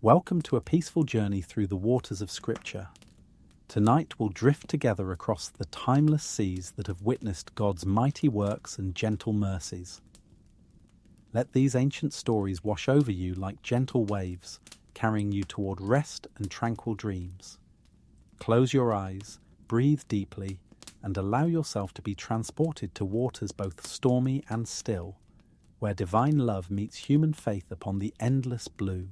Welcome to a peaceful journey through the waters of Scripture. Tonight we'll drift together across the timeless seas that have witnessed God's mighty works and gentle mercies. Let these ancient stories wash over you like gentle waves, carrying you toward rest and tranquil dreams. Close your eyes, breathe deeply, and allow yourself to be transported to waters both stormy and still, where divine love meets human faith upon the endless blue.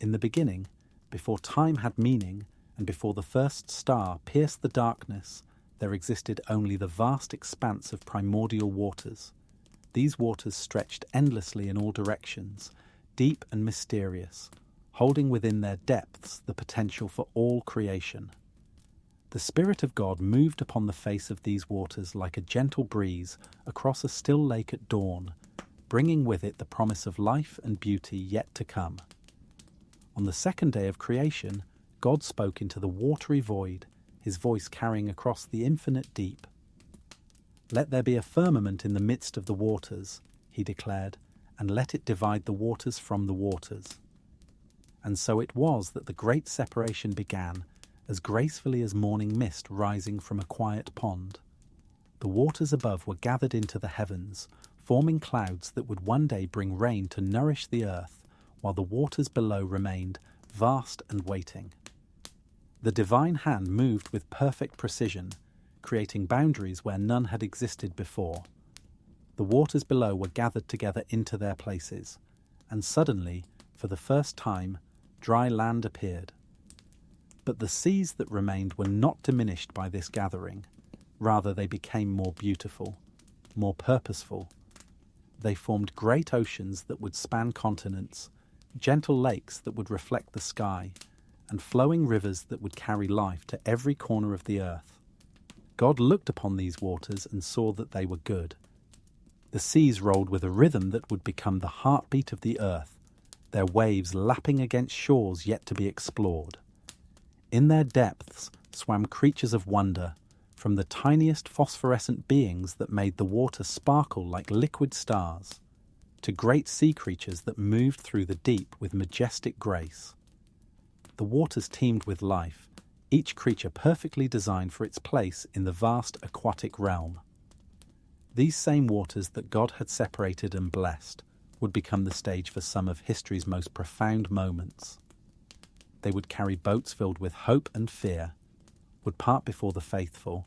In the beginning, before time had meaning, and before the first star pierced the darkness, there existed only the vast expanse of primordial waters. These waters stretched endlessly in all directions, deep and mysterious, holding within their depths the potential for all creation. The Spirit of God moved upon the face of these waters like a gentle breeze across a still lake at dawn, bringing with it the promise of life and beauty yet to come. On the second day of creation, God spoke into the watery void, his voice carrying across the infinite deep. "Let there be a firmament in the midst of the waters," he declared, "and let it divide the waters from the waters." And so it was that the great separation began, as gracefully as morning mist rising from a quiet pond. The waters above were gathered into the heavens, forming clouds that would one day bring rain to nourish the earth, while the waters below remained vast and waiting. The divine hand moved with perfect precision, creating boundaries where none had existed before. The waters below were gathered together into their places, and suddenly, for the first time, dry land appeared. But the seas that remained were not diminished by this gathering. Rather, they became more beautiful, more purposeful. They formed great oceans that would span continents, gentle lakes that would reflect the sky, and flowing rivers that would carry life to every corner of the earth. God looked upon these waters and saw that they were good. The seas rolled with a rhythm that would become the heartbeat of the earth, their waves lapping against shores yet to be explored. In their depths swam creatures of wonder, from the tiniest phosphorescent beings that made the water sparkle like liquid stars, to great sea creatures that moved through the deep with majestic grace. The waters teemed with life, each creature perfectly designed for its place in the vast aquatic realm. These same waters that God had separated and blessed would become the stage for some of history's most profound moments. They would carry boats filled with hope and fear, would part before the faithful,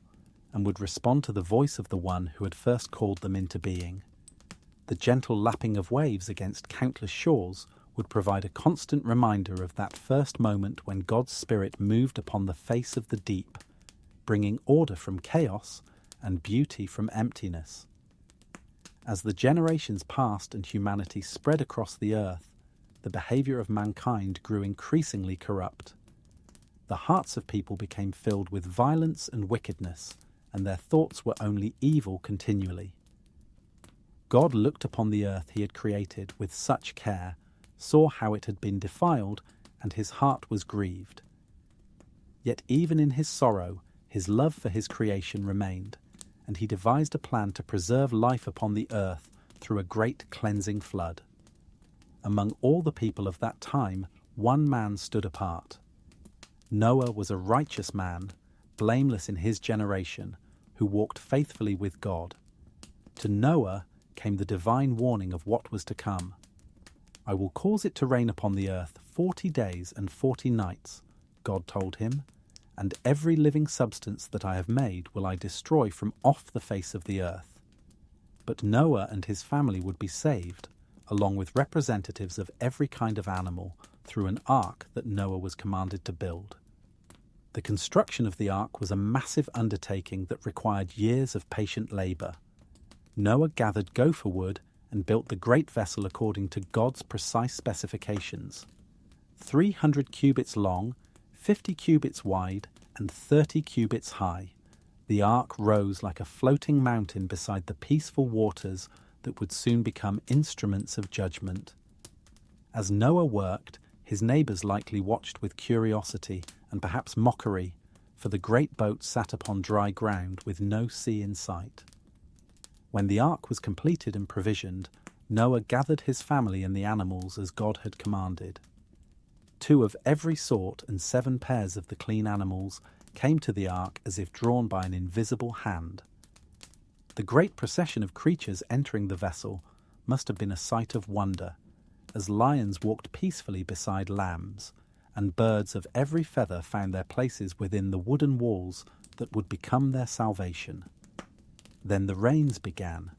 and would respond to the voice of the one who had first called them into being. The gentle lapping of waves against countless shores would provide a constant reminder of that first moment when God's Spirit moved upon the face of the deep, bringing order from chaos and beauty from emptiness. As the generations passed and humanity spread across the earth, the behavior of mankind grew increasingly corrupt. The hearts of people became filled with violence and wickedness, and their thoughts were only evil continually. God looked upon the earth he had created with such care, saw how it had been defiled, and his heart was grieved. Yet even in his sorrow, his love for his creation remained, and he devised a plan to preserve life upon the earth through a great cleansing flood. Among all the people of that time, one man stood apart. Noah was a righteous man, blameless in his generation, who walked faithfully with God. To Noah came the divine warning of what was to come. "I will cause it to rain upon the earth 40 days and 40 nights, God told him, "and every living substance that I have made will I destroy from off the face of the earth." But Noah and his family would be saved, along with representatives of every kind of animal, through an ark that Noah was commanded to build. The construction of the ark was a massive undertaking that required years of patient labor. Noah gathered gopher wood and built the great vessel according to God's precise specifications. 300 cubits long, 50 cubits wide, and 30 cubits high, the ark rose like a floating mountain beside the peaceful waters that would soon become instruments of judgment. As Noah worked, his neighbors likely watched with curiosity and perhaps mockery, for the great boat sat upon dry ground with no sea in sight. When the ark was completed and provisioned, Noah gathered his family and the animals as God had commanded. 2 of every sort and 7 pairs of the clean animals came to the ark as if drawn by an invisible hand. The great procession of creatures entering the vessel must have been a sight of wonder, as lions walked peacefully beside lambs, and birds of every feather found their places within the wooden walls that would become their salvation. Then the rains began.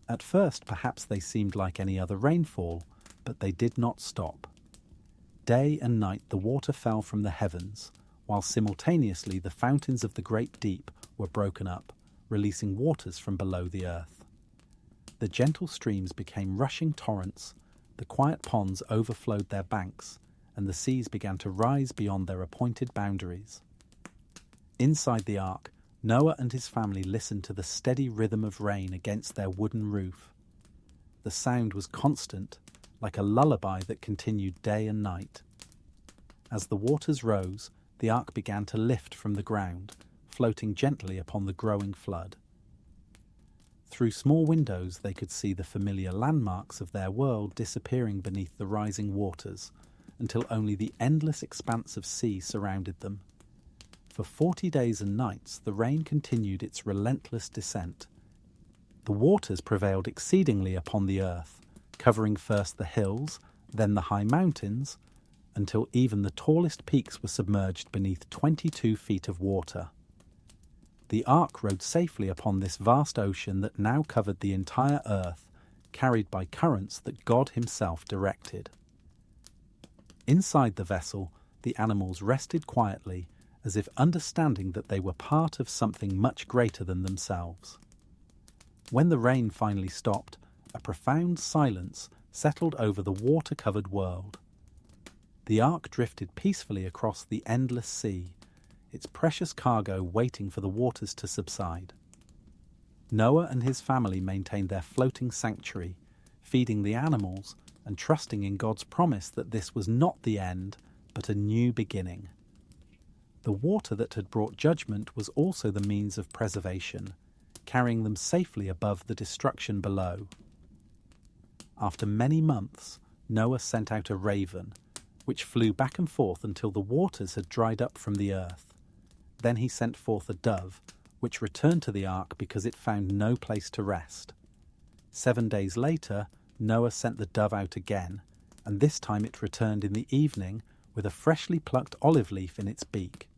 At first, perhaps they seemed like any other rainfall, but they did not stop. Day and night the water fell from the heavens, while simultaneously the fountains of the great deep were broken up, releasing waters from below the earth. The gentle streams became rushing torrents, the quiet ponds overflowed their banks, and the seas began to rise beyond their appointed boundaries. Inside the ark, Noah and his family listened to the steady rhythm of rain against their wooden roof. The sound was constant, like a lullaby that continued day and night. As the waters rose, the ark began to lift from the ground, floating gently upon the growing flood. Through small windows they could see the familiar landmarks of their world disappearing beneath the rising waters, until only the endless expanse of sea surrounded them. For 40 days and nights the rain continued its relentless descent. The waters prevailed exceedingly upon the earth, covering first the hills, then the high mountains, until even the tallest peaks were submerged beneath 22 feet of water. The ark rode safely upon this vast ocean that now covered the entire earth, carried by currents that God himself directed. Inside the vessel, the animals rested quietly, as if understanding that they were part of something much greater than themselves. When the rain finally stopped, a profound silence settled over the water-covered world. The ark drifted peacefully across the endless sea, its precious cargo waiting for the waters to subside. Noah and his family maintained their floating sanctuary, feeding the animals and trusting in God's promise that this was not the end, but a new beginning. The water that had brought judgment was also the means of preservation, carrying them safely above the destruction below. After many months, Noah sent out a raven, which flew back and forth until the waters had dried up from the earth. Then he sent forth a dove, which returned to the ark because it found no place to rest. 7 days later, Noah sent the dove out again, and this time it returned in the evening with a freshly plucked olive leaf in its beak.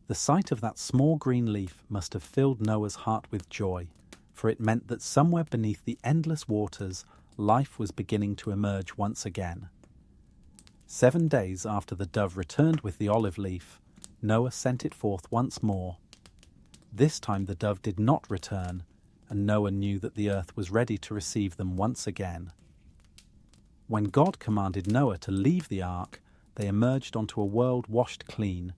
The sight of that small green leaf must have filled Noah's heart with joy, for it meant that somewhere beneath the endless waters, life was beginning to emerge once again. 7 days after the dove returned with the olive leaf, Noah sent it forth once more. This time the dove did not return, and Noah knew that the earth was ready to receive them once again. When God commanded Noah to leave the ark, they emerged onto a world washed clean,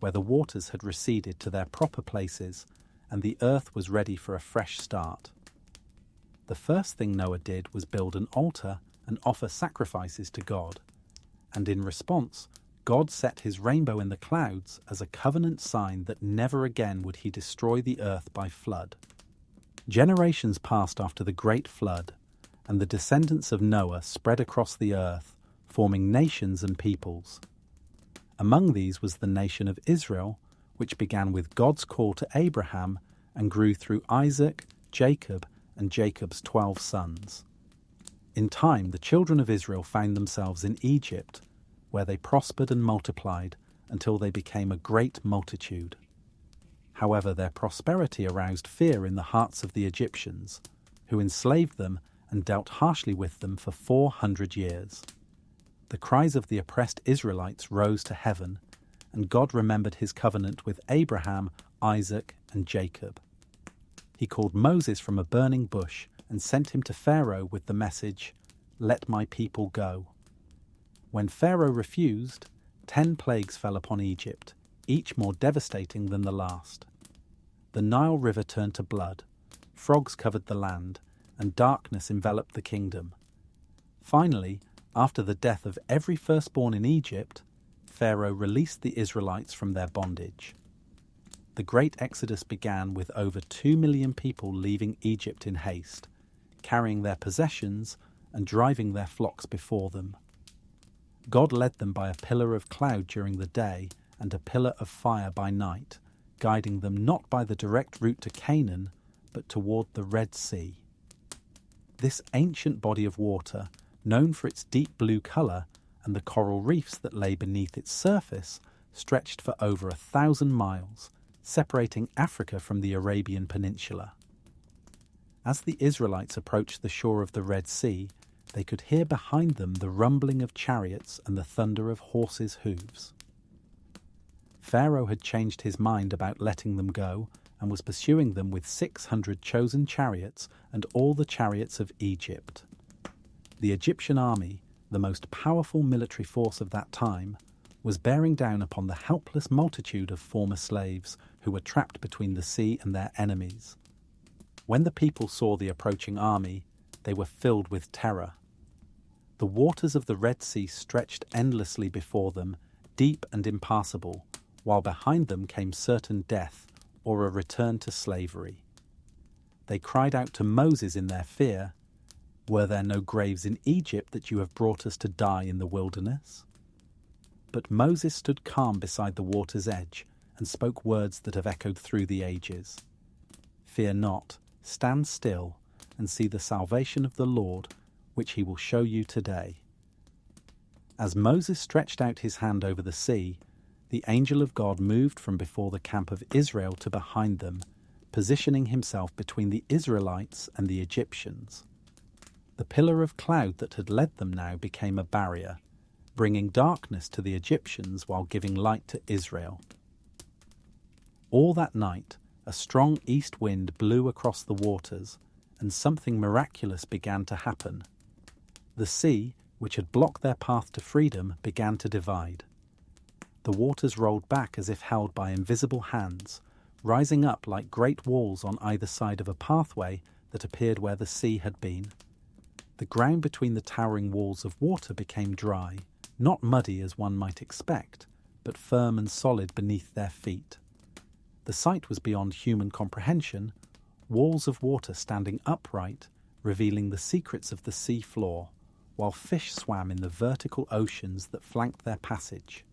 where the waters had receded to their proper places, and the earth was ready for a fresh start. The first thing Noah did was build an altar and offer sacrifices to God, and in response, God set his rainbow in the clouds as a covenant sign that never again would he destroy the earth by flood. Generations passed after the great flood, and the descendants of Noah spread across the earth, forming nations and peoples. Among these was the nation of Israel, which began with God's call to Abraham and grew through Isaac, Jacob, and Jacob's 12 sons. In time, the children of Israel found themselves in Egypt, where they prospered and multiplied until they became a great multitude. However, their prosperity aroused fear in the hearts of the Egyptians, who enslaved them and dealt harshly with them for 400 years. The cries of the oppressed Israelites rose to heaven, and God remembered his covenant with Abraham, Isaac, and Jacob. He called Moses from a burning bush and sent him to Pharaoh with the message, "Let my people go." When Pharaoh refused, 10 plagues fell upon Egypt, each more devastating than the last. The Nile River turned to blood, frogs covered the land, and darkness enveloped the kingdom. Finally, after the death of every firstborn in Egypt, Pharaoh released the Israelites from their bondage. The great exodus began with over 2 million people leaving Egypt in haste, carrying their possessions and driving their flocks before them. God led them by a pillar of cloud during the day and a pillar of fire by night, guiding them not by the direct route to Canaan, but toward the Red Sea. This ancient body of water, known for its deep blue colour and the coral reefs that lay beneath its surface, stretched for over 1,000 miles, separating Africa from the Arabian Peninsula. As the Israelites approached the shore of the Red Sea, they could hear behind them the rumbling of chariots and the thunder of horses' hooves. Pharaoh had changed his mind about letting them go and was pursuing them with 600 chosen chariots and all the chariots of Egypt. The Egyptian army, the most powerful military force of that time, was bearing down upon the helpless multitude of former slaves who were trapped between the sea and their enemies. When the people saw the approaching army, they were filled with terror. The waters of the Red Sea stretched endlessly before them, deep and impassable, while behind them came certain death or a return to slavery. They cried out to Moses in their fear, "Were there no graves in Egypt that you have brought us to die in the wilderness?" But Moses stood calm beside the water's edge and spoke words that have echoed through the ages. "Fear not, stand still and see the salvation of the Lord, which he will show you today." As Moses stretched out his hand over the sea, the angel of God moved from before the camp of Israel to behind them, positioning himself between the Israelites and the Egyptians. The pillar of cloud that had led them now became a barrier, bringing darkness to the Egyptians while giving light to Israel. All that night, a strong east wind blew across the waters, and something miraculous began to happen. The sea, which had blocked their path to freedom, began to divide. The waters rolled back as if held by invisible hands, rising up like great walls on either side of a pathway that appeared where the sea had been. The ground between the towering walls of water became dry, not muddy as one might expect, but firm and solid beneath their feet. The sight was beyond human comprehension, walls of water standing upright, revealing the secrets of the sea floor, while fish swam in the vertical oceans that flanked their passage.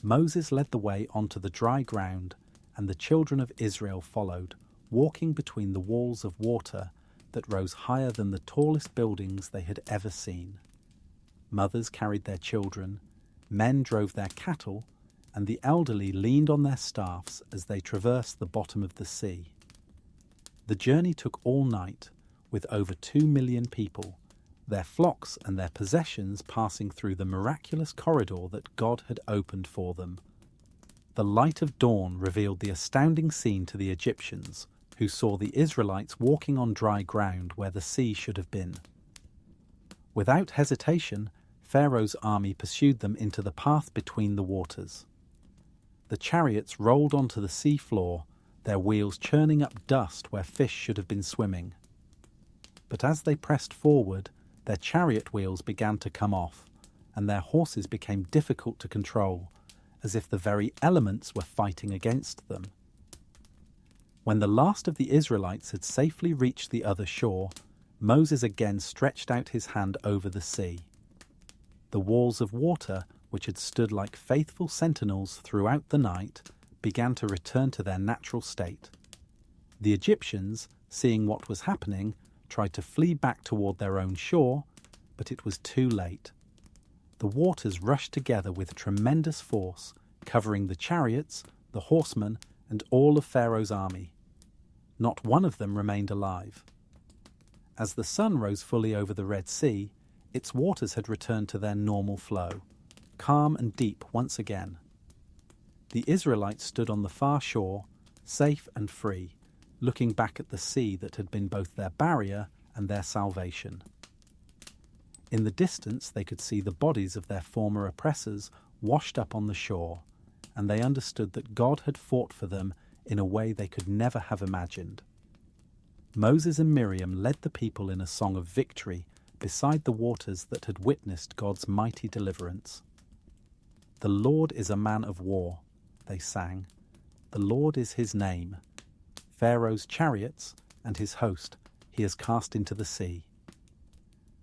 Moses led the way onto the dry ground, and the children of Israel followed, walking between the walls of water that rose higher than the tallest buildings they had ever seen. Mothers carried their children, men drove their cattle, and the elderly leaned on their staffs as they traversed the bottom of the sea. The journey took all night, with over 2 million people, their flocks and their possessions passing through the miraculous corridor that God had opened for them. The light of dawn revealed the astounding scene to the Egyptians, who saw the Israelites walking on dry ground where the sea should have been. Without hesitation, Pharaoh's army pursued them into the path between the waters. The chariots rolled onto the sea floor, their wheels churning up dust where fish should have been swimming. But as they pressed forward, their chariot wheels began to come off, and their horses became difficult to control, as if the very elements were fighting against them. When the last of the Israelites had safely reached the other shore, Moses again stretched out his hand over the sea. The walls of water, which had stood like faithful sentinels throughout the night, began to return to their natural state. The Egyptians, seeing what was happening, tried to flee back toward their own shore, but it was too late. The waters rushed together with tremendous force, covering the chariots, the horsemen, and all of Pharaoh's army. Not one of them remained alive. As the sun rose fully over the Red Sea, its waters had returned to their normal flow, calm and deep once again. The Israelites stood on the far shore, safe and free, looking back at the sea that had been both their barrier and their salvation. In the distance they could see the bodies of their former oppressors washed up on the shore, and they understood that God had fought for them in a way they could never have imagined. Moses and Miriam led the people in a song of victory beside the waters that had witnessed God's mighty deliverance. "The Lord is a man of war," they sang. "The Lord is his name. Pharaoh's chariots and his host he has cast into the sea."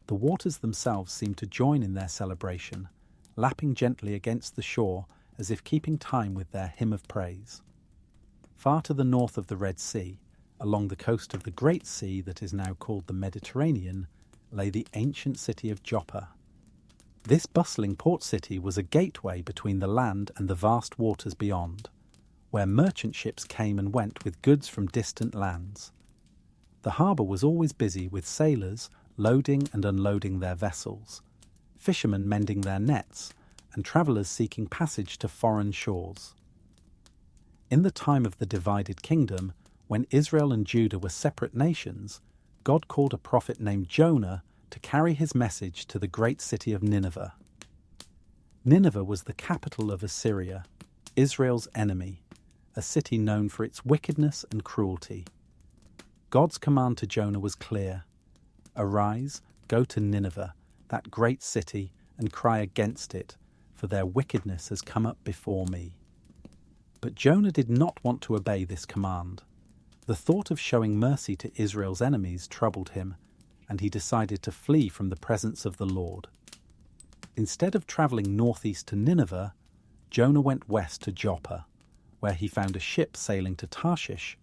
The waters themselves seemed to join in their celebration, lapping gently against the shore as if keeping time with their hymn of praise. Far to the north of the Red Sea, along the coast of the Great Sea that is now called the Mediterranean, lay the ancient city of Joppa. This bustling port city was a gateway between the land and the vast waters beyond, where merchant ships came and went with goods from distant lands. The harbour was always busy with sailors loading and unloading their vessels, fishermen mending their nets, and travellers seeking passage to foreign shores. In the time of the divided kingdom, when Israel and Judah were separate nations, God called a prophet named Jonah to carry his message to the great city of Nineveh. Nineveh was the capital of Assyria, Israel's enemy, a city known for its wickedness and cruelty. God's command to Jonah was clear: "Arise, go to Nineveh, that great city, and cry against it, for their wickedness has come up before me." But Jonah did not want to obey this command. The thought of showing mercy to Israel's enemies troubled him, and he decided to flee from the presence of the Lord. Instead of travelling northeast to Nineveh, Jonah went west to Joppa, where he found a ship sailing to Tarshish,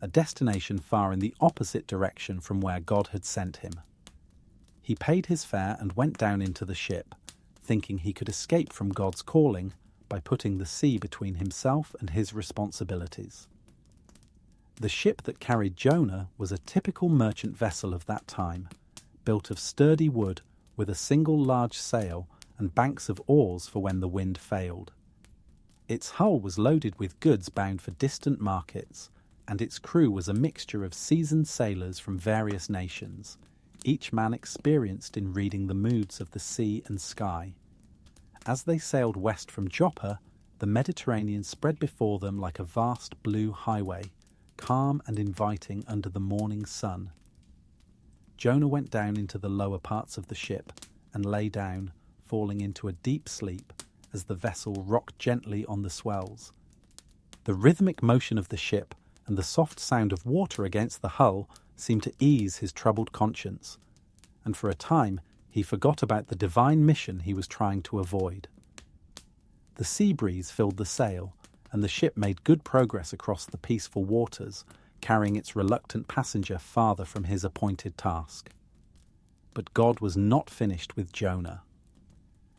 a destination far in the opposite direction from where God had sent him. He paid his fare and went down into the ship, thinking he could escape from God's calling by putting the sea between himself and his responsibilities. The ship that carried Jonah was a typical merchant vessel of that time, built of sturdy wood with a single large sail and banks of oars for when the wind failed. Its hull was loaded with goods bound for distant markets, and its crew was a mixture of seasoned sailors from various nations, each man experienced in reading the moods of the sea and sky. As they sailed west from Joppa, the Mediterranean spread before them like a vast blue highway, calm and inviting under the morning sun. Jonah went down into the lower parts of the ship and lay down, falling into a deep sleep as the vessel rocked gently on the swells. The rhythmic motion of the ship and the soft sound of water against the hull seemed to ease his troubled conscience, and for a time he forgot about the divine mission he was trying to avoid. The sea breeze filled the sail, and the ship made good progress across the peaceful waters, carrying its reluctant passenger farther from his appointed task. But God was not finished with Jonah.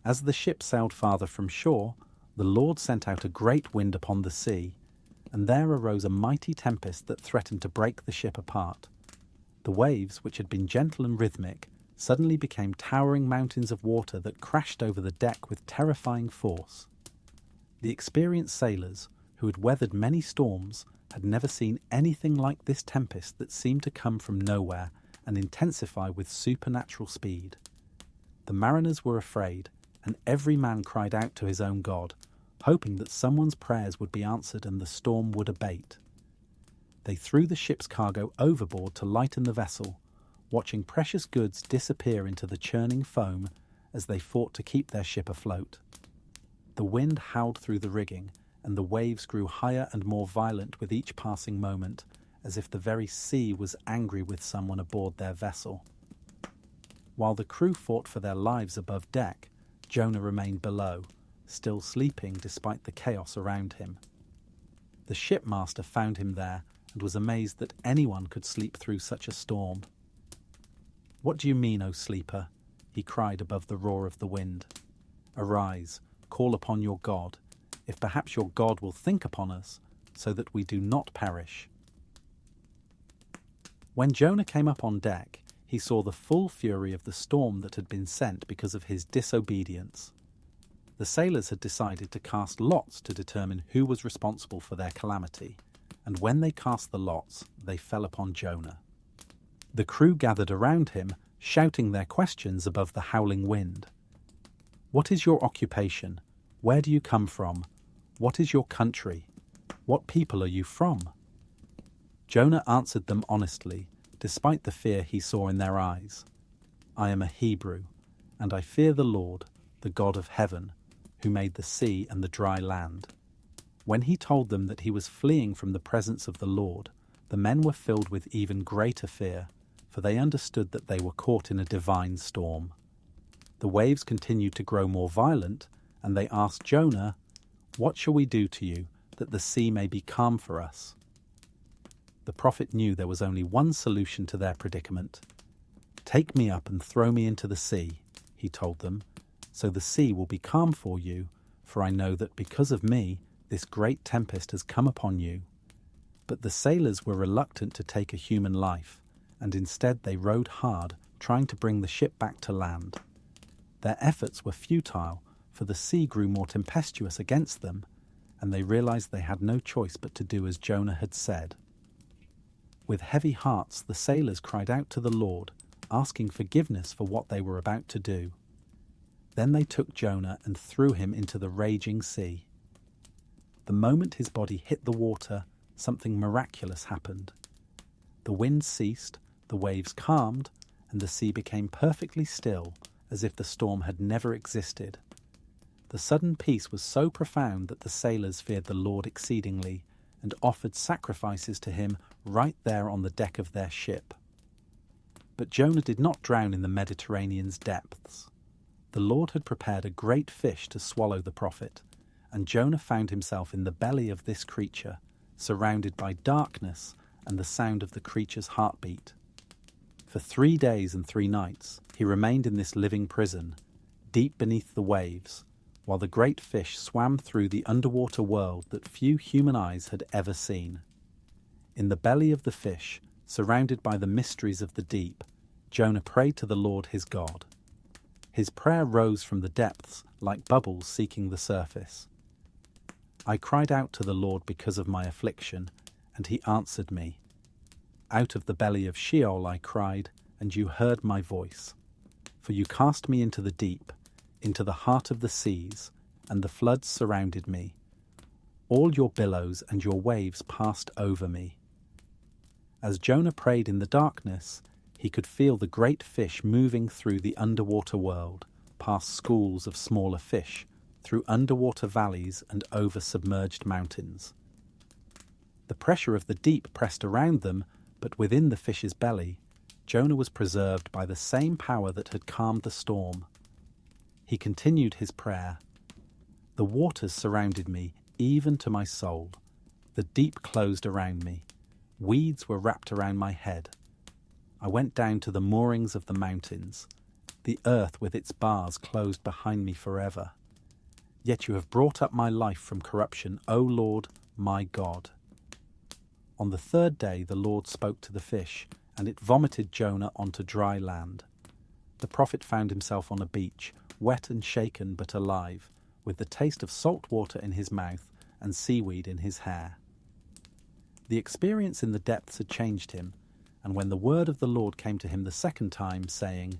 As the ship sailed farther from shore, the Lord sent out a great wind upon the sea, and there arose a mighty tempest that threatened to break the ship apart. The waves, which had been gentle and rhythmic, suddenly became towering mountains of water that crashed over the deck with terrifying force. The experienced sailors, who had weathered many storms, had never seen anything like this tempest that seemed to come from nowhere and intensify with supernatural speed. The mariners were afraid, and every man cried out to his own God, hoping that someone's prayers would be answered and the storm would abate. They threw the ship's cargo overboard to lighten the vessel, watching precious goods disappear into the churning foam as they fought to keep their ship afloat. The wind howled through the rigging, and the waves grew higher and more violent with each passing moment, as if the very sea was angry with someone aboard their vessel. While the crew fought for their lives above deck, Jonah remained below, still sleeping despite the chaos around him. The shipmaster found him there and was amazed that anyone could sleep through such a storm. "What do you mean, O sleeper?" he cried above the roar of the wind. "Arise, call upon your God, if perhaps your God will think upon us, so that we do not perish." When Jonah came up on deck, he saw the full fury of the storm that had been sent because of his disobedience. The sailors had decided to cast lots to determine who was responsible for their calamity, and when they cast the lots, they fell upon Jonah. The crew gathered around him, shouting their questions above the howling wind. "What is your occupation? Where do you come from? What is your country? What people are you from?" Jonah answered them honestly, despite the fear he saw in their eyes. "I am a Hebrew, and I fear the Lord, the God of heaven, who made the sea and the dry land." When he told them that he was fleeing from the presence of the Lord, the men were filled with even greater fear, for they understood that they were caught in a divine storm. The waves continued to grow more violent, and they asked Jonah, "What shall we do to you, that the sea may be calm for us?" The prophet knew there was only one solution to their predicament. "Take me up and throw me into the sea," he told them, "so the sea will be calm for you, for I know that because of me this great tempest has come upon you." But the sailors were reluctant to take a human life, and instead they rowed hard, trying to bring the ship back to land. Their efforts were futile, for the sea grew more tempestuous against them, and they realized they had no choice but to do as Jonah had said. With heavy hearts, the sailors cried out to the Lord, asking forgiveness for what they were about to do. Then they took Jonah and threw him into the raging sea. The moment his body hit the water, something miraculous happened. The wind ceased, the waves calmed, and the sea became perfectly still, as if the storm had never existed. The sudden peace was so profound that the sailors feared the Lord exceedingly and offered sacrifices to him right there on the deck of their ship. But Jonah did not drown in the Mediterranean's depths. The Lord had prepared a great fish to swallow the prophet, and Jonah found himself in the belly of this creature, surrounded by darkness and the sound of the creature's heartbeat. For 3 days and 3 nights he remained in this living prison, deep beneath the waves, while the great fish swam through the underwater world that few human eyes had ever seen. In the belly of the fish, surrounded by the mysteries of the deep, Jonah prayed to the Lord his God. His prayer rose from the depths like bubbles seeking the surface. "I cried out to the Lord because of my affliction, and he answered me. Out of the belly of Sheol I cried, and you heard my voice. For you cast me into the deep, into the heart of the seas, and the floods surrounded me. All your billows and your waves passed over me." As Jonah prayed in the darkness, he could feel the great fish moving through the underwater world, past schools of smaller fish, through underwater valleys and over submerged mountains. The pressure of the deep pressed around them, but within the fish's belly, Jonah was preserved by the same power that had calmed the storm. He continued his prayer. "The waters surrounded me, even to my soul. The deep closed around me. Weeds were wrapped around my head. I went down to the moorings of the mountains. The earth with its bars closed behind me forever. Yet you have brought up my life from corruption, O Lord, my God." On the 3rd day the Lord spoke to the fish, and it vomited Jonah onto dry land. The prophet found himself on a beach, wet and shaken but alive, with the taste of salt water in his mouth and seaweed in his hair. The experience in the depths had changed him, and when the word of the Lord came to him the 2nd time, saying,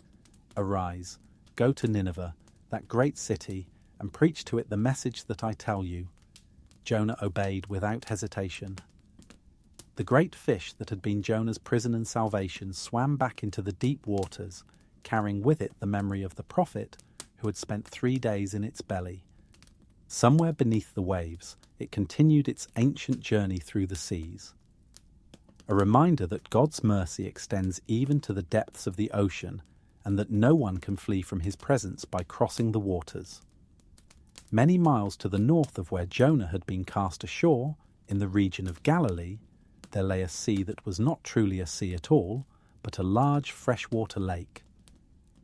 "Arise, go to Nineveh, that great city, and preach to it the message that I tell you," Jonah obeyed without hesitation. The great fish that had been Jonah's prison and salvation swam back into the deep waters, carrying with it the memory of the prophet who had spent 3 days in its belly. Somewhere beneath the waves, it continued its ancient journey through the seas. A reminder that God's mercy extends even to the depths of the ocean, and that no one can flee from his presence by crossing the waters. Many miles to the north of where Jonah had been cast ashore, in the region of Galilee, there lay a sea that was not truly a sea at all, but a large freshwater lake.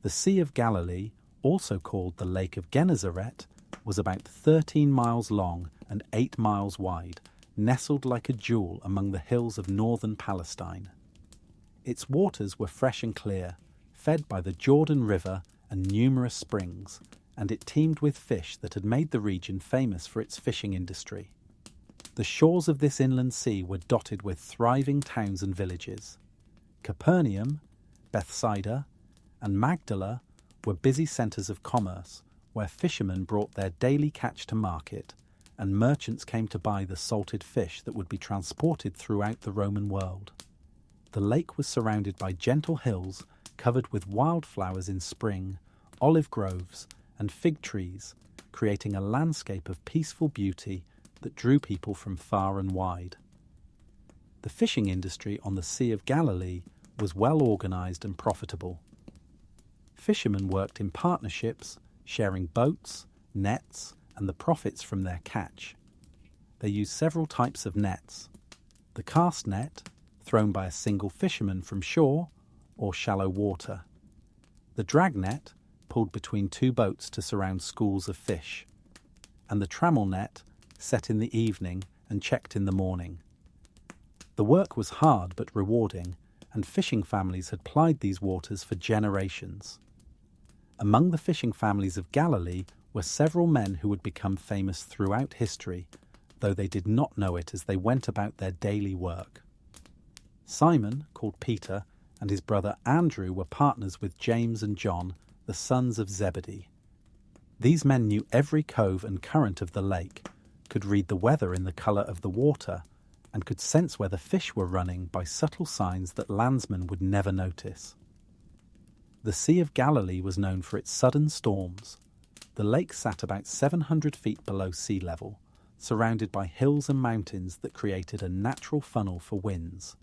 The Sea of Galilee, also called the Lake of Gennesaret, was about 13 miles long and 8 miles wide, nestled like a jewel among the hills of northern Palestine. Its waters were fresh and clear, fed by the Jordan River and numerous springs, and it teemed with fish that had made the region famous for its fishing industry. The shores of this inland sea were dotted with thriving towns and villages. Capernaum, Bethsaida, and Magdala were busy centres of commerce, where fishermen brought their daily catch to market, and merchants came to buy the salted fish that would be transported throughout the Roman world. The lake was surrounded by gentle hills covered with wildflowers in spring, olive groves, and fig trees, creating a landscape of peaceful beauty that drew people from far and wide. The fishing industry on the Sea of Galilee was well organised and profitable. Fishermen worked in partnerships, sharing boats, nets, and the profits from their catch. They used several types of nets: the cast net, thrown by a single fisherman from shore or shallow water; the drag net, pulled between two boats to surround schools of fish; and the trammel net, set in the evening and checked in the morning. The work was hard but rewarding, and fishing families had plied these waters for generations. Among the fishing families of Galilee were several men who would become famous throughout history, though they did not know it as they went about their daily work. Simon, called Peter, and his brother Andrew were partners with James and John, the sons of Zebedee. These men knew every cove and current of the lake, could read the weather in the colour of the water, and could sense where the fish were running by subtle signs that landsmen would never notice. The Sea of Galilee was known for its sudden storms. The lake sat about 700 feet below sea level, surrounded by hills and mountains that created a natural funnel for winds.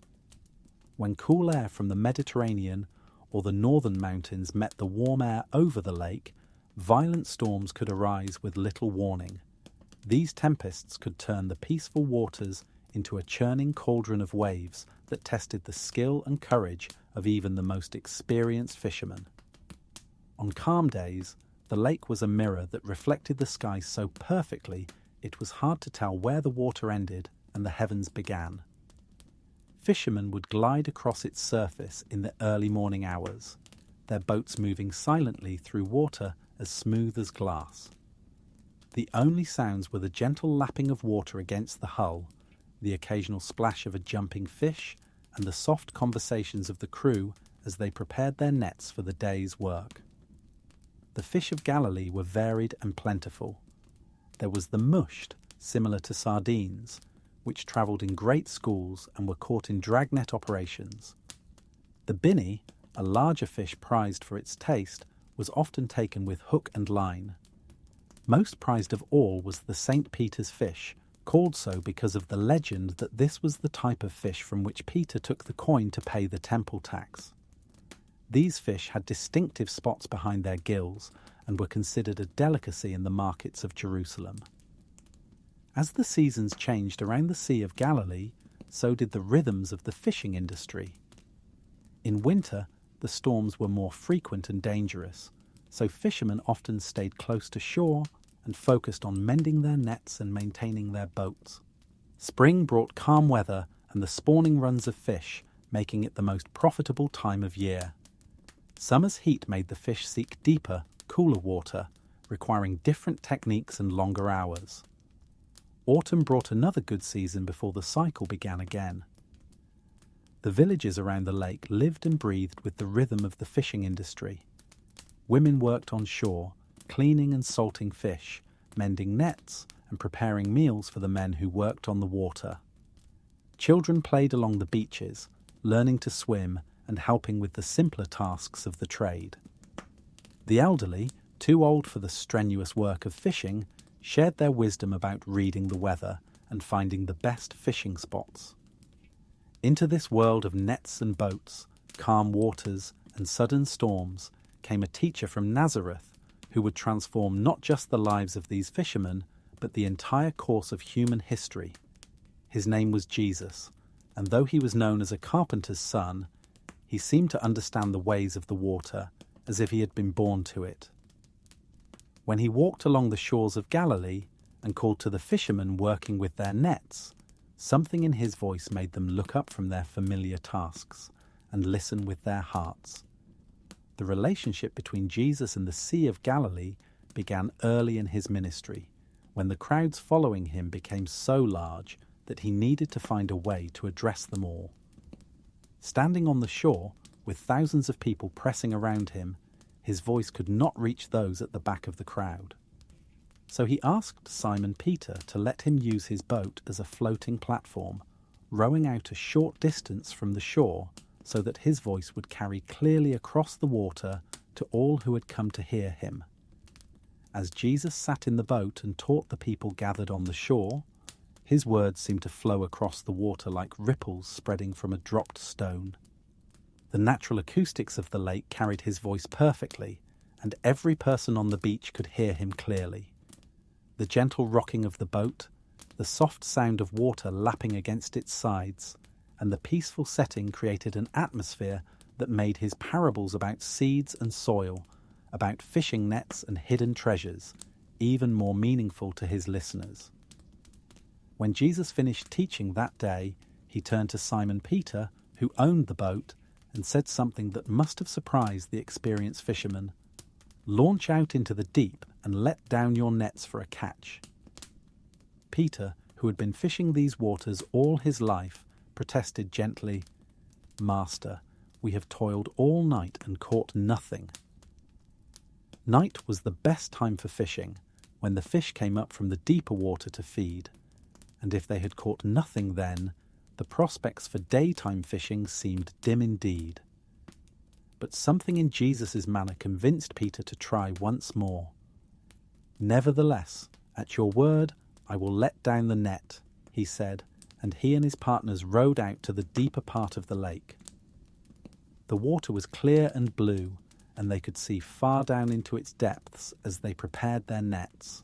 When cool air from the Mediterranean or the northern mountains met the warm air over the lake, violent storms could arise with little warning. These tempests could turn the peaceful waters into a churning cauldron of waves that tested the skill and courage of even the most experienced fishermen. On calm days, the lake was a mirror that reflected the sky so perfectly it was hard to tell where the water ended and the heavens began. Fishermen would glide across its surface in the early morning hours, their boats moving silently through water as smooth as glass. The only sounds were the gentle lapping of water against the hull, the occasional splash of a jumping fish, and the soft conversations of the crew as they prepared their nets for the day's work. The fish of Galilee were varied and plentiful. There was the mushed, similar to sardines, which travelled in great schools and were caught in dragnet operations. The binny, a larger fish prized for its taste, was often taken with hook and line. Most prized of all was the St. Peter's fish, called so because of the legend that this was the type of fish from which Peter took the coin to pay the temple tax. These fish had distinctive spots behind their gills and were considered a delicacy in the markets of Jerusalem. As the seasons changed around the Sea of Galilee, so did the rhythms of the fishing industry. In winter, the storms were more frequent and dangerous, so fishermen often stayed close to shore and focused on mending their nets and maintaining their boats. Spring brought calm weather and the spawning runs of fish, making it the most profitable time of year. Summer's heat made the fish seek deeper, cooler water, requiring different techniques and longer hours. Autumn brought another good season before the cycle began again. The villages around the lake lived and breathed with the rhythm of the fishing industry. Women worked on shore, cleaning and salting fish, mending nets, and preparing meals for the men who worked on the water. Children played along the beaches, learning to swim and helping with the simpler tasks of the trade. The elderly, too old for the strenuous work of fishing, shared their wisdom about reading the weather and finding the best fishing spots. Into this world of nets and boats, calm waters, and sudden storms came a teacher from Nazareth who would transform not just the lives of these fishermen, but the entire course of human history. His name was Jesus, and though he was known as a carpenter's son, he seemed to understand the ways of the water as if he had been born to it. When he walked along the shores of Galilee and called to the fishermen working with their nets, something in his voice made them look up from their familiar tasks and listen with their hearts. The relationship between Jesus and the Sea of Galilee began early in his ministry, when the crowds following him became so large that he needed to find a way to address them all. Standing on the shore, with thousands of people pressing around him, his voice could not reach those at the back of the crowd. So he asked Simon Peter to let him use his boat as a floating platform, rowing out a short distance from the shore so that his voice would carry clearly across the water to all who had come to hear him. As Jesus sat in the boat and taught the people gathered on the shore, his words seemed to flow across the water like ripples spreading from a dropped stone. The natural acoustics of the lake carried his voice perfectly, and every person on the beach could hear him clearly. The gentle rocking of the boat, the soft sound of water lapping against its sides, and the peaceful setting created an atmosphere that made his parables about seeds and soil, about fishing nets and hidden treasures, even more meaningful to his listeners. When Jesus finished teaching that day, he turned to Simon Peter, who owned the boat, and said something that must have surprised the experienced fisherman. "Launch out into the deep and let down your nets for a catch." Peter, who had been fishing these waters all his life, protested gently, "Master, we have toiled all night and caught nothing." Night was the best time for fishing, when the fish came up from the deeper water to feed, and if they had caught nothing then, the prospects for daytime fishing seemed dim indeed. But something in Jesus' manner convinced Peter to try once more. "Nevertheless, at your word, I will let down the net," he said, and he and his partners rowed out to the deeper part of the lake. The water was clear and blue, and they could see far down into its depths as they prepared their nets.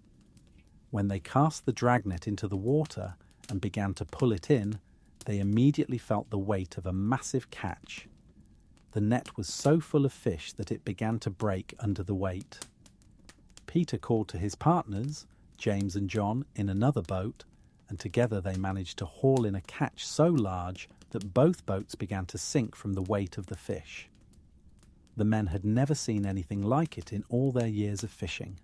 When they cast the dragnet into the water and began to pull it in, they immediately felt the weight of a massive catch. The net was so full of fish that it began to break under the weight. Peter called to his partners, James and John, in another boat, and together they managed to haul in a catch so large that both boats began to sink from the weight of the fish. The men had never seen anything like it in all their years of fishing.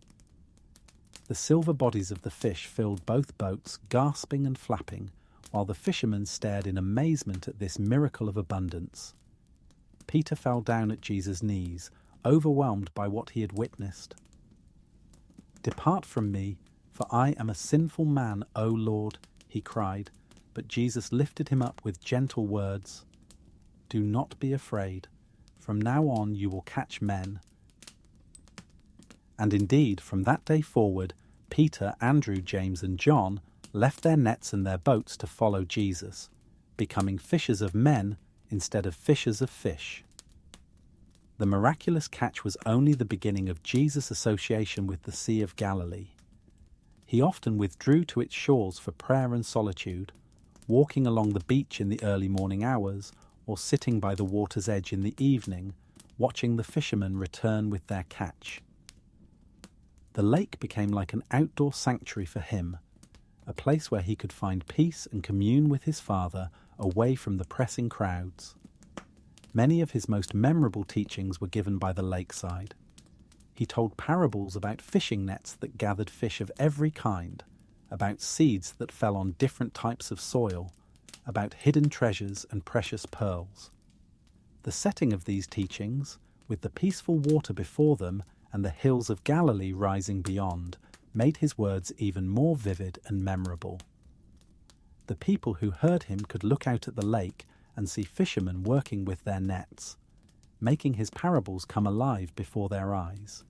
The silver bodies of the fish filled both boats, gasping and flapping, while the fishermen stared in amazement at this miracle of abundance. Peter fell down at Jesus' knees, overwhelmed by what he had witnessed. "Depart from me, for I am a sinful man, O Lord," he cried, but Jesus lifted him up with gentle words. "Do not be afraid. From now on you will catch men." And indeed, from that day forward, Peter, Andrew, James and John left their nets and their boats to follow Jesus, becoming fishers of men instead of fishers of fish. The miraculous catch was only the beginning of Jesus' association with the Sea of Galilee. He often withdrew to its shores for prayer and solitude, walking along the beach in the early morning hours, or sitting by the water's edge in the evening, watching the fishermen return with their catch. The lake became like an outdoor sanctuary for him, a place where he could find peace and commune with his Father away from the pressing crowds. Many of his most memorable teachings were given by the lakeside. He told parables about fishing nets that gathered fish of every kind, about seeds that fell on different types of soil, about hidden treasures and precious pearls. The setting of these teachings, with the peaceful water before them and the hills of Galilee rising beyond, made his words even more vivid and memorable. The people who heard him could look out at the lake and see fishermen working with their nets, making his parables come alive before their eyes.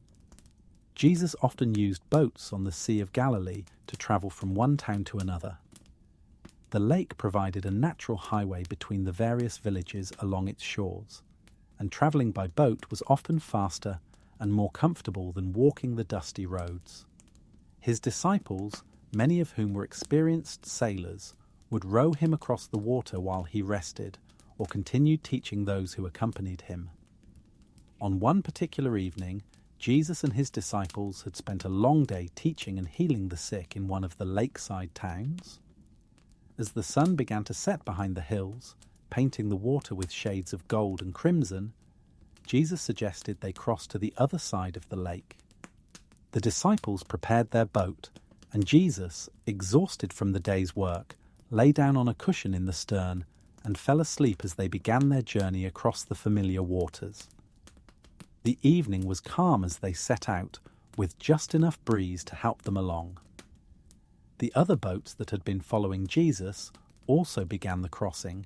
Jesus often used boats on the Sea of Galilee to travel from one town to another. The lake provided a natural highway between the various villages along its shores, and travelling by boat was often faster and more comfortable than walking the dusty roads. His disciples, many of whom were experienced sailors, would row him across the water while he rested, or continued teaching those who accompanied him. On one particular evening, Jesus and his disciples had spent a long day teaching and healing the sick in one of the lakeside towns. As the sun began to set behind the hills, painting the water with shades of gold and crimson, Jesus suggested they cross to the other side of the lake. The disciples prepared their boat, and Jesus, exhausted from the day's work, lay down on a cushion in the stern and fell asleep as they began their journey across the familiar waters. The evening was calm as they set out, with just enough breeze to help them along. The other boats that had been following Jesus also began the crossing,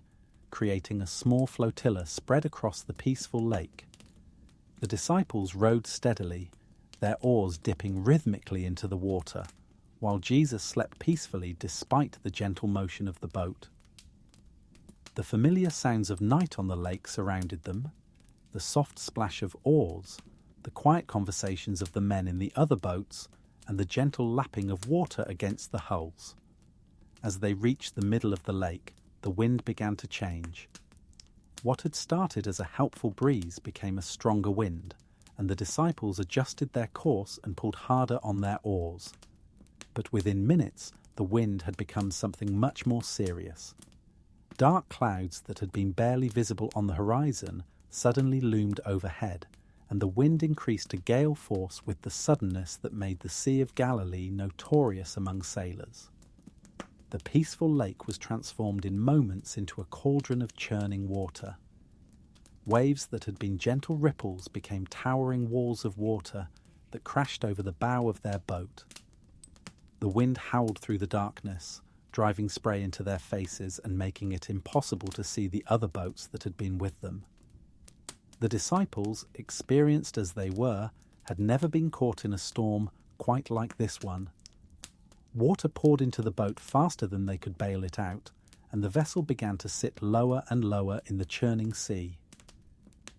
creating a small flotilla spread across the peaceful lake. The disciples rowed steadily, their oars dipping rhythmically into the water, while Jesus slept peacefully despite the gentle motion of the boat. The familiar sounds of night on the lake surrounded them, the soft splash of oars, the quiet conversations of the men in the other boats, and the gentle lapping of water against the hulls. As they reached the middle of the lake, the wind began to change. What had started as a helpful breeze became a stronger wind, and the disciples adjusted their course and pulled harder on their oars. But within minutes, the wind had become something much more serious. Dark clouds that had been barely visible on the horizon suddenly loomed overhead, and the wind increased to gale force with the suddenness that made the Sea of Galilee notorious among sailors. The peaceful lake was transformed in moments into a cauldron of churning water. Waves that had been gentle ripples became towering walls of water that crashed over the bow of their boat. The wind howled through the darkness, driving spray into their faces and making it impossible to see the other boats that had been with them. The disciples, experienced as they were, had never been caught in a storm quite like this one. Water poured into the boat faster than they could bail it out, and the vessel began to sit lower and lower in the churning sea.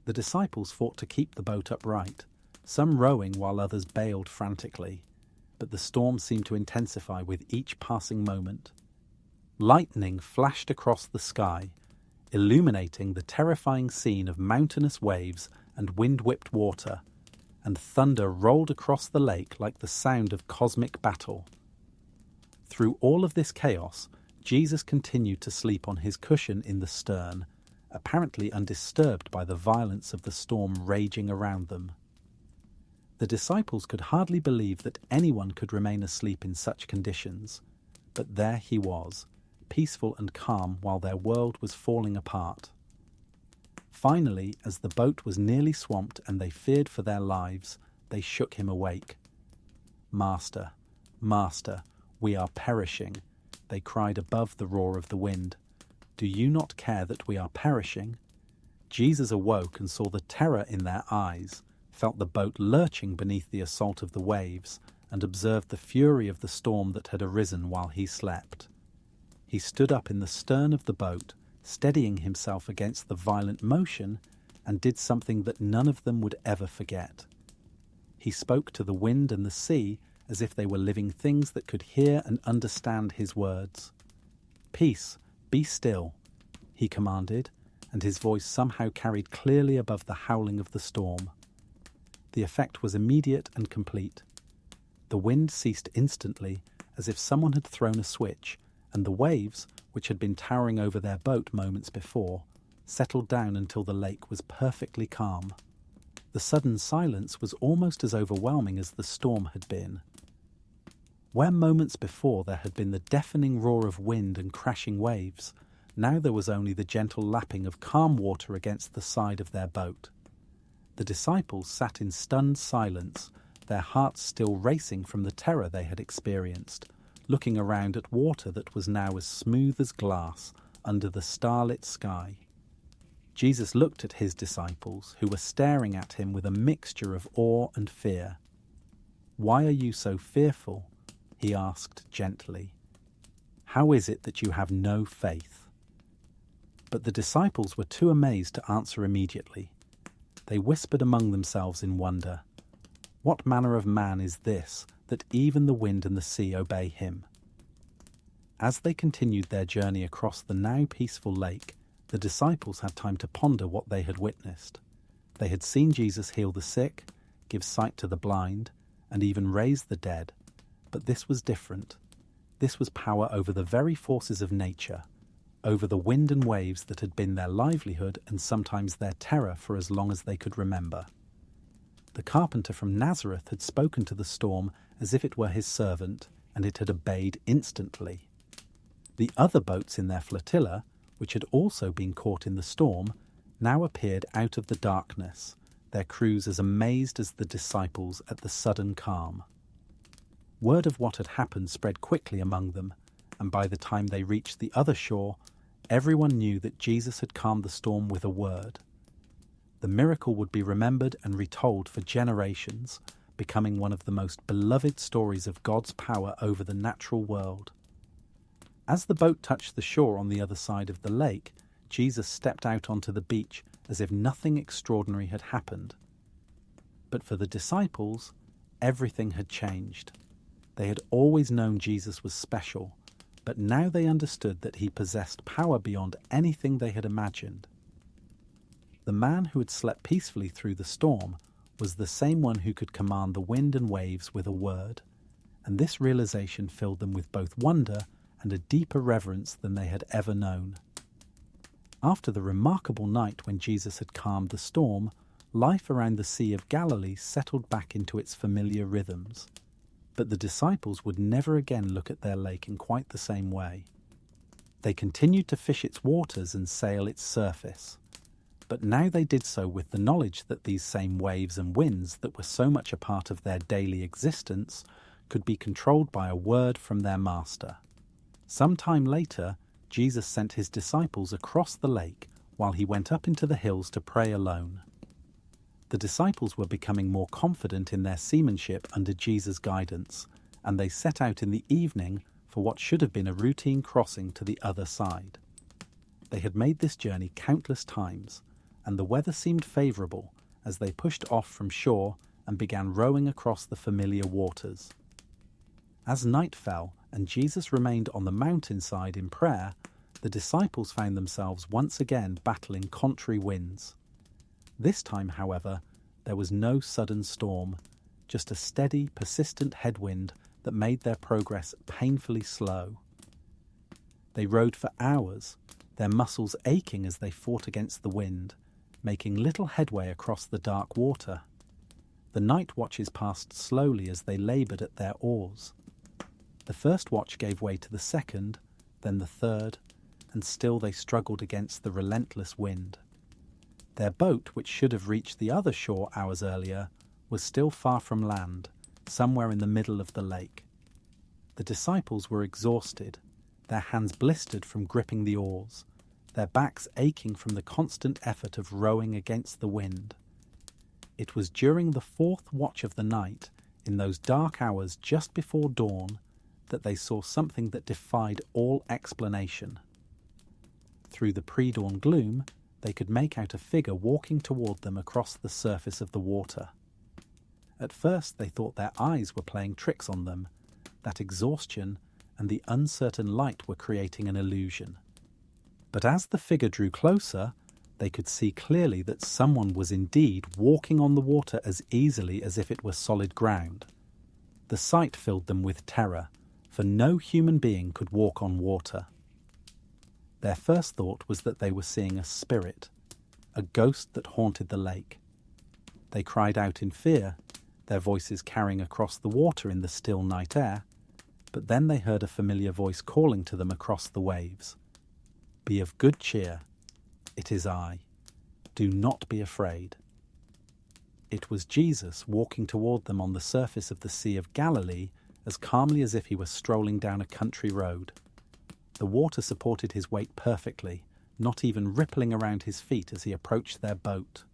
The disciples fought to keep the boat upright, some rowing while others bailed frantically, but the storm seemed to intensify with each passing moment. Lightning flashed across the sky, illuminating the terrifying scene of mountainous waves and wind-whipped water, and thunder rolled across the lake like the sound of cosmic battle. Through all of this chaos, Jesus continued to sleep on his cushion in the stern, apparently undisturbed by the violence of the storm raging around them. The disciples could hardly believe that anyone could remain asleep in such conditions, but there he was, peaceful and calm while their world was falling apart. Finally, as the boat was nearly swamped and they feared for their lives, they shook him awake. "Master, Master, we are perishing," they cried above the roar of the wind. "Do you not care that we are perishing?" Jesus awoke and saw the terror in their eyes, felt the boat lurching beneath the assault of the waves, and observed the fury of the storm that had arisen while he slept. He stood up in the stern of the boat, steadying himself against the violent motion, and did something that none of them would ever forget. He spoke to the wind and the sea as if they were living things that could hear and understand his words. "Peace, be still," he commanded, and his voice somehow carried clearly above the howling of the storm. The effect was immediate and complete. The wind ceased instantly, as if someone had thrown a switch, and the waves, which had been towering over their boat moments before, settled down until the lake was perfectly calm. The sudden silence was almost as overwhelming as the storm had been. Where moments before there had been the deafening roar of wind and crashing waves, now there was only the gentle lapping of calm water against the side of their boat. The disciples sat in stunned silence, their hearts still racing from the terror they had experienced, looking around at water that was now as smooth as glass under the starlit sky. Jesus looked at his disciples, who were staring at him with a mixture of awe and fear. "Why are you so fearful?" he asked gently. "How is it that you have no faith?" But the disciples were too amazed to answer immediately. They whispered among themselves in wonder, "What manner of man is this, that even the wind and the sea obey him?" As they continued their journey across the now peaceful lake, the disciples had time to ponder what they had witnessed. They had seen Jesus heal the sick, give sight to the blind, and even raise the dead. But this was different. This was power over the very forces of nature, over the wind and waves that had been their livelihood and sometimes their terror for as long as they could remember. The carpenter from Nazareth had spoken to the storm as if it were his servant, and it had obeyed instantly. The other boats in their flotilla, which had also been caught in the storm, now appeared out of the darkness, their crews as amazed as the disciples at the sudden calm. Word of what had happened spread quickly among them, and by the time they reached the other shore, everyone knew that Jesus had calmed the storm with a word. The miracle would be remembered and retold for generations, becoming one of the most beloved stories of God's power over the natural world. As the boat touched the shore on the other side of the lake, Jesus stepped out onto the beach as if nothing extraordinary had happened. But for the disciples, everything had changed. They had always known Jesus was special, but now they understood that he possessed power beyond anything they had imagined. The man who had slept peacefully through the storm was the same one who could command the wind and waves with a word, and this realization filled them with both wonder and a deeper reverence than they had ever known. After the remarkable night when Jesus had calmed the storm, life around the Sea of Galilee settled back into its familiar rhythms. But the disciples would never again look at their lake in quite the same way. They continued to fish its waters and sail its surface. But now they did so with the knowledge that these same waves and winds that were so much a part of their daily existence could be controlled by a word from their master. Some time later, Jesus sent his disciples across the lake while he went up into the hills to pray alone. The disciples were becoming more confident in their seamanship under Jesus' guidance, and they set out in the evening for what should have been a routine crossing to the other side. They had made this journey countless times, and the weather seemed favourable as they pushed off from shore and began rowing across the familiar waters. As night fell and Jesus remained on the mountainside in prayer, the disciples found themselves once again battling contrary winds. This time, however, there was no sudden storm, just a steady, persistent headwind that made their progress painfully slow. They rowed for hours, their muscles aching as they fought against the wind, making little headway across the dark water. The night watches passed slowly as they laboured at their oars. The first watch gave way to the second, then the third, and still they struggled against the relentless wind. Their boat, which should have reached the other shore hours earlier, was still far from land, somewhere in the middle of the lake. The disciples were exhausted, their hands blistered from gripping the oars, their backs aching from the constant effort of rowing against the wind. It was during the fourth watch of the night, in those dark hours just before dawn, that they saw something that defied all explanation. Through the pre-dawn gloom, they could make out a figure walking toward them across the surface of the water. At first they thought their eyes were playing tricks on them, that exhaustion and the uncertain light were creating an illusion. But as the figure drew closer, they could see clearly that someone was indeed walking on the water as easily as if it were solid ground. The sight filled them with terror, for no human being could walk on water. Their first thought was that they were seeing a spirit, a ghost that haunted the lake. They cried out in fear, their voices carrying across the water in the still night air, but then they heard a familiar voice calling to them across the waves. "Be of good cheer. It is I. Do not be afraid." It was Jesus walking toward them on the surface of the Sea of Galilee as calmly as if he were strolling down a country road. The water supported his weight perfectly, not even rippling around his feet as he approached their boat.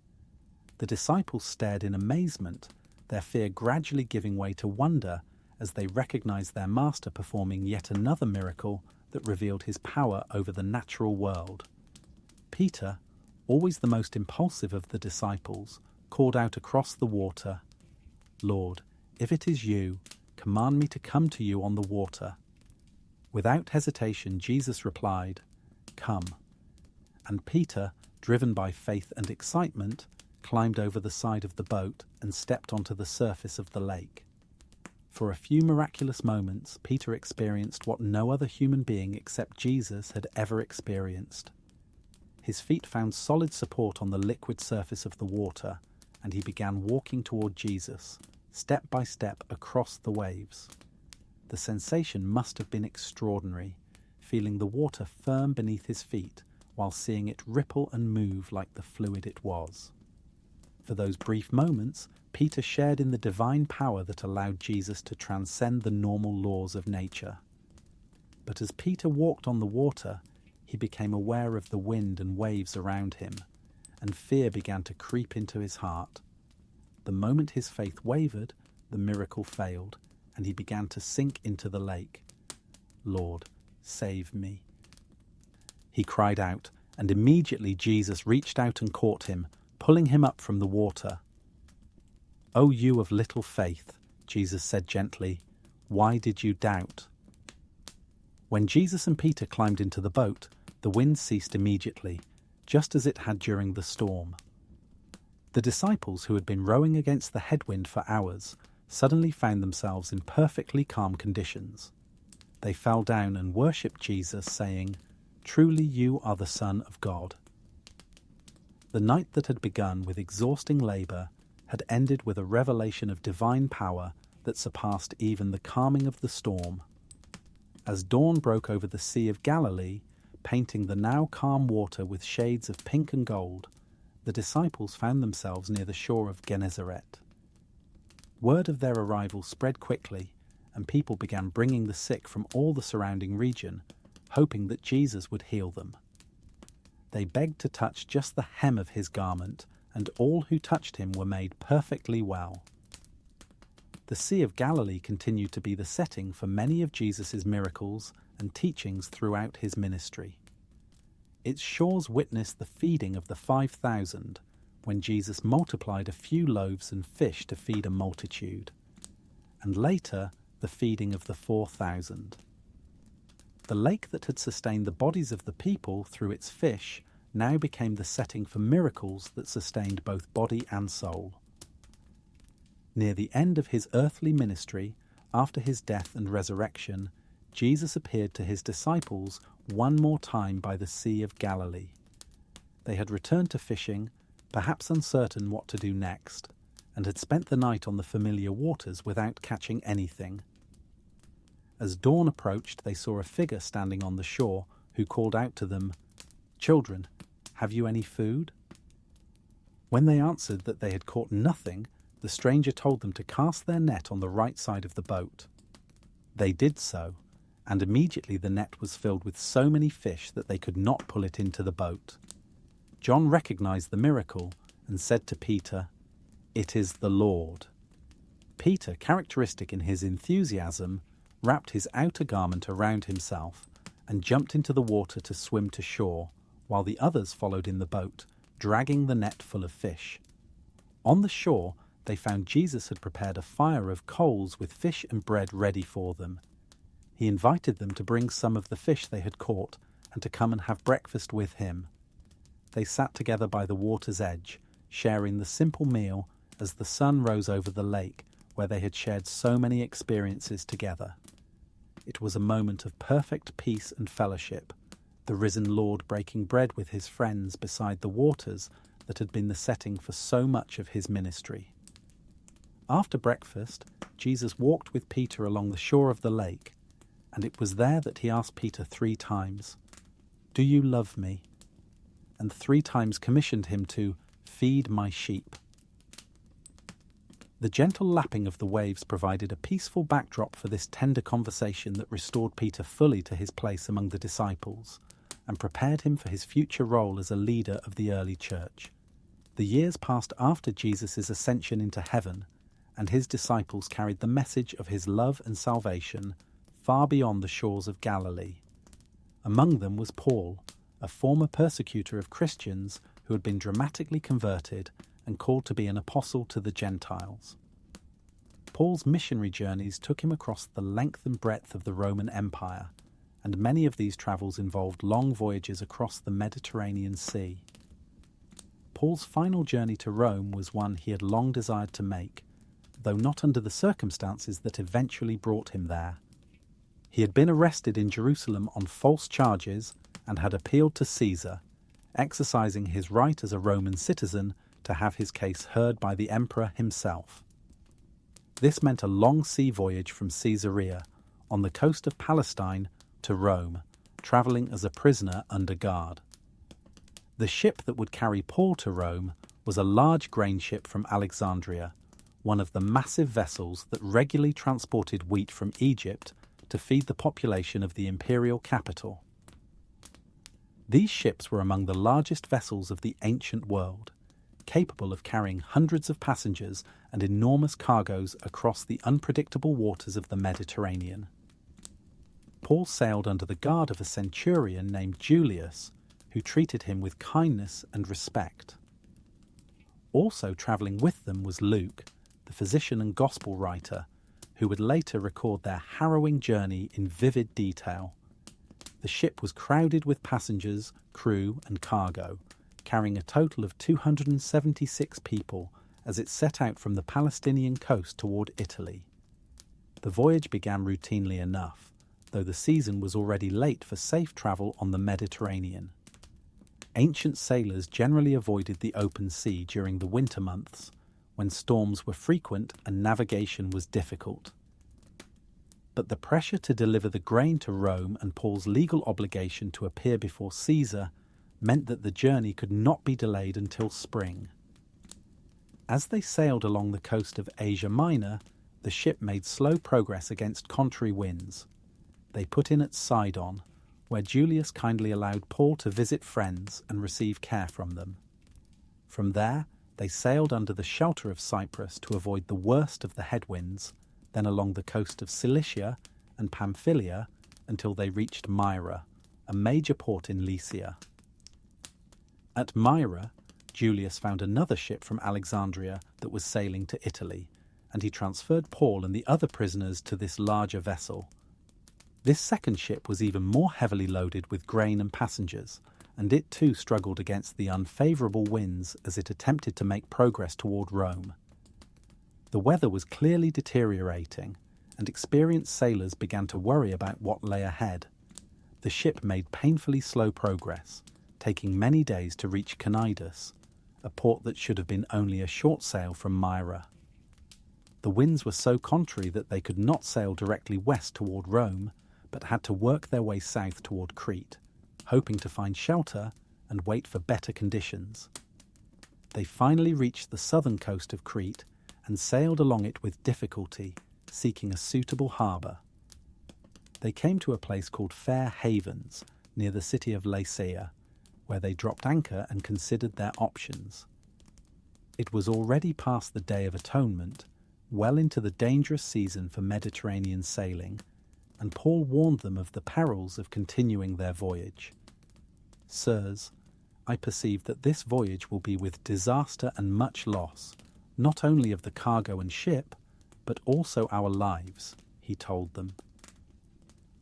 The disciples stared in amazement, their fear gradually giving way to wonder as they recognized their master performing yet another miracle that revealed his power over the natural world. Peter, always the most impulsive of the disciples, called out across the water, "Lord, if it is you, command me to come to you on the water." Without hesitation, Jesus replied, "Come." And Peter, driven by faith and excitement, climbed over the side of the boat and stepped onto the surface of the lake. For a few miraculous moments, Peter experienced what no other human being except Jesus had ever experienced. His feet found solid support on the liquid surface of the water, and he began walking toward Jesus, step by step across the waves. The sensation must have been extraordinary, feeling the water firm beneath his feet while seeing it ripple and move like the fluid it was. For those brief moments, Peter shared in the divine power that allowed Jesus to transcend the normal laws of nature. But as Peter walked on the water, he became aware of the wind and waves around him, and fear began to creep into his heart. The moment his faith wavered, the miracle failed, and he began to sink into the lake. "Lord, save me," he cried out, and immediately Jesus reached out and caught him, pulling him up from the water. "O you of little faith," Jesus said gently, "why did you doubt?" When Jesus and Peter climbed into the boat, the wind ceased immediately, just as it had during the storm. The disciples, who had been rowing against the headwind for hours, suddenly found themselves in perfectly calm conditions. They fell down and worshipped Jesus, saying, "Truly you are the Son of God." The night that had begun with exhausting labour had ended with a revelation of divine power that surpassed even the calming of the storm. As dawn broke over the Sea of Galilee, painting the now calm water with shades of pink and gold, the disciples found themselves near the shore of Gennesaret. Word of their arrival spread quickly, and people began bringing the sick from all the surrounding region, hoping that Jesus would heal them. They begged to touch just the hem of his garment, and all who touched him were made perfectly well. The Sea of Galilee continued to be the setting for many of Jesus' miracles and teachings throughout his ministry. Its shores witnessed the feeding of the 5,000, when Jesus multiplied a few loaves and fish to feed a multitude, and later the feeding of the 4,000. The lake that had sustained the bodies of the people through its fish now became the setting for miracles that sustained both body and soul. Near the end of his earthly ministry, after his death and resurrection, Jesus appeared to his disciples one more time by the Sea of Galilee. They had returned to fishing, perhaps uncertain what to do next, and had spent the night on the familiar waters without catching anything. As dawn approached, they saw a figure standing on the shore who called out to them, "Children, have you any food?" When they answered that they had caught nothing, the stranger told them to cast their net on the right side of the boat. They did so, and immediately the net was filled with so many fish that they could not pull it into the boat. John recognized the miracle and said to Peter, "It is the Lord." Peter, characteristic in his enthusiasm, wrapped his outer garment around himself and jumped into the water to swim to shore, while the others followed in the boat, dragging the net full of fish. On the shore, they found Jesus had prepared a fire of coals with fish and bread ready for them. He invited them to bring some of the fish they had caught and to come and have breakfast with him. They sat together by the water's edge, sharing the simple meal as the sun rose over the lake where they had shared so many experiences together. It was a moment of perfect peace and fellowship, the risen Lord breaking bread with his friends beside the waters that had been the setting for so much of his ministry. After breakfast, Jesus walked with Peter along the shore of the lake, and it was there that he asked Peter 3 times, "Do you love me?" and 3 times commissioned him to feed my sheep. The gentle lapping of the waves provided a peaceful backdrop for this tender conversation that restored Peter fully to his place among the disciples and prepared him for his future role as a leader of the early church. The years passed after Jesus' ascension into heaven, and his disciples carried the message of his love and salvation far beyond the shores of Galilee. Among them was Paul, a former persecutor of Christians who had been dramatically converted and called to be an apostle to the Gentiles. Paul's missionary journeys took him across the length and breadth of the Roman Empire, and many of these travels involved long voyages across the Mediterranean Sea. Paul's final journey to Rome was one he had long desired to make, though not under the circumstances that eventually brought him there. He had been arrested in Jerusalem on false charges and had appealed to Caesar, exercising his right as a Roman citizen to have his case heard by the emperor himself. This meant a long sea voyage from Caesarea, on the coast of Palestine, to Rome, travelling as a prisoner under guard. The ship that would carry Paul to Rome was a large grain ship from Alexandria, one of the massive vessels that regularly transported wheat from Egypt to feed the population of the imperial capital. These ships were among the largest vessels of the ancient world, capable of carrying hundreds of passengers and enormous cargoes across the unpredictable waters of the Mediterranean. Paul sailed under the guard of a centurion named Julius, who treated him with kindness and respect. Also travelling with them was Luke, the physician and gospel writer, who would later record their harrowing journey in vivid detail. The ship was crowded with passengers, crew and cargo, carrying a total of 276 people as it set out from the Palestinian coast toward Italy. The voyage began routinely enough, though the season was already late for safe travel on the Mediterranean. Ancient sailors generally avoided the open sea during the winter months, when storms were frequent and navigation was difficult. But the pressure to deliver the grain to Rome and Paul's legal obligation to appear before Caesar meant that the journey could not be delayed until spring. As they sailed along the coast of Asia Minor, the ship made slow progress against contrary winds. They put in at Sidon, where Julius kindly allowed Paul to visit friends and receive care from them. From there, they sailed under the shelter of Cyprus to avoid the worst of the headwinds, then along the coast of Cilicia and Pamphylia until they reached Myra, a major port in Lycia. At Myra, Julius found another ship from Alexandria that was sailing to Italy, and he transferred Paul and the other prisoners to this larger vessel. This second ship was even more heavily loaded with grain and passengers, and it too struggled against the unfavourable winds as it attempted to make progress toward Rome. The weather was clearly deteriorating, and experienced sailors began to worry about what lay ahead. The ship made painfully slow progress, taking many days to reach Cnidus, a port that should have been only a short sail from Myra. The winds were so contrary that they could not sail directly west toward Rome, but had to work their way south toward Crete, hoping to find shelter and wait for better conditions. They finally reached the southern coast of Crete and sailed along it with difficulty, seeking a suitable harbour. They came to a place called Fair Havens, near the city of Lasea, where they dropped anchor and considered their options. It was already past the Day of Atonement, well into the dangerous season for Mediterranean sailing, and Paul warned them of the perils of continuing their voyage. "Sirs, I perceive that this voyage will be with disaster and much loss, not only of the cargo and ship, but also our lives," he told them.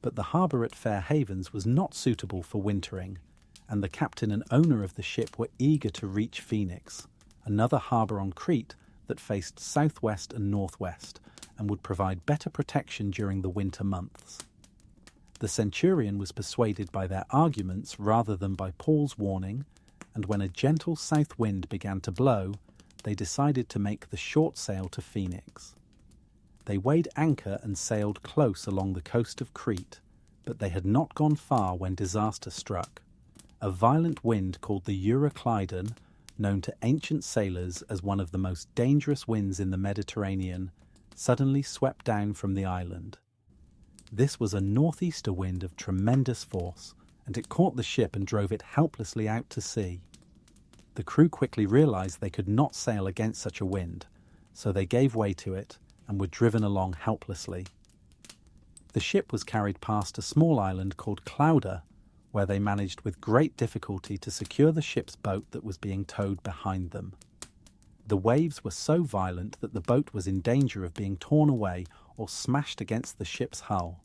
But the harbour at Fair Havens was not suitable for wintering, and the captain and owner of the ship were eager to reach Phoenix, another harbour on Crete that faced southwest and northwest, and would provide better protection during the winter months. The centurion was persuaded by their arguments rather than by Paul's warning, and when a gentle south wind began to blow, they decided to make the short sail to Phoenix. They weighed anchor and sailed close along the coast of Crete, but they had not gone far when disaster struck. A violent wind called the Euroclydon, known to ancient sailors as one of the most dangerous winds in the Mediterranean, suddenly swept down from the island. This was a northeaster wind of tremendous force, and it caught the ship and drove it helplessly out to sea. The crew quickly realized they could not sail against such a wind, so they gave way to it and were driven along helplessly. The ship was carried past a small island called Clauda, where they managed with great difficulty to secure the ship's boat that was being towed behind them. The waves were so violent that the boat was in danger of being torn away or smashed against the ship's hull.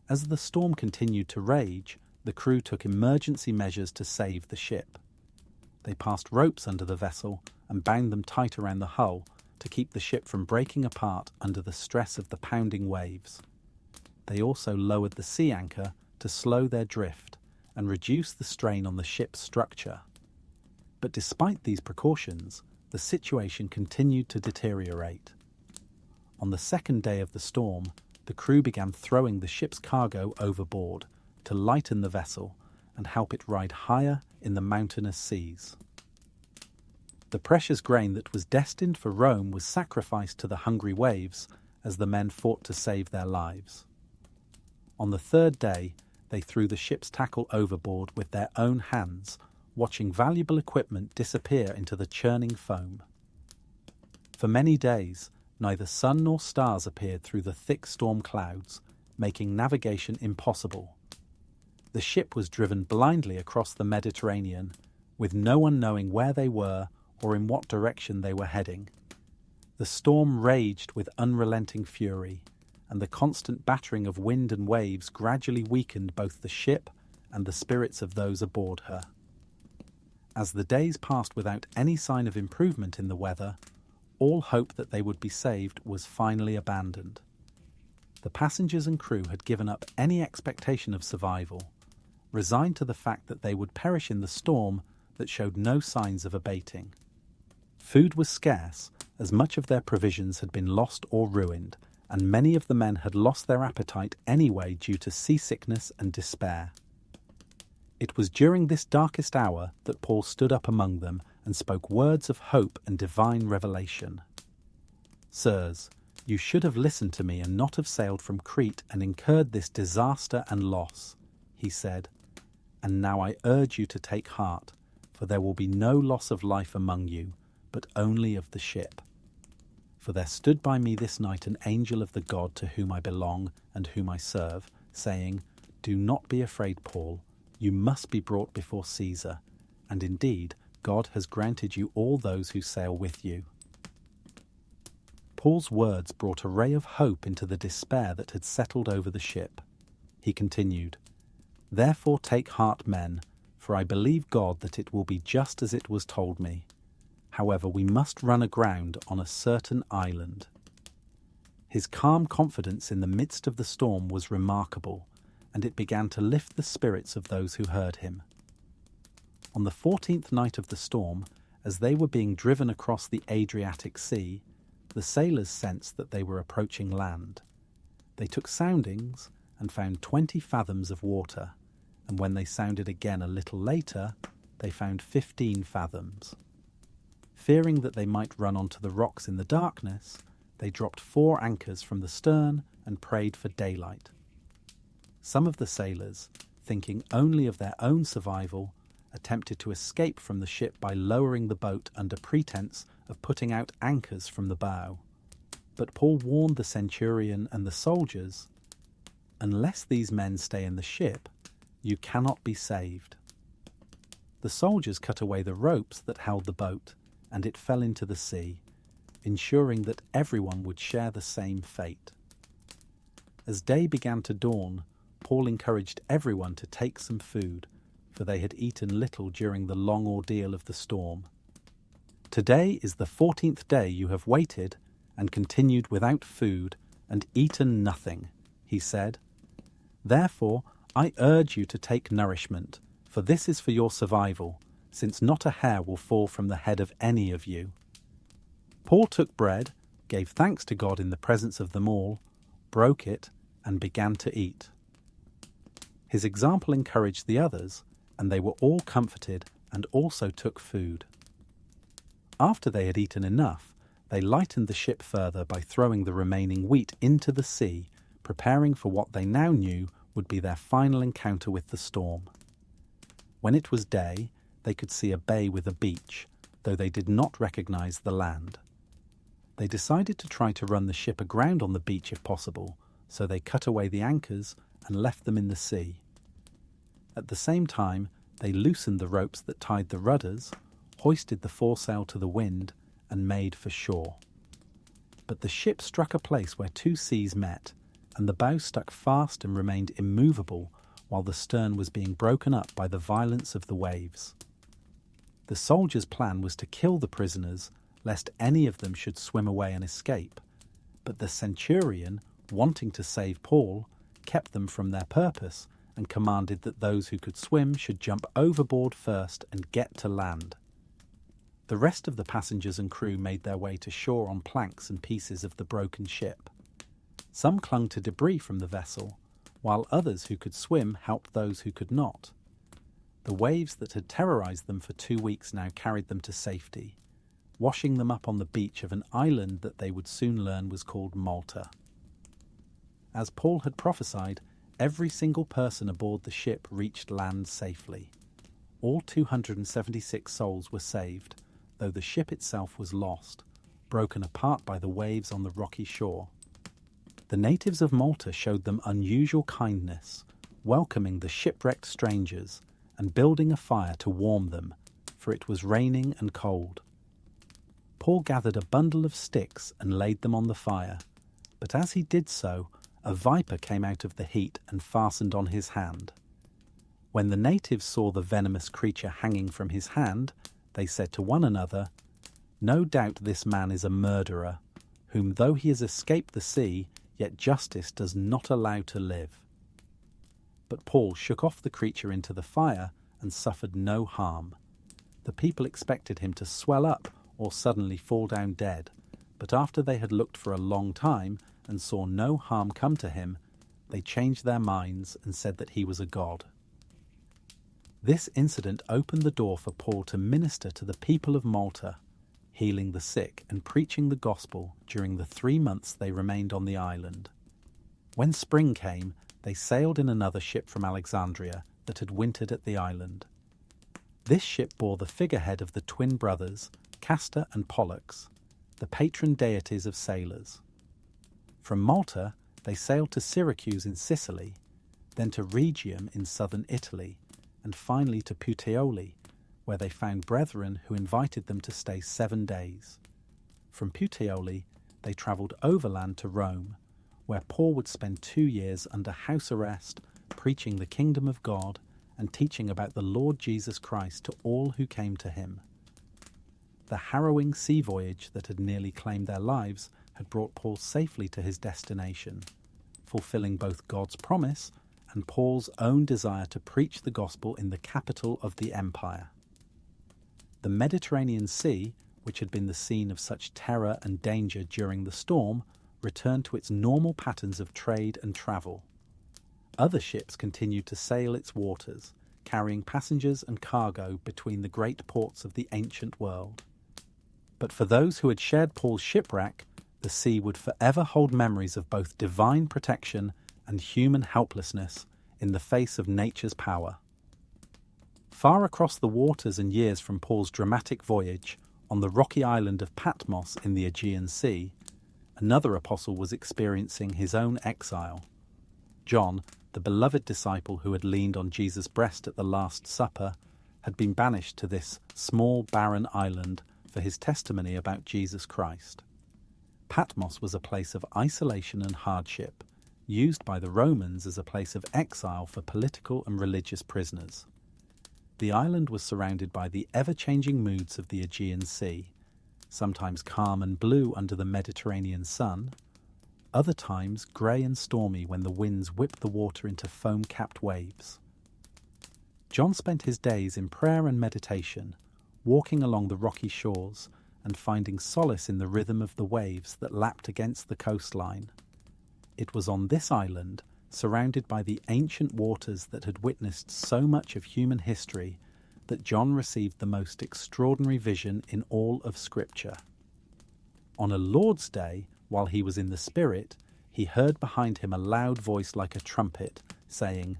As the storm continued to rage, the crew took emergency measures to save the ship. They passed ropes under the vessel and bound them tight around the hull to keep the ship from breaking apart under the stress of the pounding waves. They also lowered the sea anchor to slow their drift and reduce the strain on the ship's structure. But despite these precautions, the situation continued to deteriorate. On the second day of the storm, the crew began throwing the ship's cargo overboard to lighten the vessel and help it ride higher in the mountainous seas. The precious grain that was destined for Rome was sacrificed to the hungry waves as the men fought to save their lives. On the third day, they threw the ship's tackle overboard with their own hands, watching valuable equipment disappear into the churning foam. For many days, neither sun nor stars appeared through the thick storm clouds, making navigation impossible. The ship was driven blindly across the Mediterranean, with no one knowing where they were or in what direction they were heading. The storm raged with unrelenting fury, and the constant battering of wind and waves gradually weakened both the ship and the spirits of those aboard her. As the days passed without any sign of improvement in the weather, all hope that they would be saved was finally abandoned. The passengers and crew had given up any expectation of survival, resigned to the fact that they would perish in the storm that showed no signs of abating. Food was scarce, as much of their provisions had been lost or ruined, and many of the men had lost their appetite anyway due to seasickness and despair. It was during this darkest hour that Paul stood up among them and spoke words of hope and divine revelation. "Sirs, you should have listened to me and not have sailed from Crete and incurred this disaster and loss," he said. "And now I urge you to take heart, for there will be no loss of life among you, but only of the ship. For there stood by me this night an angel of the God to whom I belong and whom I serve, saying, 'Do not be afraid, Paul. You must be brought before Caesar, and indeed God has granted you all those who sail with you.'" Paul's words brought a ray of hope into the despair that had settled over the ship. He continued, "Therefore take heart, men, for I believe God that it will be just as it was told me. However, we must run aground on a certain island." His calm confidence in the midst of the storm was remarkable, and it began to lift the spirits of those who heard him. On the 14th night of the storm, as they were being driven across the Adriatic Sea, the sailors sensed that they were approaching land. They took soundings and found 20 fathoms of water, and when they sounded again a little later, they found 15 fathoms. Fearing that they might run onto the rocks in the darkness, they dropped 4 anchors from the stern and prayed for daylight. Some of the sailors, thinking only of their own survival, attempted to escape from the ship by lowering the boat under pretense of putting out anchors from the bow. But Paul warned the centurion and the soldiers, "Unless these men stay in the ship, you cannot be saved." The soldiers cut away the ropes that held the boat, and it fell into the sea, ensuring that everyone would share the same fate. As day began to dawn, Paul encouraged everyone to take some food, for they had eaten little during the long ordeal of the storm. "Today is the 14th day you have waited and continued without food and eaten nothing," he said. "Therefore, I urge you to take nourishment, for this is for your survival, since not a hair will fall from the head of any of you." Paul took bread, gave thanks to God in the presence of them all, broke it, and began to eat. His example encouraged the others, and they were all comforted and also took food. After they had eaten enough, they lightened the ship further by throwing the remaining wheat into the sea, preparing for what they now knew would be their final encounter with the storm. When it was day, they could see a bay with a beach, though they did not recognize the land. They decided to try to run the ship aground on the beach if possible, so they cut away the anchors and left them in the sea. At the same time, they loosened the ropes that tied the rudders, hoisted the foresail to the wind, and made for shore. But the ship struck a place where 2 seas met, and the bow stuck fast and remained immovable while the stern was being broken up by the violence of the waves. The soldiers' plan was to kill the prisoners, lest any of them should swim away and escape, but the centurion, wanting to save Paul, kept them from their purpose and commanded that those who could swim should jump overboard first and get to land. The rest of the passengers and crew made their way to shore on planks and pieces of the broken ship. Some clung to debris from the vessel, while others who could swim helped those who could not. The waves that had terrorized them for 2 weeks now carried them to safety, washing them up on the beach of an island that they would soon learn was called Malta. As Paul had prophesied, every single person aboard the ship reached land safely. All 276 souls were saved, though the ship itself was lost, broken apart by the waves on the rocky shore. The natives of Malta showed them unusual kindness, welcoming the shipwrecked strangers and building a fire to warm them, for it was raining and cold. Paul gathered a bundle of sticks and laid them on the fire, but as he did so, a viper came out of the heat and fastened on his hand. When the natives saw the venomous creature hanging from his hand, they said to one another, "No doubt this man is a murderer, whom though he has escaped the sea, yet justice does not allow to live." But Paul shook off the creature into the fire and suffered no harm. The people expected him to swell up or suddenly fall down dead, but after they had looked for a long time and saw no harm come to him, they changed their minds and said that he was a god. This incident opened the door for Paul to minister to the people of Malta, healing the sick and preaching the gospel during the 3 months they remained on the island. When spring came, they sailed in another ship from Alexandria that had wintered at the island. This ship bore the figurehead of the twin brothers, Castor and Pollux, the patron deities of sailors. From Malta, they sailed to Syracuse in Sicily, then to Rhegium in southern Italy, and finally to Puteoli, where they found brethren who invited them to stay 7 days. From Puteoli, they travelled overland to Rome, where Paul would spend 2 years under house arrest, preaching the kingdom of God and teaching about the Lord Jesus Christ to all who came to him. The harrowing sea voyage that had nearly claimed their lives had brought Paul safely to his destination, fulfilling both God's promise and Paul's own desire to preach the gospel in the capital of the empire. The Mediterranean Sea, which had been the scene of such terror and danger during the storm, returned to its normal patterns of trade and travel. Other ships continued to sail its waters, carrying passengers and cargo between the great ports of the ancient world. But for those who had shared Paul's shipwreck, the sea would forever hold memories of both divine protection and human helplessness in the face of nature's power. Far across the waters and years from Paul's dramatic voyage, on the rocky island of Patmos in the Aegean Sea, another apostle was experiencing his own exile. John, the beloved disciple who had leaned on Jesus' breast at the Last Supper, had been banished to this small, barren island for his testimony about Jesus Christ. Patmos was a place of isolation and hardship, used by the Romans as a place of exile for political and religious prisoners. The island was surrounded by the ever-changing moods of the Aegean Sea, sometimes calm and blue under the Mediterranean sun, other times grey and stormy when the winds whipped the water into foam-capped waves. John spent his days in prayer and meditation, walking along the rocky shores and finding solace in the rhythm of the waves that lapped against the coastline. It was on this island, surrounded by the ancient waters that had witnessed so much of human history, that John received the most extraordinary vision in all of Scripture. On a Lord's Day, while he was in the Spirit, he heard behind him a loud voice like a trumpet, saying,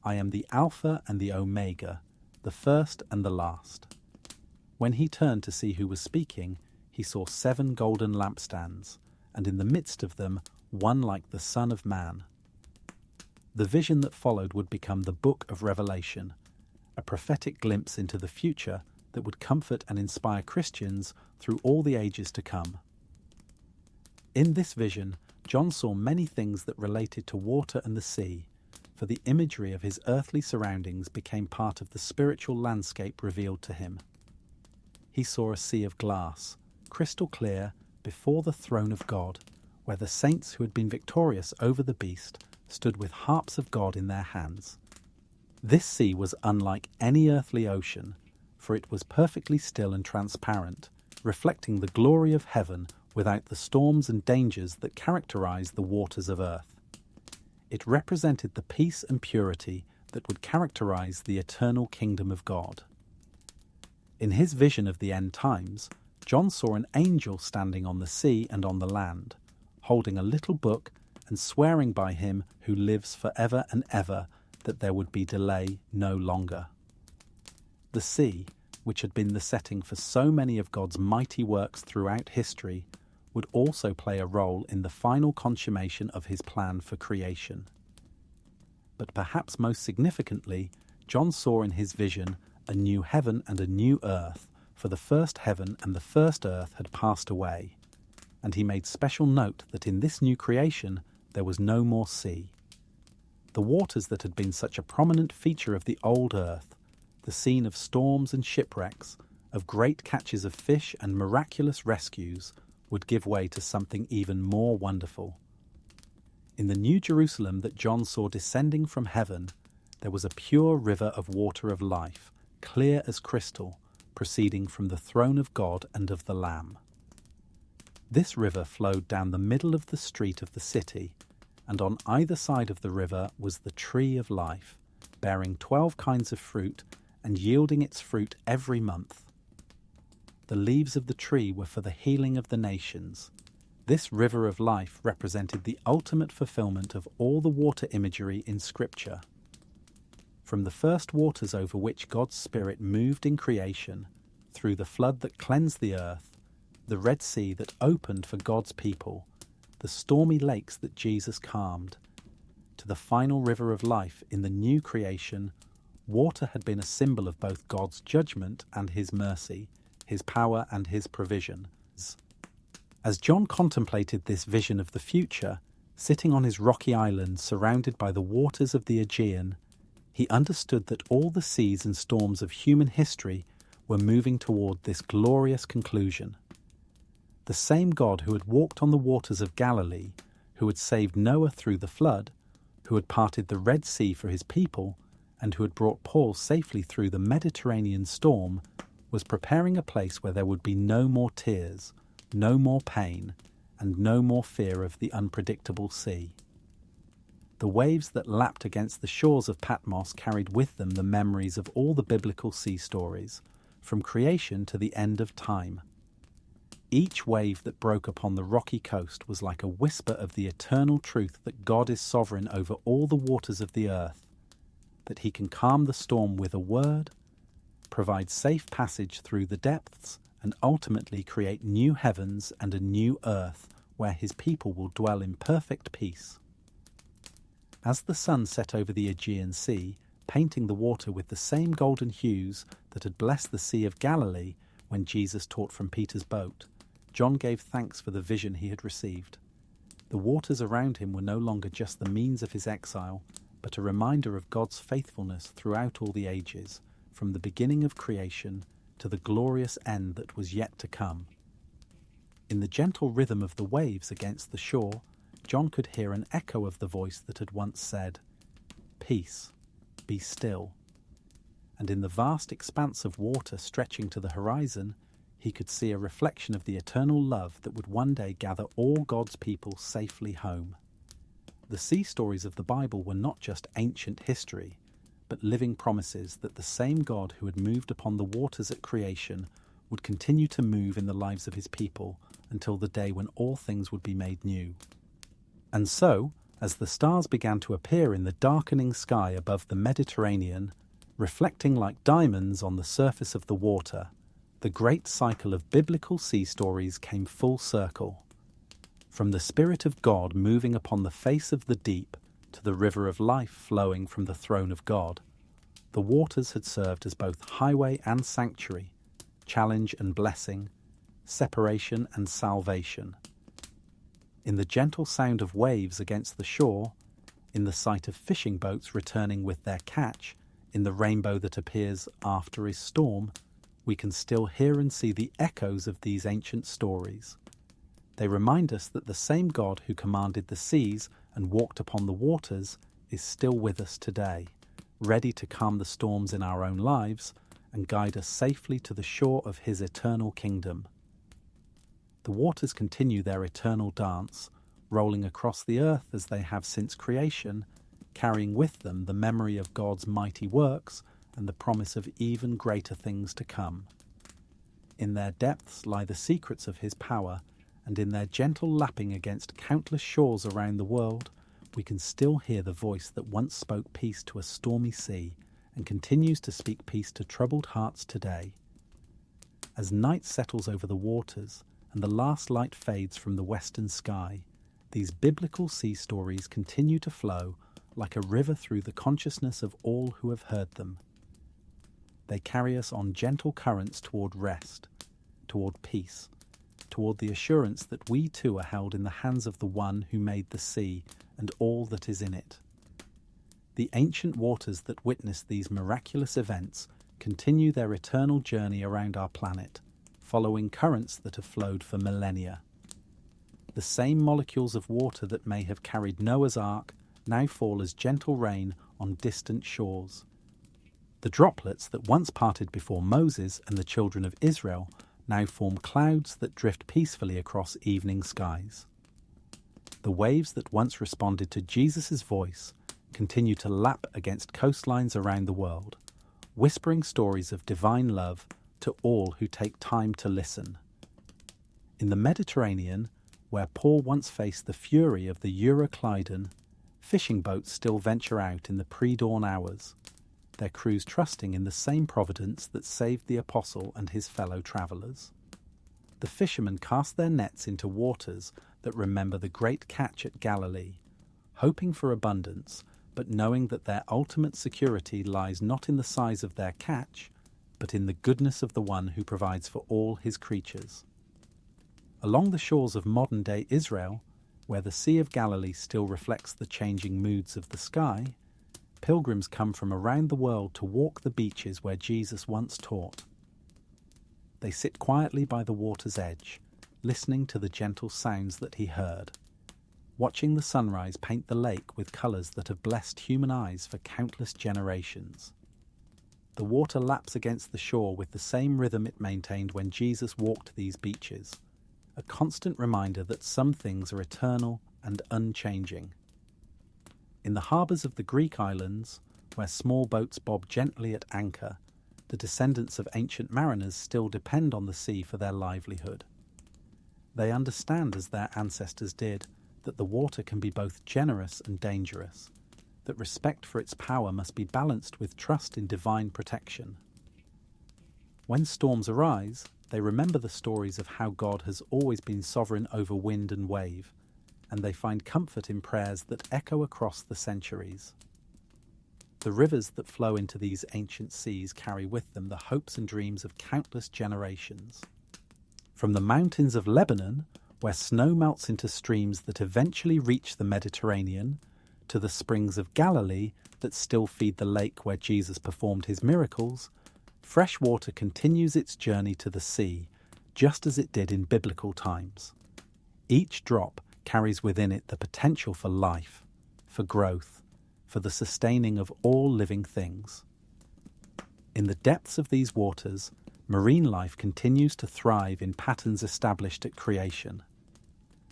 "I am the Alpha and the Omega, the first and the last." When he turned to see who was speaking, he saw 7 golden lampstands, and in the midst of them one like the Son of Man. The vision that followed would become the book of Revelation, a prophetic glimpse into the future that would comfort and inspire Christians through all the ages to come. In this vision, John saw many things that related to water and the sea, for the imagery of his earthly surroundings became part of the spiritual landscape revealed to him. He saw a sea of glass, crystal clear, before the throne of God, where the saints who had been victorious over the beast stood with harps of God in their hands. This sea was unlike any earthly ocean, for it was perfectly still and transparent, reflecting the glory of heaven without the storms and dangers that characterize the waters of earth. It represented the peace and purity that would characterize the eternal kingdom of God. In his vision of the end times, John saw an angel standing on the sea and on the land, holding a little book and swearing by him who lives forever and ever that there would be delay no longer. The sea, which had been the setting for so many of God's mighty works throughout history, would also play a role in the final consummation of his plan for creation. But perhaps most significantly, John saw in his vision a new heaven and a new earth, for the first heaven and the first earth had passed away. And he made special note that in this new creation there was no more sea. The waters that had been such a prominent feature of the old earth, the scene of storms and shipwrecks, of great catches of fish and miraculous rescues, would give way to something even more wonderful. In the New Jerusalem that John saw descending from heaven, there was a pure river of water of life, clear as crystal, proceeding from the throne of God and of the Lamb. This river flowed down the middle of the street of the city, and on either side of the river was the tree of life, bearing 12 kinds of fruit and yielding its fruit every month. The leaves of the tree were for the healing of the nations. This river of life represented the ultimate fulfillment of all the water imagery in Scripture. From the first waters over which God's Spirit moved in creation, through the flood that cleansed the earth, the Red Sea that opened for God's people, the stormy lakes that Jesus calmed, to the final river of life in the new creation, water had been a symbol of both God's judgment and His mercy, His power and His provision. As John contemplated this vision of the future, sitting on his rocky island surrounded by the waters of the Aegean, he understood that all the seas and storms of human history were moving toward this glorious conclusion. The same God who had walked on the waters of Galilee, who had saved Noah through the flood, who had parted the Red Sea for his people, and who had brought Paul safely through the Mediterranean storm, was preparing a place where there would be no more tears, no more pain, and no more fear of the unpredictable sea. The waves that lapped against the shores of Patmos carried with them the memories of all the biblical sea stories, from creation to the end of time. Each wave that broke upon the rocky coast was like a whisper of the eternal truth that God is sovereign over all the waters of the earth, that He can calm the storm with a word, provide safe passage through the depths, and ultimately create new heavens and a new earth where His people will dwell in perfect peace. As the sun set over the Aegean Sea, painting the water with the same golden hues that had blessed the Sea of Galilee when Jesus taught from Peter's boat, John gave thanks for the vision he had received. The waters around him were no longer just the means of his exile, but a reminder of God's faithfulness throughout all the ages, from the beginning of creation to the glorious end that was yet to come. In the gentle rhythm of the waves against the shore, John could hear an echo of the voice that had once said, "Peace, be still." And in the vast expanse of water stretching to the horizon, he could see a reflection of the eternal love that would one day gather all God's people safely home. The sea stories of the Bible were not just ancient history, but living promises that the same God who had moved upon the waters at creation would continue to move in the lives of His people until the day when all things would be made new. And so, as the stars began to appear in the darkening sky above the Mediterranean, reflecting like diamonds on the surface of the water, the great cycle of biblical sea stories came full circle. From the Spirit of God moving upon the face of the deep to the river of life flowing from the throne of God, the waters had served as both highway and sanctuary, challenge and blessing, separation and salvation. In the gentle sound of waves against the shore, in the sight of fishing boats returning with their catch, in the rainbow that appears after a storm, we can still hear and see the echoes of these ancient stories. They remind us that the same God who commanded the seas and walked upon the waters is still with us today, ready to calm the storms in our own lives and guide us safely to the shore of His eternal kingdom. The waters continue their eternal dance, rolling across the earth as they have since creation, carrying with them the memory of God's mighty works and the promise of even greater things to come. In their depths lie the secrets of His power, and in their gentle lapping against countless shores around the world, we can still hear the voice that once spoke peace to a stormy sea and continues to speak peace to troubled hearts today. As night settles over the waters and the last light fades from the western sky, these biblical sea stories continue to flow like a river through the consciousness of all who have heard them. They carry us on gentle currents toward rest, toward peace, toward the assurance that we too are held in the hands of the one who made the sea and all that is in it. The ancient waters that witness these miraculous events continue their eternal journey around our planet, following currents that have flowed for millennia. The same molecules of water that may have carried Noah's Ark now fall as gentle rain on distant shores. The droplets that once parted before Moses and the children of Israel now form clouds that drift peacefully across evening skies. The waves that once responded to Jesus' voice continue to lap against coastlines around the world, whispering stories of divine love to all who take time to listen. In the Mediterranean, where Paul once faced the fury of the Euroclydon, fishing boats still venture out in the pre-dawn hours, their crews trusting in the same providence that saved the apostle and his fellow travellers. The fishermen cast their nets into waters that remember the great catch at Galilee, hoping for abundance, but knowing that their ultimate security lies not in the size of their catch, but in the goodness of the one who provides for all his creatures. Along the shores of modern-day Israel, where the Sea of Galilee still reflects the changing moods of the sky, pilgrims come from around the world to walk the beaches where Jesus once taught. They sit quietly by the water's edge, listening to the gentle sounds that he heard, watching the sunrise paint the lake with colours that have blessed human eyes for countless generations. The water laps against the shore with the same rhythm it maintained when Jesus walked these beaches, a constant reminder that some things are eternal and unchanging. In the harbours of the Greek islands, where small boats bob gently at anchor, the descendants of ancient mariners still depend on the sea for their livelihood. They understand, as their ancestors did, that the water can be both generous and dangerous, that respect for its power must be balanced with trust in divine protection. When storms arise, they remember the stories of how God has always been sovereign over wind and wave, and they find comfort in prayers that echo across the centuries. The rivers that flow into these ancient seas carry with them the hopes and dreams of countless generations. From the mountains of Lebanon, where snow melts into streams that eventually reach the Mediterranean, to the springs of Galilee that still feed the lake where Jesus performed his miracles, fresh water continues its journey to the sea, just as it did in biblical times. Each drop carries within it the potential for life, for growth, for the sustaining of all living things. In the depths of these waters, marine life continues to thrive in patterns established at creation.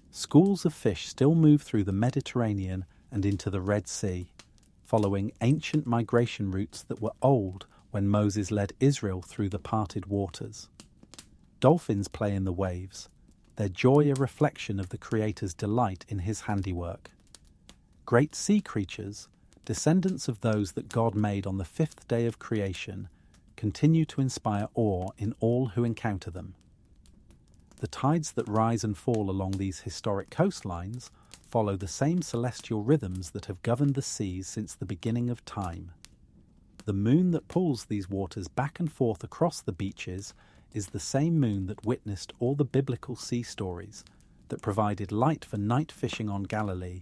Schools of fish still move through the Mediterranean and into the Red Sea, following ancient migration routes that were old when Moses led Israel through the parted waters. Dolphins play in the waves, their joy a reflection of the Creator's delight in his handiwork. Great sea creatures, descendants of those that God made on the fifth day of creation, continue to inspire awe in all who encounter them. The tides that rise and fall along these historic coastlines follow the same celestial rhythms that have governed the seas since the beginning of time. The moon that pulls these waters back and forth across the beaches is the same moon that witnessed all the biblical sea stories, that provided light for night fishing on Galilee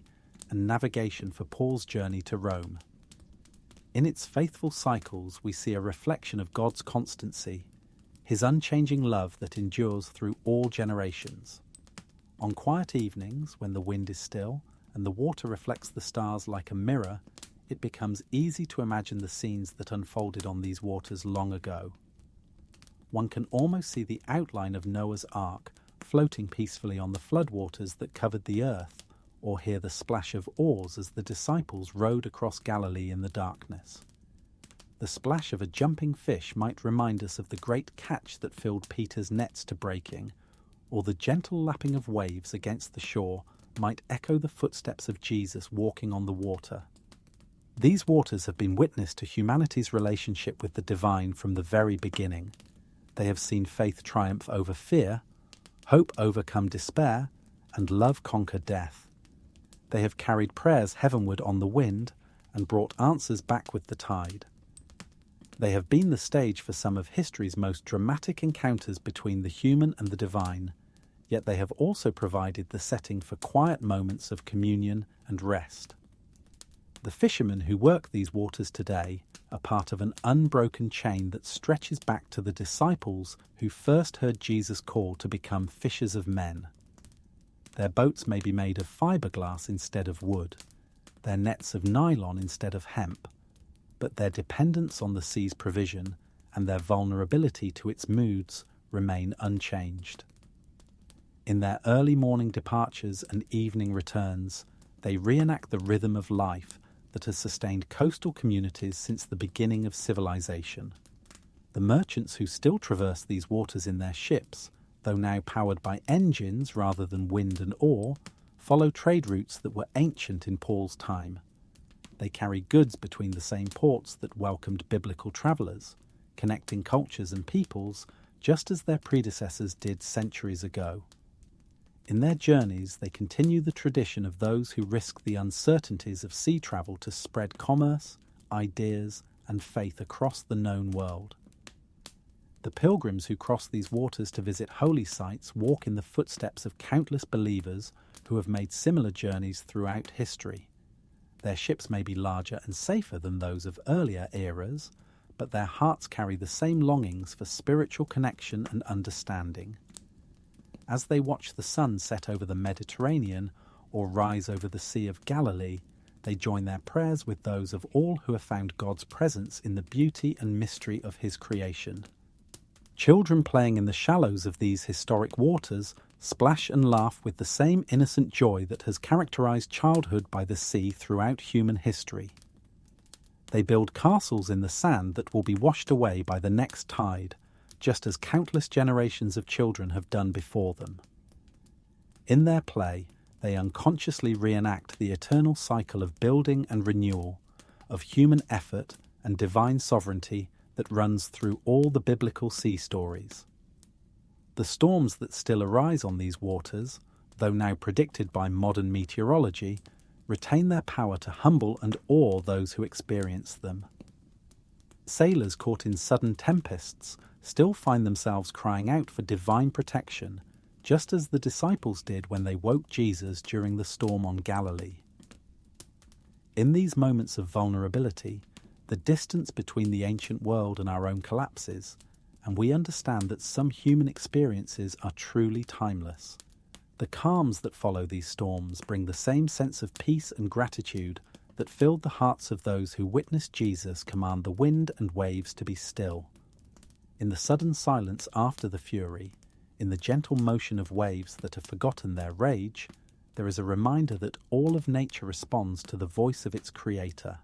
and navigation for Paul's journey to Rome. In its faithful cycles, we see a reflection of God's constancy, his unchanging love that endures through all generations. On quiet evenings, when the wind is still and the water reflects the stars like a mirror, it becomes easy to imagine the scenes that unfolded on these waters long ago. One can almost see the outline of Noah's Ark floating peacefully on the floodwaters that covered the earth, or hear the splash of oars as the disciples rowed across Galilee in the darkness. The splash of a jumping fish might remind us of the great catch that filled Peter's nets to breaking, or the gentle lapping of waves against the shore might echo the footsteps of Jesus walking on the water. These waters have been witness to humanity's relationship with the divine from the very beginning. They have seen faith triumph over fear, hope overcome despair, and love conquer death. They have carried prayers heavenward on the wind and brought answers back with the tide. They have been the stage for some of history's most dramatic encounters between the human and the divine, yet they have also provided the setting for quiet moments of communion and rest. The fishermen who work these waters today are part of an unbroken chain that stretches back to the disciples who first heard Jesus' call to become fishers of men. Their boats may be made of fiberglass instead of wood, their nets of nylon instead of hemp, but their dependence on the sea's provision and their vulnerability to its moods remain unchanged. In their early morning departures and evening returns, they reenact the rhythm of life that has sustained coastal communities since the beginning of civilization. The merchants who still traverse these waters in their ships, though now powered by engines rather than wind and oar, follow trade routes that were ancient in Paul's time. They carry goods between the same ports that welcomed biblical travellers, connecting cultures and peoples just as their predecessors did centuries ago. In their journeys, they continue the tradition of those who risk the uncertainties of sea travel to spread commerce, ideas, and faith across the known world. The pilgrims who cross these waters to visit holy sites walk in the footsteps of countless believers who have made similar journeys throughout history. Their ships may be larger and safer than those of earlier eras, but their hearts carry the same longings for spiritual connection and understanding. As they watch the sun set over the Mediterranean or rise over the Sea of Galilee, they join their prayers with those of all who have found God's presence in the beauty and mystery of His creation. Children playing in the shallows of these historic waters splash and laugh with the same innocent joy that has characterized childhood by the sea throughout human history. They build castles in the sand that will be washed away by the next tide, just as countless generations of children have done before them. In their play, they unconsciously reenact the eternal cycle of building and renewal, of human effort and divine sovereignty that runs through all the biblical sea stories. The storms that still arise on these waters, though now predicted by modern meteorology, retain their power to humble and awe those who experience them. Sailors caught in sudden tempests still find themselves crying out for divine protection, just as the disciples did when they woke Jesus during the storm on Galilee. In these moments of vulnerability, the distance between the ancient world and our own collapses, and we understand that some human experiences are truly timeless. The calms that follow these storms bring the same sense of peace and gratitude that filled the hearts of those who witnessed Jesus command the wind and waves to be still. In the sudden silence after the fury, in the gentle motion of waves that have forgotten their rage, there is a reminder that all of nature responds to the voice of its creator.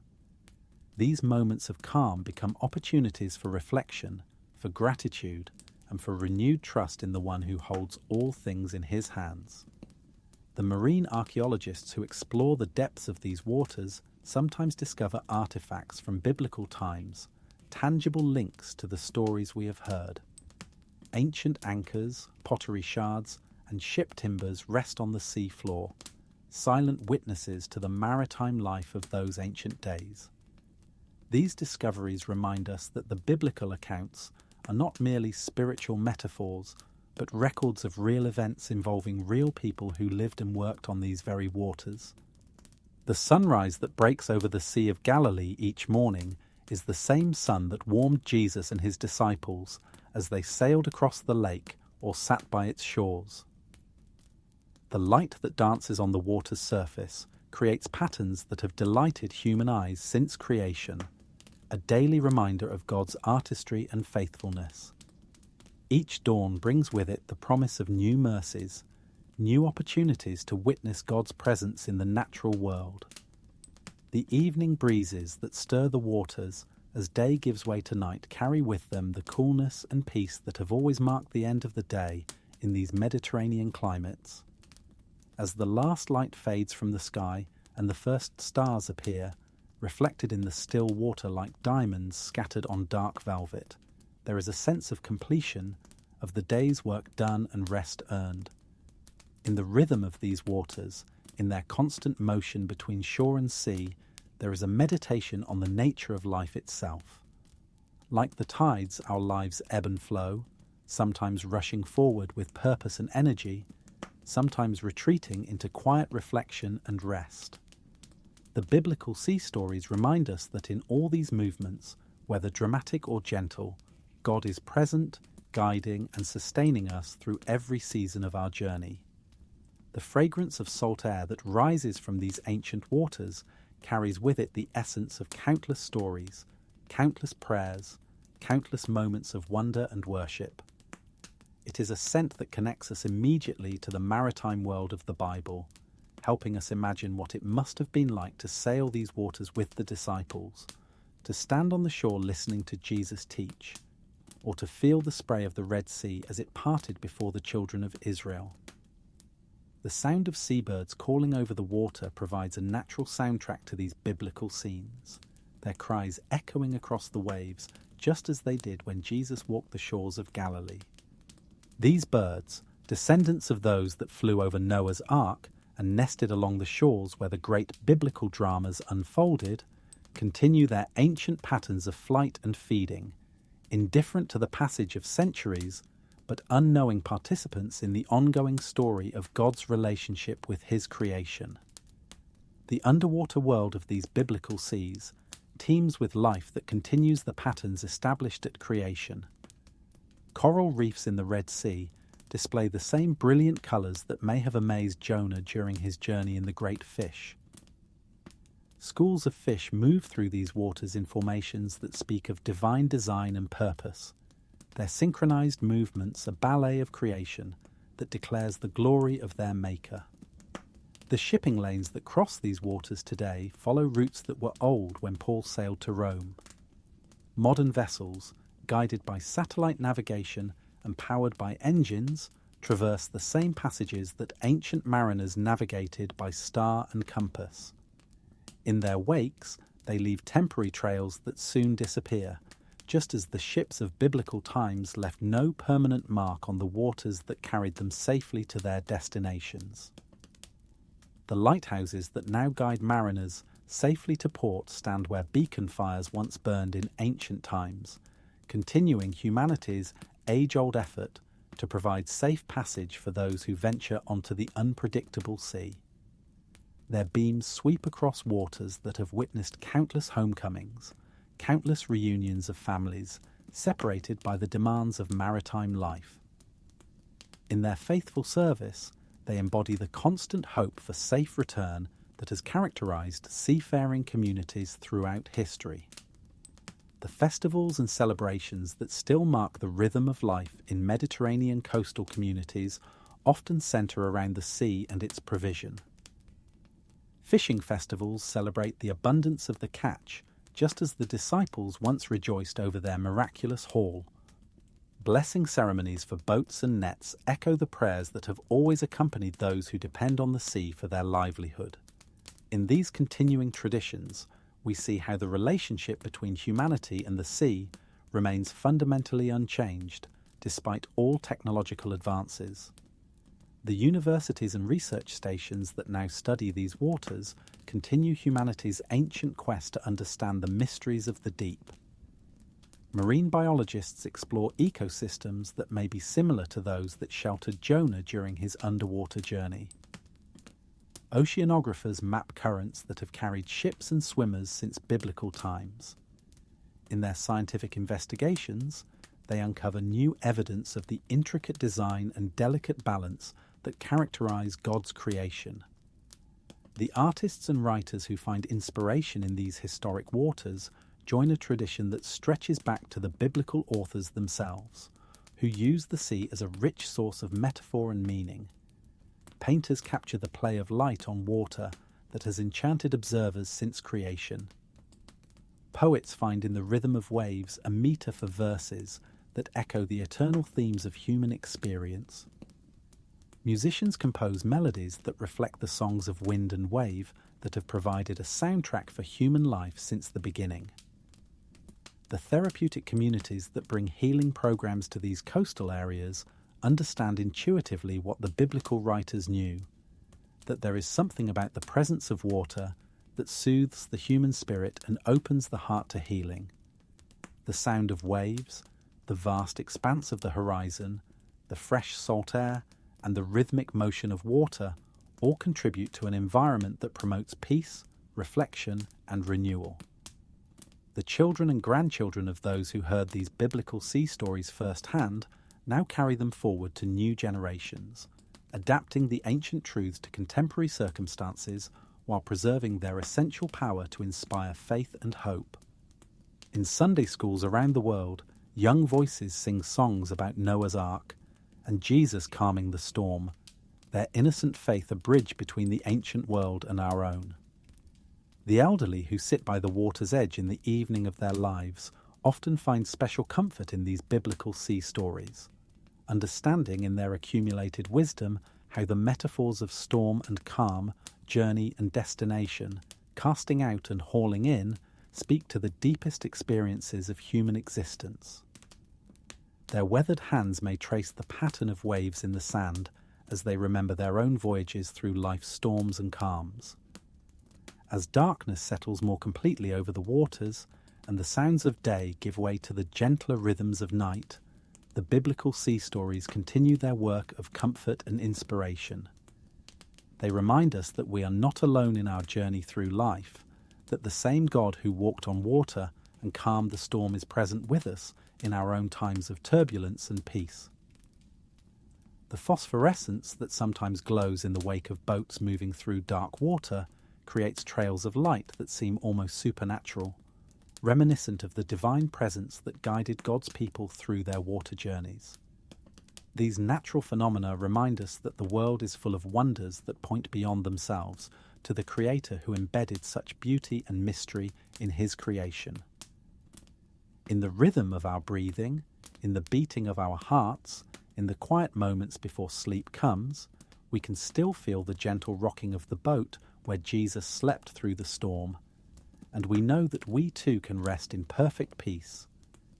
These moments of calm become opportunities for reflection, for gratitude, and for renewed trust in the one who holds all things in his hands. The marine archaeologists who explore the depths of these waters sometimes discover artifacts from biblical times, tangible links to the stories we have heard. Ancient anchors, pottery shards, and ship timbers rest on the sea floor, silent witnesses to the maritime life of those ancient days. These discoveries remind us that the biblical accounts are not merely spiritual metaphors, but records of real events involving real people who lived and worked on these very waters. The sunrise that breaks over the Sea of Galilee each morning is the same sun that warmed Jesus and his disciples as they sailed across the lake or sat by its shores. The light that dances on the water's surface creates patterns that have delighted human eyes since creation, a daily reminder of God's artistry and faithfulness. Each dawn brings with it the promise of new mercies, new opportunities to witness God's presence in the natural world. The evening breezes that stir the waters as day gives way to night carry with them the coolness and peace that have always marked the end of the day in these Mediterranean climates. As the last light fades from the sky and the first stars appear, reflected in the still water like diamonds scattered on dark velvet, there is a sense of completion, of the day's work done and rest earned. In the rhythm of these waters, in their constant motion between shore and sea, there is a meditation on the nature of life itself. Like the tides, our lives ebb and flow, sometimes rushing forward with purpose and energy, sometimes retreating into quiet reflection and rest. The biblical sea stories remind us that in all these movements, whether dramatic or gentle, God is present, guiding and sustaining us through every season of our journey. The fragrance of salt air that rises from these ancient waters carries with it the essence of countless stories, countless prayers, countless moments of wonder and worship. It is a scent that connects us immediately to the maritime world of the Bible, helping us imagine what it must have been like to sail these waters with the disciples, to stand on the shore listening to Jesus teach, or to feel the spray of the Red Sea as it parted before the children of Israel. The sound of seabirds calling over the water provides a natural soundtrack to these biblical scenes, their cries echoing across the waves just as they did when Jesus walked the shores of Galilee. These birds, descendants of those that flew over Noah's Ark and nested along the shores where the great biblical dramas unfolded, continue their ancient patterns of flight and feeding, indifferent to the passage of centuries, but unknowing participants in the ongoing story of God's relationship with His creation. The underwater world of these biblical seas teems with life that continues the patterns established at creation. Coral reefs in the Red Sea display the same brilliant colours that may have amazed Jonah during his journey in the great fish. Schools of fish move through these waters in formations that speak of divine design and purpose, their synchronized movements a ballet of creation that declares the glory of their maker. The shipping lanes that cross these waters today follow routes that were old when Paul sailed to Rome. Modern vessels, guided by satellite navigation and powered by engines, traverse the same passages that ancient mariners navigated by star and compass. In their wakes, they leave temporary trails that soon disappear, just as the ships of biblical times left no permanent mark on the waters that carried them safely to their destinations. The lighthouses that now guide mariners safely to port stand where beacon fires once burned in ancient times, continuing humanity's age-old effort to provide safe passage for those who venture onto the unpredictable sea. Their beams sweep across waters that have witnessed countless homecomings, countless reunions of families separated by the demands of maritime life. In their faithful service, they embody the constant hope for safe return that has characterized seafaring communities throughout history. The festivals and celebrations that still mark the rhythm of life in Mediterranean coastal communities often center around the sea and its provision. Fishing festivals celebrate the abundance of the catch, just as the disciples once rejoiced over their miraculous haul. Blessing ceremonies for boats and nets echo the prayers that have always accompanied those who depend on the sea for their livelihood. In these continuing traditions, we see how the relationship between humanity and the sea remains fundamentally unchanged, despite all technological advances. The universities and research stations that now study these waters continue humanity's ancient quest to understand the mysteries of the deep. Marine biologists explore ecosystems that may be similar to those that sheltered Jonah during his underwater journey. Oceanographers map currents that have carried ships and swimmers since biblical times. In their scientific investigations, they uncover new evidence of the intricate design and delicate balance that characterize God's creation. The artists and writers who find inspiration in these historic waters join a tradition that stretches back to the biblical authors themselves, who use the sea as a rich source of metaphor and meaning. Painters capture the play of light on water that has enchanted observers since creation. Poets find in the rhythm of waves a meter for verses that echo the eternal themes of human experience. Musicians compose melodies that reflect the songs of wind and wave that have provided a soundtrack for human life since the beginning. The therapeutic communities that bring healing programs to these coastal areas understand intuitively what the biblical writers knew, that there is something about the presence of water that soothes the human spirit and opens the heart to healing. The sound of waves, the vast expanse of the horizon, the fresh salt air, and the rhythmic motion of water all contribute to an environment that promotes peace, reflection, and renewal. The children and grandchildren of those who heard these biblical sea stories firsthand now carry them forward to new generations, adapting the ancient truths to contemporary circumstances while preserving their essential power to inspire faith and hope. In Sunday schools around the world, young voices sing songs about Noah's Ark and Jesus calming the storm, their innocent faith a bridge between the ancient world and our own. The elderly who sit by the water's edge in the evening of their lives often find special comfort in these biblical sea stories, understanding in their accumulated wisdom how the metaphors of storm and calm, journey and destination, casting out and hauling in, speak to the deepest experiences of human existence. Their weathered hands may trace the pattern of waves in the sand as they remember their own voyages through life's storms and calms. As darkness settles more completely over the waters and the sounds of day give way to the gentler rhythms of night, the biblical sea stories continue their work of comfort and inspiration. They remind us that we are not alone in our journey through life, that the same God who walked on water and calmed the storm is present with us in our own times of turbulence and peace. The phosphorescence that sometimes glows in the wake of boats moving through dark water creates trails of light that seem almost supernatural, reminiscent of the divine presence that guided God's people through their water journeys. These natural phenomena remind us that the world is full of wonders that point beyond themselves to the Creator who embedded such beauty and mystery in His creation. In the rhythm of our breathing, in the beating of our hearts, in the quiet moments before sleep comes, we can still feel the gentle rocking of the boat where Jesus slept through the storm, and we know that we too can rest in perfect peace,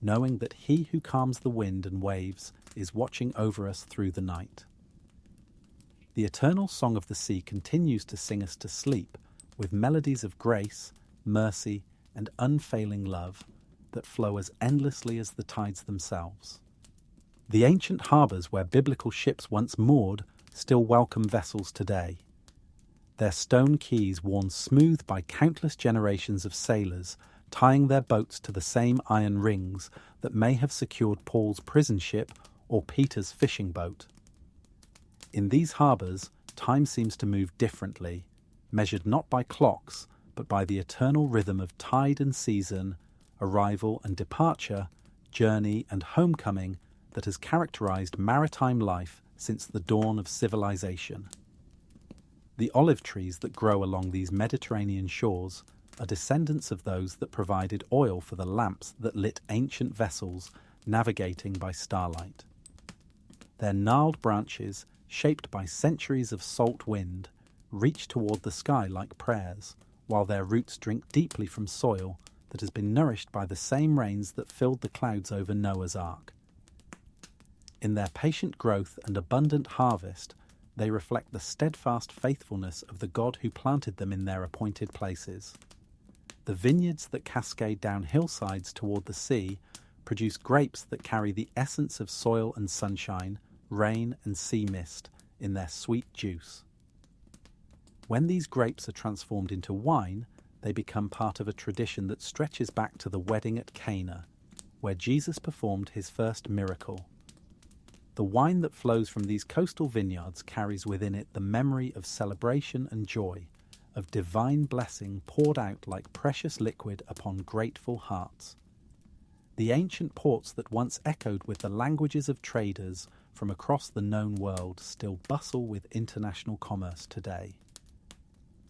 knowing that He who calms the wind and waves is watching over us through the night. The eternal song of the sea continues to sing us to sleep with melodies of grace, mercy, and unfailing love that flow as endlessly as the tides themselves. The ancient harbours where biblical ships once moored still welcome vessels today, their stone quays worn smooth by countless generations of sailors tying their boats to the same iron rings that may have secured Paul's prison ship or Peter's fishing boat. In these harbours, time seems to move differently, measured not by clocks, but by the eternal rhythm of tide and season, arrival and departure, journey and homecoming that has characterised maritime life since the dawn of civilization. The olive trees that grow along these Mediterranean shores are descendants of those that provided oil for the lamps that lit ancient vessels navigating by starlight. Their gnarled branches, shaped by centuries of salt wind, reach toward the sky like prayers, while their roots drink deeply from soil that has been nourished by the same rains that filled the clouds over Noah's Ark. In their patient growth and abundant harvest, they reflect the steadfast faithfulness of the God who planted them in their appointed places. The vineyards that cascade down hillsides toward the sea produce grapes that carry the essence of soil and sunshine, rain and sea mist in their sweet juice. When these grapes are transformed into wine, they become part of a tradition that stretches back to the wedding at Cana, where Jesus performed his first miracle. The wine that flows from these coastal vineyards carries within it the memory of celebration and joy, of divine blessing poured out like precious liquid upon grateful hearts. The ancient ports that once echoed with the languages of traders from across the known world still bustle with international commerce today.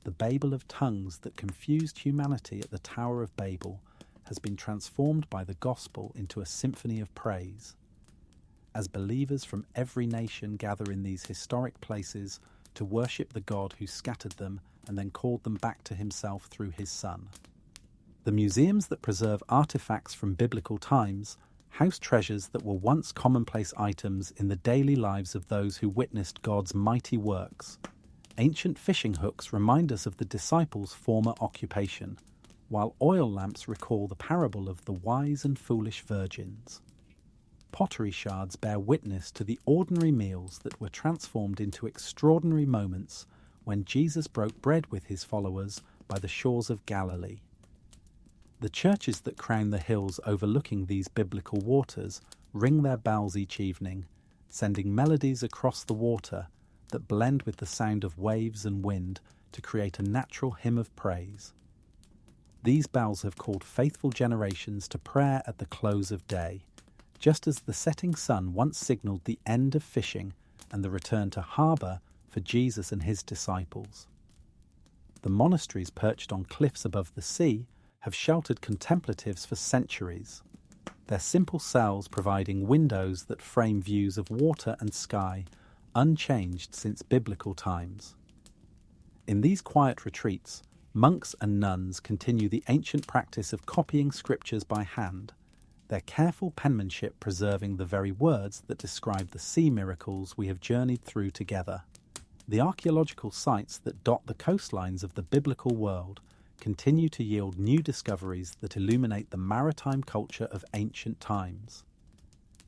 The Babel of tongues that confused humanity at the Tower of Babel has been transformed by the gospel into a symphony of praise. As believers from every nation gather in these historic places to worship the God who scattered them and then called them back to himself through his Son. The museums that preserve artifacts from biblical times house treasures that were once commonplace items in the daily lives of those who witnessed God's mighty works, Ancient fishing hooks remind us of the disciples' former occupation, while oil lamps recall the parable of the wise and foolish virgins. Pottery shards bear witness to the ordinary meals that were transformed into extraordinary moments when Jesus broke bread with his followers by the shores of Galilee. The churches that crown the hills overlooking these biblical waters ring their bells each evening, sending melodies across the water that blend with the sound of waves and wind to create a natural hymn of praise. These bells have called faithful generations to prayer at the close of day, just as the setting sun once signalled the end of fishing and the return to harbour for Jesus and his disciples. The monasteries perched on cliffs above the sea have sheltered contemplatives for centuries, their simple cells providing windows that frame views of water and sky unchanged since biblical times. In these quiet retreats, monks and nuns continue the ancient practice of copying scriptures by hand, their careful penmanship preserving the very words that describe the sea miracles we have journeyed through together. The archaeological sites that dot the coastlines of the biblical world continue to yield new discoveries that illuminate the maritime culture of ancient times.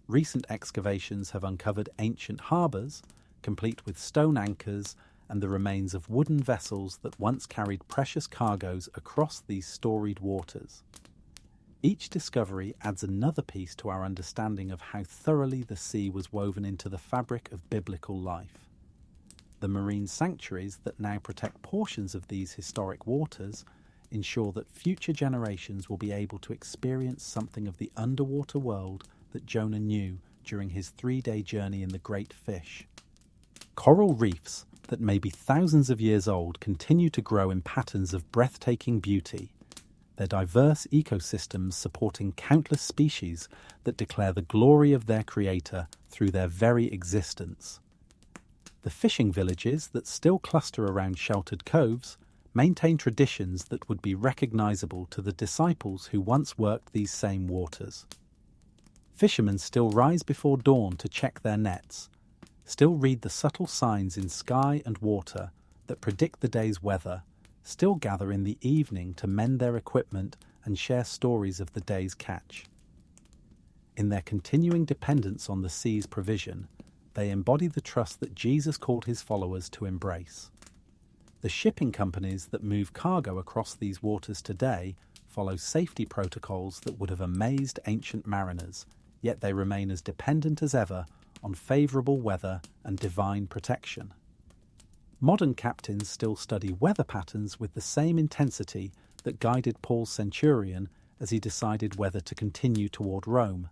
Recent excavations have uncovered ancient harbours, complete with stone anchors and the remains of wooden vessels that once carried precious cargoes across these storied waters. Each discovery adds another piece to our understanding of how thoroughly the sea was woven into the fabric of biblical life. The marine sanctuaries that now protect portions of these historic waters ensure that future generations will be able to experience something of the underwater world that Jonah knew during his 3-day journey in the Great Fish. Coral reefs that may be thousands of years old continue to grow in patterns of breathtaking beauty, their diverse ecosystems supporting countless species that declare the glory of their creator through their very existence. The fishing villages that still cluster around sheltered coves maintain traditions that would be recognizable to the disciples who once worked these same waters. Fishermen still rise before dawn to check their nets, still read the subtle signs in sky and water that predict the day's weather, still gather in the evening to mend their equipment and share stories of the day's catch. In their continuing dependence on the sea's provision, they embody the trust that Jesus called his followers to embrace. The shipping companies that move cargo across these waters today follow safety protocols that would have amazed ancient mariners, yet they remain as dependent as ever on favourable weather and divine protection. Modern captains still study weather patterns with the same intensity that guided Paul's centurion as he decided whether to continue toward Rome,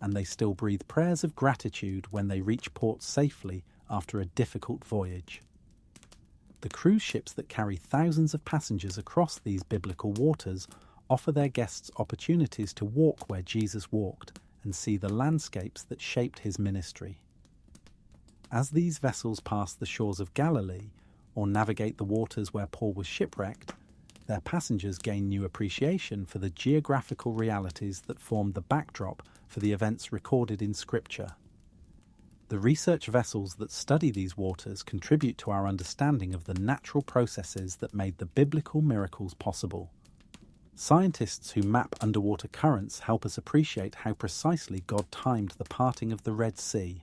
and they still breathe prayers of gratitude when they reach port safely after a difficult voyage. The cruise ships that carry thousands of passengers across these biblical waters offer their guests opportunities to walk where Jesus walked and see the landscapes that shaped his ministry. As these vessels pass the shores of Galilee or navigate the waters where Paul was shipwrecked, their passengers gain new appreciation for the geographical realities that formed the backdrop for the events recorded in Scripture. The research vessels that study these waters contribute to our understanding of the natural processes that made the biblical miracles possible. Scientists who map underwater currents help us appreciate how precisely God timed the parting of the Red Sea,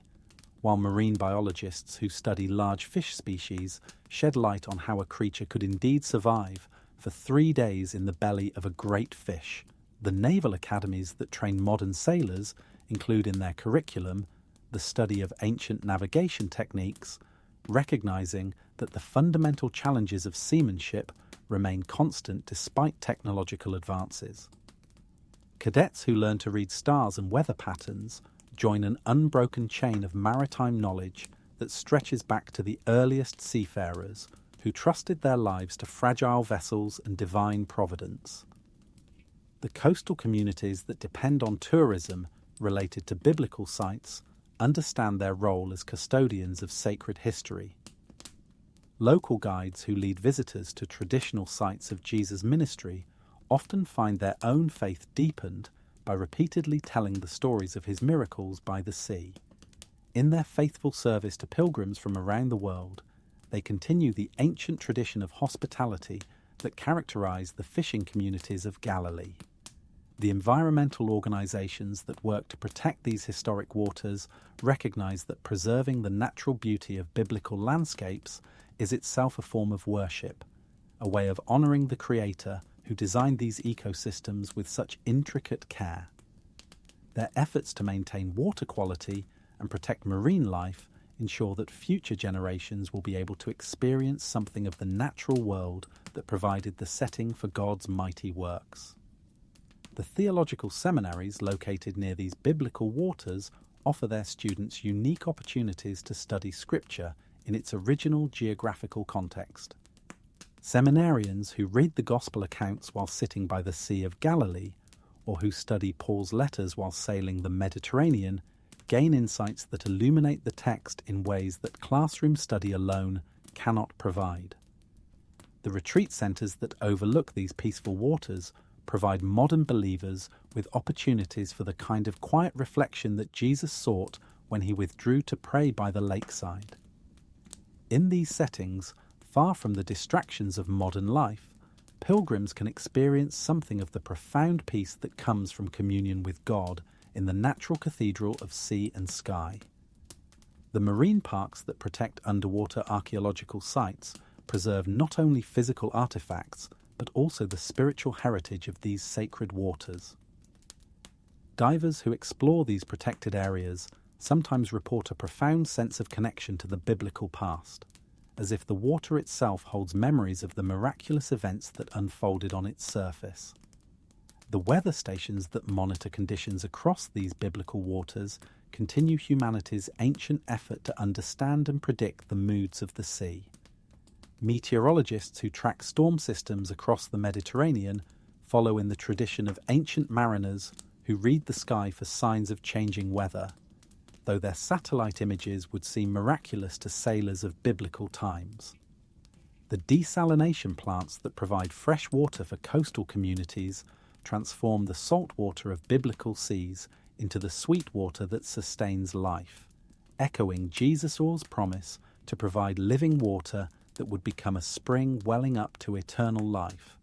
while marine biologists who study large fish species shed light on how a creature could indeed survive for 3 days in the belly of a great fish. The naval academies that train modern sailors include in their curriculum the study of ancient navigation techniques, recognizing that the fundamental challenges of seamanship remain constant despite technological advances. Cadets who learn to read stars and weather patterns join an unbroken chain of maritime knowledge that stretches back to the earliest seafarers who trusted their lives to fragile vessels and divine providence. The coastal communities that depend on tourism related to biblical sites understand their role as custodians of sacred history. Local guides who lead visitors to traditional sites of Jesus' ministry often find their own faith deepened by repeatedly telling the stories of his miracles by the sea. In their faithful service to pilgrims from around the world, they continue the ancient tradition of hospitality that characterized the fishing communities of Galilee. The environmental organizations that work to protect these historic waters recognize that preserving the natural beauty of biblical landscapes is itself a form of worship, a way of honoring the Creator who designed these ecosystems with such intricate care. Their efforts to maintain water quality and protect marine life ensure that future generations will be able to experience something of the natural world that provided the setting for God's mighty works. The theological seminaries located near these biblical waters offer their students unique opportunities to study Scripture in its original geographical context. Seminarians who read the Gospel accounts while sitting by the Sea of Galilee, or who study Paul's letters while sailing the Mediterranean, gain insights that illuminate the text in ways that classroom study alone cannot provide. The retreat centers that overlook these peaceful waters provide modern believers with opportunities for the kind of quiet reflection that Jesus sought when he withdrew to pray by the lakeside. In these settings, far from the distractions of modern life, pilgrims can experience something of the profound peace that comes from communion with God in the natural cathedral of sea and sky. The marine parks that protect underwater archaeological sites preserve not only physical artifacts, but also the spiritual heritage of these sacred waters. Divers who explore these protected areas sometimes report a profound sense of connection to the biblical past, as if the water itself holds memories of the miraculous events that unfolded on its surface. The weather stations that monitor conditions across these biblical waters continue humanity's ancient effort to understand and predict the moods of the sea. Meteorologists who track storm systems across the Mediterranean follow in the tradition of ancient mariners who read the sky for signs of changing weather, though their satellite images would seem miraculous to sailors of biblical times. The desalination plants that provide fresh water for coastal communities transform the salt water of biblical seas into the sweet water that sustains life, echoing Jesus' promise to provide living water that would become a spring welling up to eternal life.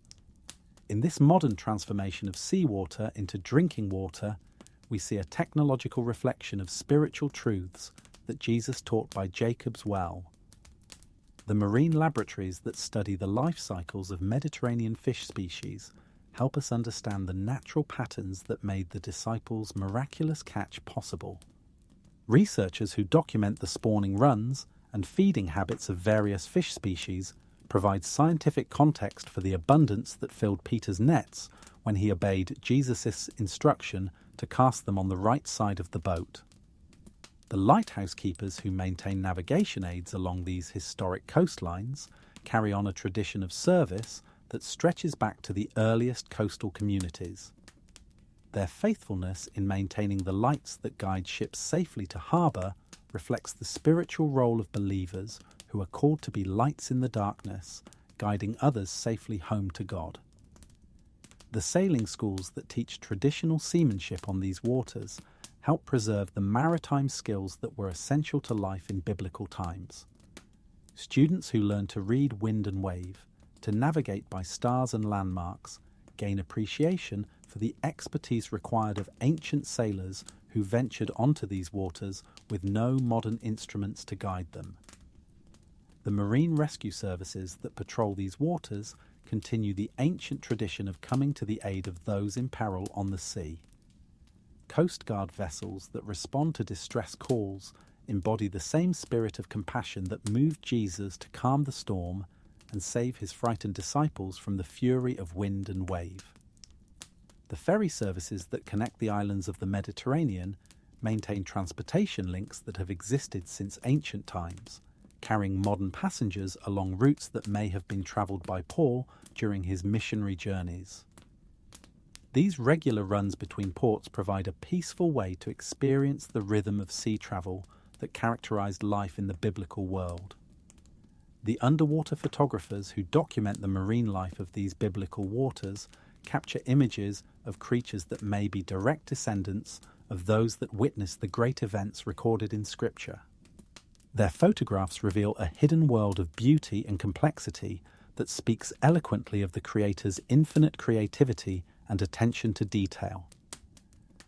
In this modern transformation of seawater into drinking water, we see a technological reflection of spiritual truths that Jesus taught by Jacob's well. The marine laboratories that study the life cycles of Mediterranean fish species help us understand the natural patterns that made the disciples' miraculous catch possible. Researchers who document the spawning runs and feeding habits of various fish species provide scientific context for the abundance that filled Peter's nets when he obeyed Jesus' instruction to cast them on the right side of the boat. The lighthouse keepers who maintain navigation aids along these historic coastlines carry on a tradition of service that stretches back to the earliest coastal communities. Their faithfulness in maintaining the lights that guide ships safely to harbour reflects the spiritual role of believers who are called to be lights in the darkness, guiding others safely home to God. The sailing schools that teach traditional seamanship on these waters help preserve the maritime skills that were essential to life in biblical times. Students who learn to read wind and wave, to navigate by stars and landmarks, gain appreciation for the expertise required of ancient sailors who ventured onto these waters with no modern instruments to guide them. The marine rescue services that patrol these waters continue the ancient tradition of coming to the aid of those in peril on the sea. Coast Guard vessels that respond to distress calls embody the same spirit of compassion that moved Jesus to calm the storm and save his frightened disciples from the fury of wind and wave. The ferry services that connect the islands of the Mediterranean maintain transportation links that have existed since ancient times, carrying modern passengers along routes that may have been travelled by Paul during his missionary journeys. These regular runs between ports provide a peaceful way to experience the rhythm of sea travel that characterized life in the biblical world. The underwater photographers who document the marine life of these biblical waters capture images of creatures that may be direct descendants of those that witnessed the great events recorded in Scripture. Their photographs reveal a hidden world of beauty and complexity that speaks eloquently of the creator's infinite creativity and attention to detail.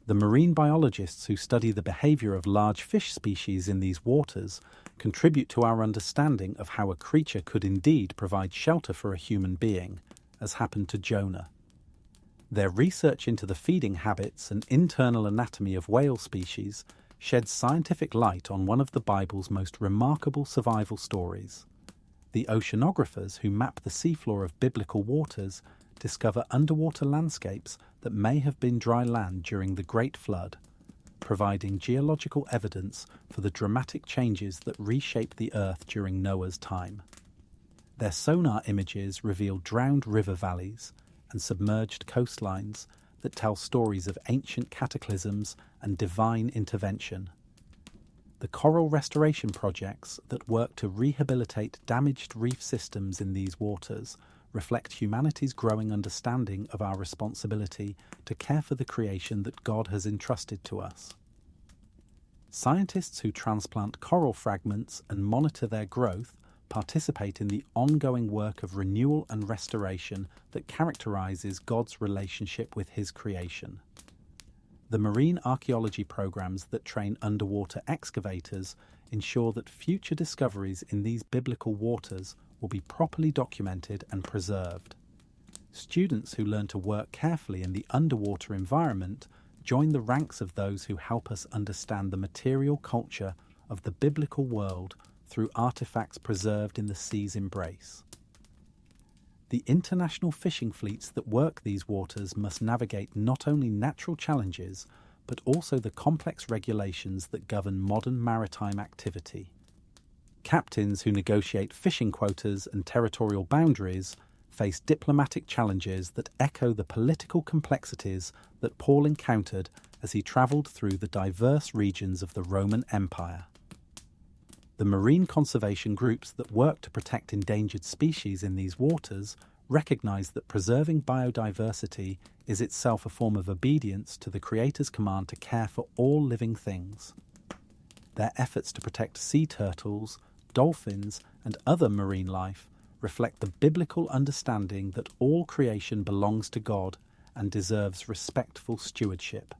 The marine biologists who study the behavior of large fish species in these waters contribute to our understanding of how a creature could indeed provide shelter for a human being, as happened to Jonah. Their research into the feeding habits and internal anatomy of whale species sheds scientific light on one of the Bible's most remarkable survival stories. The oceanographers who map the seafloor of biblical waters discover underwater landscapes that may have been dry land during the Great Flood, providing geological evidence for the dramatic changes that reshaped the Earth during Noah's time. Their sonar images reveal drowned river valleys and submerged coastlines that tell stories of ancient cataclysms and divine intervention. The coral restoration projects that work to rehabilitate damaged reef systems in these waters reflect humanity's growing understanding of our responsibility to care for the creation that God has entrusted to us. Scientists who transplant coral fragments and monitor their growth participate in the ongoing work of renewal and restoration that characterizes God's relationship with His creation. The marine archaeology programs that train underwater excavators ensure that future discoveries in these biblical waters will be properly documented and preserved. Students who learn to work carefully in the underwater environment join the ranks of those who help us understand the material culture of the biblical world through artifacts preserved in the sea's embrace. The international fishing fleets that work these waters must navigate not only natural challenges, but also the complex regulations that govern modern maritime activity. Captains who negotiate fishing quotas and territorial boundaries face diplomatic challenges that echo the political complexities that Paul encountered as he travelled through the diverse regions of the Roman Empire. The marine conservation groups that work to protect endangered species in these waters recognize that preserving biodiversity is itself a form of obedience to the Creator's command to care for all living things. Their efforts to protect sea turtles, dolphins, and other marine life reflect the biblical understanding that all creation belongs to God and deserves respectful stewardship.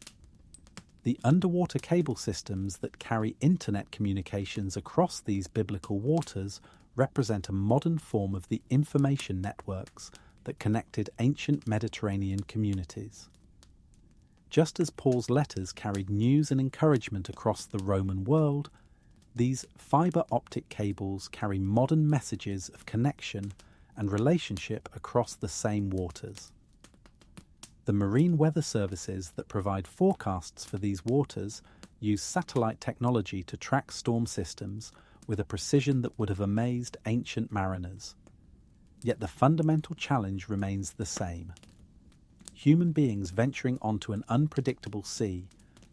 The underwater cable systems that carry internet communications across these biblical waters represent a modern form of the information networks that connected ancient Mediterranean communities. Just as Paul's letters carried news and encouragement across the Roman world, these fibre optic cables carry modern messages of connection and relationship across the same waters. The marine weather services that provide forecasts for these waters use satellite technology to track storm systems with a precision that would have amazed ancient mariners. Yet the fundamental challenge remains the same. Human beings venturing onto an unpredictable sea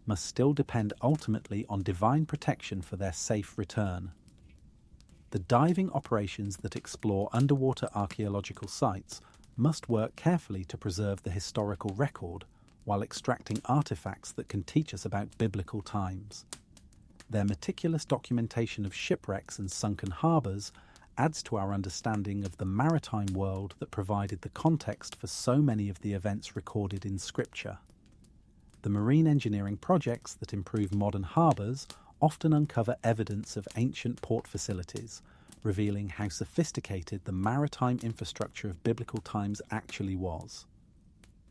must still depend ultimately on divine protection for their safe return. The diving operations that explore underwater archaeological sites must work carefully to preserve the historical record while extracting artifacts that can teach us about biblical times. Their meticulous documentation of shipwrecks and sunken harbours adds to our understanding of the maritime world that provided the context for so many of the events recorded in Scripture. The marine engineering projects that improve modern harbours often uncover evidence of ancient port facilities, revealing how sophisticated the maritime infrastructure of biblical times actually was.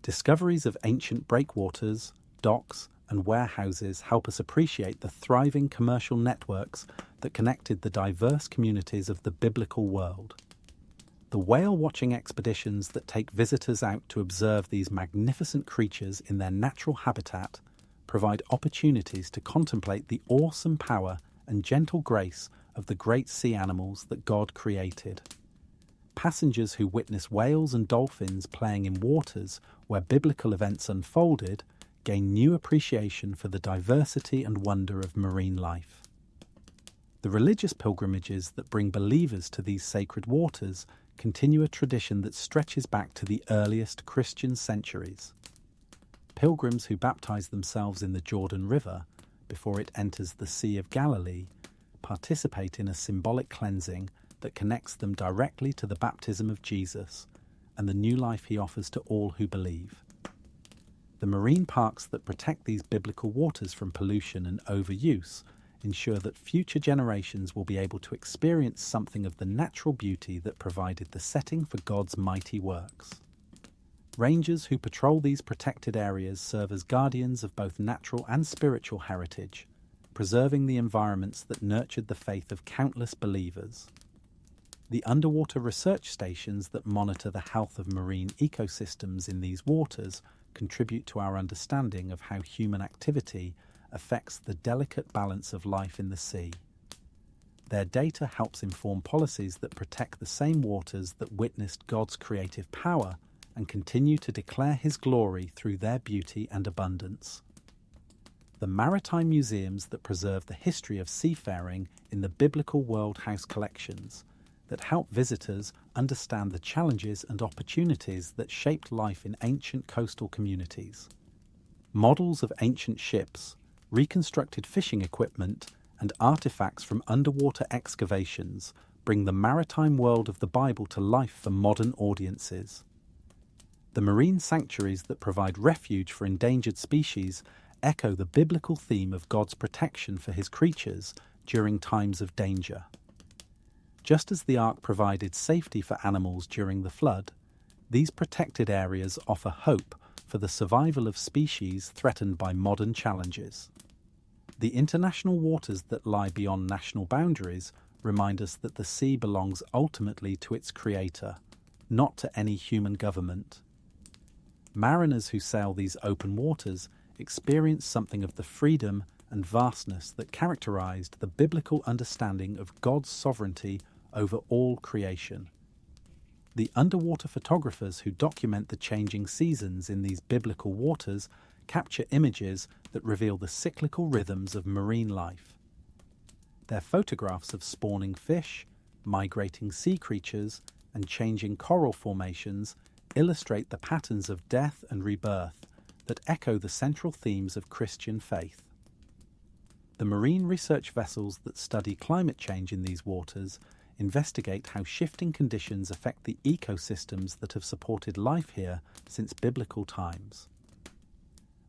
Discoveries of ancient breakwaters, docks, and warehouses help us appreciate the thriving commercial networks that connected the diverse communities of the biblical world. The whale-watching expeditions that take visitors out to observe these magnificent creatures in their natural habitat provide opportunities to contemplate the awesome power and gentle grace of the great sea animals that God created. Passengers who witness whales and dolphins playing in waters where biblical events unfolded gain new appreciation for the diversity and wonder of marine life. The religious pilgrimages that bring believers to these sacred waters continue a tradition that stretches back to the earliest Christian centuries. Pilgrims who baptize themselves in the Jordan River before it enters the Sea of Galilee participate in a symbolic cleansing that connects them directly to the baptism of Jesus and the new life he offers to all who believe. The marine parks that protect these biblical waters from pollution and overuse ensure that future generations will be able to experience something of the natural beauty that provided the setting for God's mighty works. Rangers who patrol these protected areas serve as guardians of both natural and spiritual heritage, preserving the environments that nurtured the faith of countless believers. The underwater research stations that monitor the health of marine ecosystems in these waters contribute to our understanding of how human activity affects the delicate balance of life in the sea. Their data helps inform policies that protect the same waters that witnessed God's creative power and continue to declare his glory through their beauty and abundance. The maritime museums that preserve the history of seafaring in the Biblical World House collections that help visitors understand the challenges and opportunities that shaped life in ancient coastal communities. Models of ancient ships, reconstructed fishing equipment, and artifacts from underwater excavations bring the maritime world of the Bible to life for modern audiences. The marine sanctuaries that provide refuge for endangered species echo the biblical theme of God's protection for his creatures during times of danger. Just as the ark provided safety for animals during the flood, these protected areas offer hope for the survival of species threatened by modern challenges. The international waters that lie beyond national boundaries remind us that the sea belongs ultimately to its creator, not to any human government. Mariners who sail these open waters experience something of the freedom and vastness that characterized the biblical understanding of God's sovereignty over all creation. The underwater photographers who document the changing seasons in these biblical waters capture images that reveal the cyclical rhythms of marine life. Their photographs of spawning fish, migrating sea creatures, and changing coral formations illustrate the patterns of death and rebirth that echo the central themes of Christian faith. The marine research vessels that study climate change in these waters investigate how shifting conditions affect the ecosystems that have supported life here since biblical times.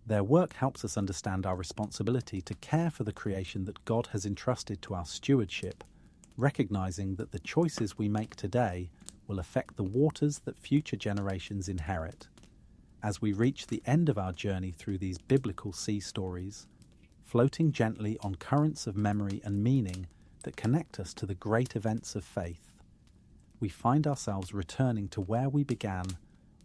Their work helps us understand our responsibility to care for the creation that God has entrusted to our stewardship, recognizing that the choices we make today will affect the waters that future generations inherit. As we reach the end of our journey through these biblical sea stories, floating gently on currents of memory and meaning that connect us to the great events of faith, we find ourselves returning to where we began,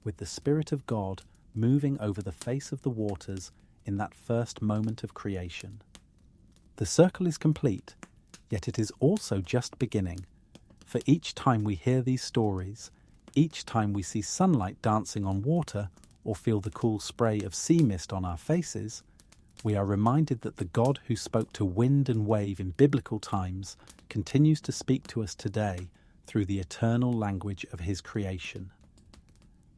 with the Spirit of God moving over the face of the waters in that first moment of creation. The circle is complete, yet it is also just beginning, for each time we hear these stories, each time we see sunlight dancing on water or feel the cool spray of sea mist on our faces, we are reminded that the God who spoke to wind and wave in biblical times continues to speak to us today through the eternal language of his creation.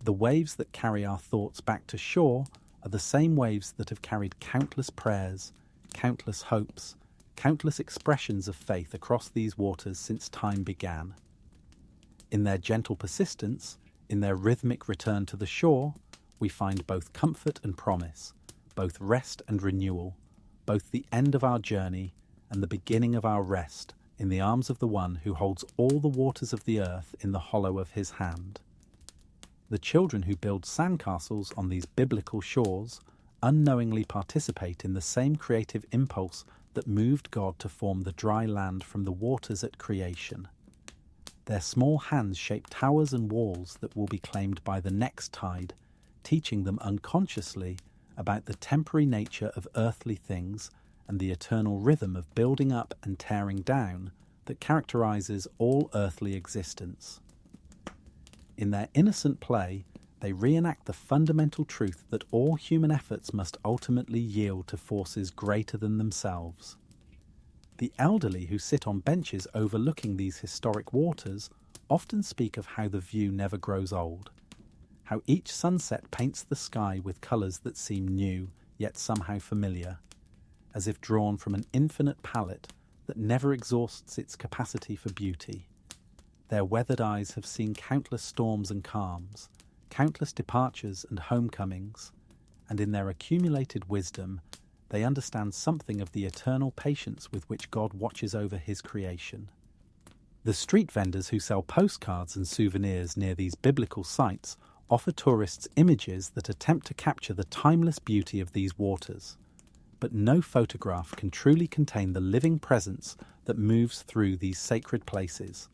The waves that carry our thoughts back to shore are the same waves that have carried countless prayers, countless hopes, countless expressions of faith across these waters since time began. In their gentle persistence, in their rhythmic return to the shore, we find both comfort and promise, both rest and renewal, both the end of our journey and the beginning of our rest in the arms of the one who holds all the waters of the earth in the hollow of his hand. The children who build sandcastles on these biblical shores unknowingly participate in the same creative impulse that moved God to form the dry land from the waters at creation. Their small hands shape towers and walls that will be claimed by the next tide, teaching them unconsciously about the temporary nature of earthly things and the eternal rhythm of building up and tearing down that characterizes all earthly existence. In their innocent play, they reenact the fundamental truth that all human efforts must ultimately yield to forces greater than themselves. The elderly who sit on benches overlooking these historic waters often speak of how the view never grows old, how each sunset paints the sky with colours that seem new yet somehow familiar, as if drawn from an infinite palette that never exhausts its capacity for beauty. Their weathered eyes have seen countless storms and calms, countless departures and homecomings, and in their accumulated wisdom, they understand something of the eternal patience with which God watches over his creation. The street vendors who sell postcards and souvenirs near these biblical sites offer tourists images that attempt to capture the timeless beauty of these waters. But no photograph can truly contain the living presence that moves through these sacred places.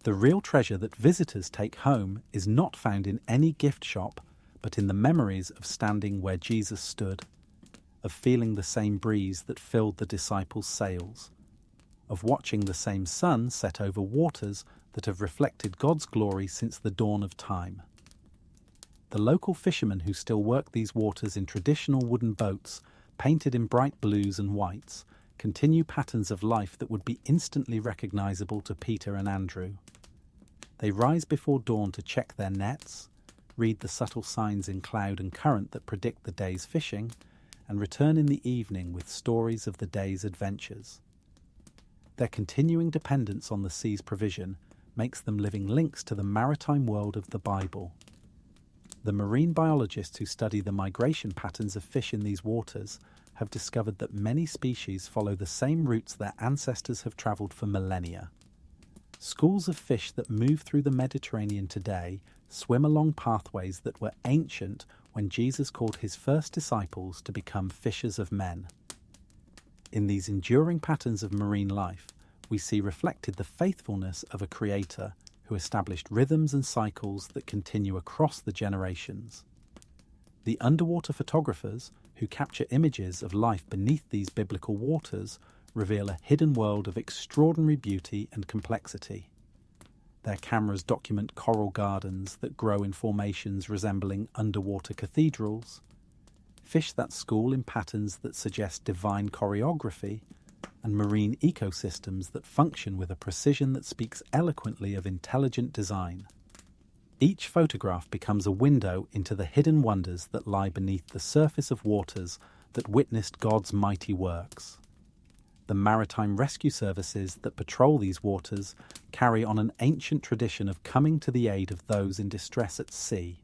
The real treasure that visitors take home is not found in any gift shop, but in the memories of standing where Jesus stood, of feeling the same breeze that filled the disciples' sails, of watching the same sun set over waters that have reflected God's glory since the dawn of time. The local fishermen who still work these waters in traditional wooden boats, painted in bright blues and whites, continue patterns of life that would be instantly recognizable to Peter and Andrew. They rise before dawn to check their nets, read the subtle signs in cloud and current that predict the day's fishing, and return in the evening with stories of the day's adventures. Their continuing dependence on the sea's provision makes them living links to the maritime world of the Bible. The marine biologists who study the migration patterns of fish in these waters have discovered that many species follow the same routes their ancestors have travelled for millennia. Schools of fish that move through the Mediterranean today swim along pathways that were ancient when Jesus called his first disciples to become fishers of men. In these enduring patterns of marine life, we see reflected the faithfulness of a creator who established rhythms and cycles that continue across the generations. The underwater photographers who capture images of life beneath these biblical waters reveal a hidden world of extraordinary beauty and complexity. Their cameras document coral gardens that grow in formations resembling underwater cathedrals, fish that school in patterns that suggest divine choreography, and marine ecosystems that function with a precision that speaks eloquently of intelligent design. Each photograph becomes a window into the hidden wonders that lie beneath the surface of waters that witnessed God's mighty works. The maritime rescue services that patrol these waters carry on an ancient tradition of coming to the aid of those in distress at sea.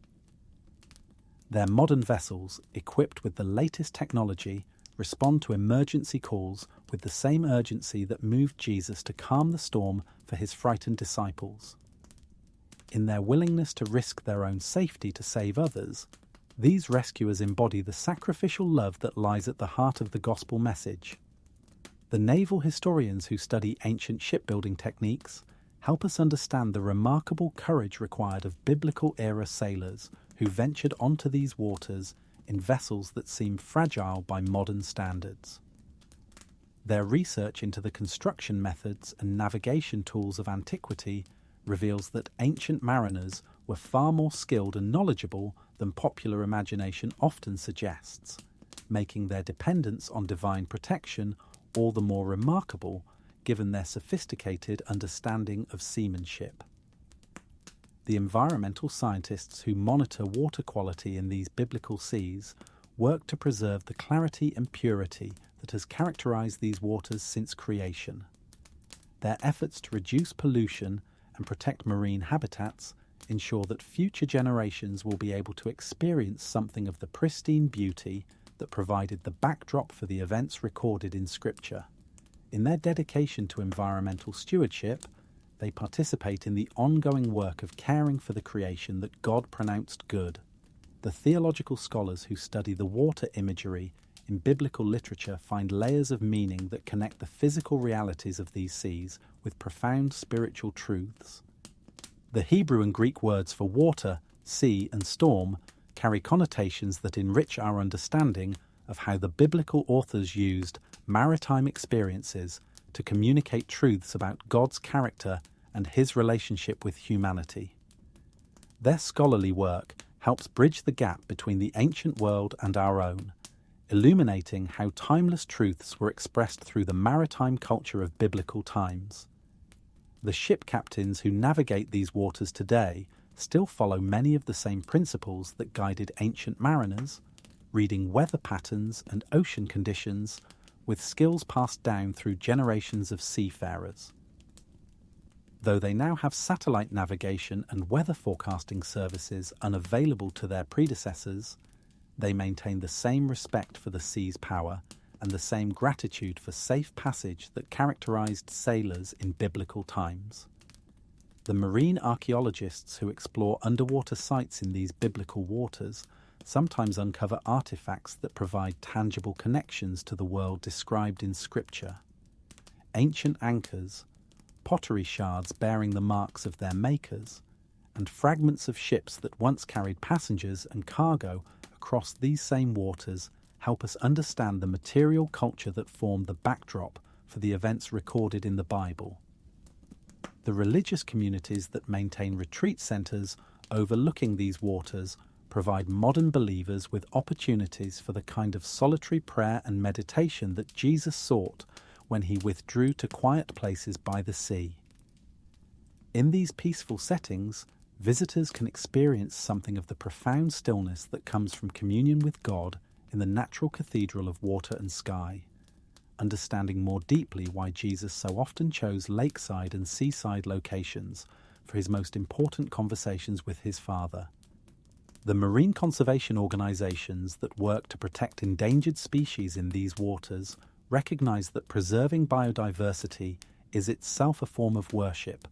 Their modern vessels, equipped with the latest technology, respond to emergency calls with the same urgency that moved Jesus to calm the storm for his frightened disciples. In their willingness to risk their own safety to save others, these rescuers embody the sacrificial love that lies at the heart of the gospel message. The naval historians who study ancient shipbuilding techniques help us understand the remarkable courage required of biblical-era sailors who ventured onto these waters in vessels that seem fragile by modern standards. Their research into the construction methods and navigation tools of antiquity reveals that ancient mariners were far more skilled and knowledgeable than popular imagination often suggests, making their dependence on divine protection all the more remarkable given their sophisticated understanding of seamanship. The environmental scientists who monitor water quality in these biblical seas work to preserve the clarity and purity that has characterized these waters since creation. Their efforts to reduce pollution and protect marine habitats ensure that future generations will be able to experience something of the pristine beauty that provided the backdrop for the events recorded in Scripture. In their dedication to environmental stewardship, they participate in the ongoing work of caring for the creation that God pronounced good. The theological scholars who study the water imagery in biblical literature find layers of meaning that connect the physical realities of these seas with profound spiritual truths. The Hebrew and Greek words for water, sea, and storm carry connotations that enrich our understanding of how the biblical authors used maritime experiences to communicate truths about God's character and his relationship with humanity. Their scholarly work helps bridge the gap between the ancient world and our own, illuminating how timeless truths were expressed through the maritime culture of biblical times. The ship captains who navigate these waters today still follow many of the same principles that guided ancient mariners, reading weather patterns and ocean conditions with skills passed down through generations of seafarers. Though they now have satellite navigation and weather forecasting services unavailable to their predecessors, they maintain the same respect for the sea's power and the same gratitude for safe passage that characterized sailors in biblical times. The marine archaeologists who explore underwater sites in these biblical waters sometimes uncover artifacts that provide tangible connections to the world described in Scripture. Ancient anchors, pottery shards bearing the marks of their makers, and fragments of ships that once carried passengers and cargo across these same waters help us understand the material culture that formed the backdrop for the events recorded in the Bible. The religious communities that maintain retreat centers overlooking these waters provide modern believers with opportunities for the kind of solitary prayer and meditation that Jesus sought when he withdrew to quiet places by the sea. In these peaceful settings, visitors can experience something of the profound stillness that comes from communion with God in the natural cathedral of water and sky, understanding more deeply why Jesus so often chose lakeside and seaside locations for his most important conversations with his Father. The marine conservation organizations that work to protect endangered species in these waters recognize that preserving biodiversity is itself a form of worship,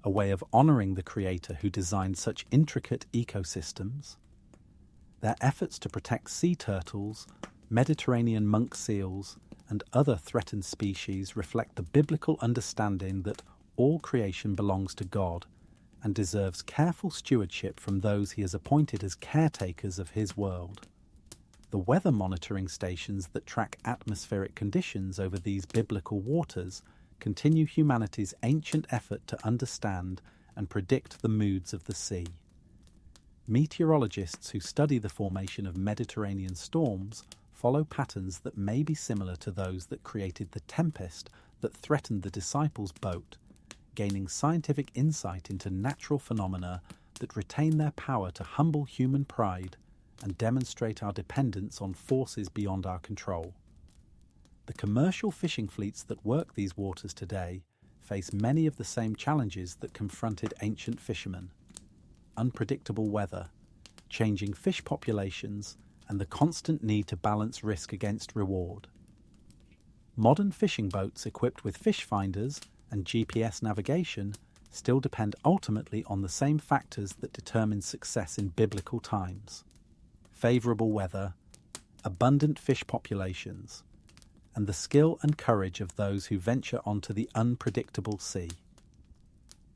a way of honoring the Creator who designed such intricate ecosystems. Their efforts to protect sea turtles, Mediterranean monk seals, and other threatened species reflect the biblical understanding that all creation belongs to God and deserves careful stewardship from those he has appointed as caretakers of his world. The weather monitoring stations that track atmospheric conditions over these biblical waters continue humanity's ancient effort to understand and predict the moods of the sea. Meteorologists who study the formation of Mediterranean storms follow patterns that may be similar to those that created the tempest that threatened the disciples' boat, gaining scientific insight into natural phenomena that retain their power to humble human pride and demonstrate our dependence on forces beyond our control. The commercial fishing fleets that work these waters today face many of the same challenges that confronted ancient fishermen: unpredictable weather, changing fish populations, and the constant need to balance risk against reward. Modern fishing boats equipped with fish finders and GPS navigation still depend ultimately on the same factors that determined success in biblical times: favourable weather, abundant fish populations, and the skill and courage of those who venture onto the unpredictable sea.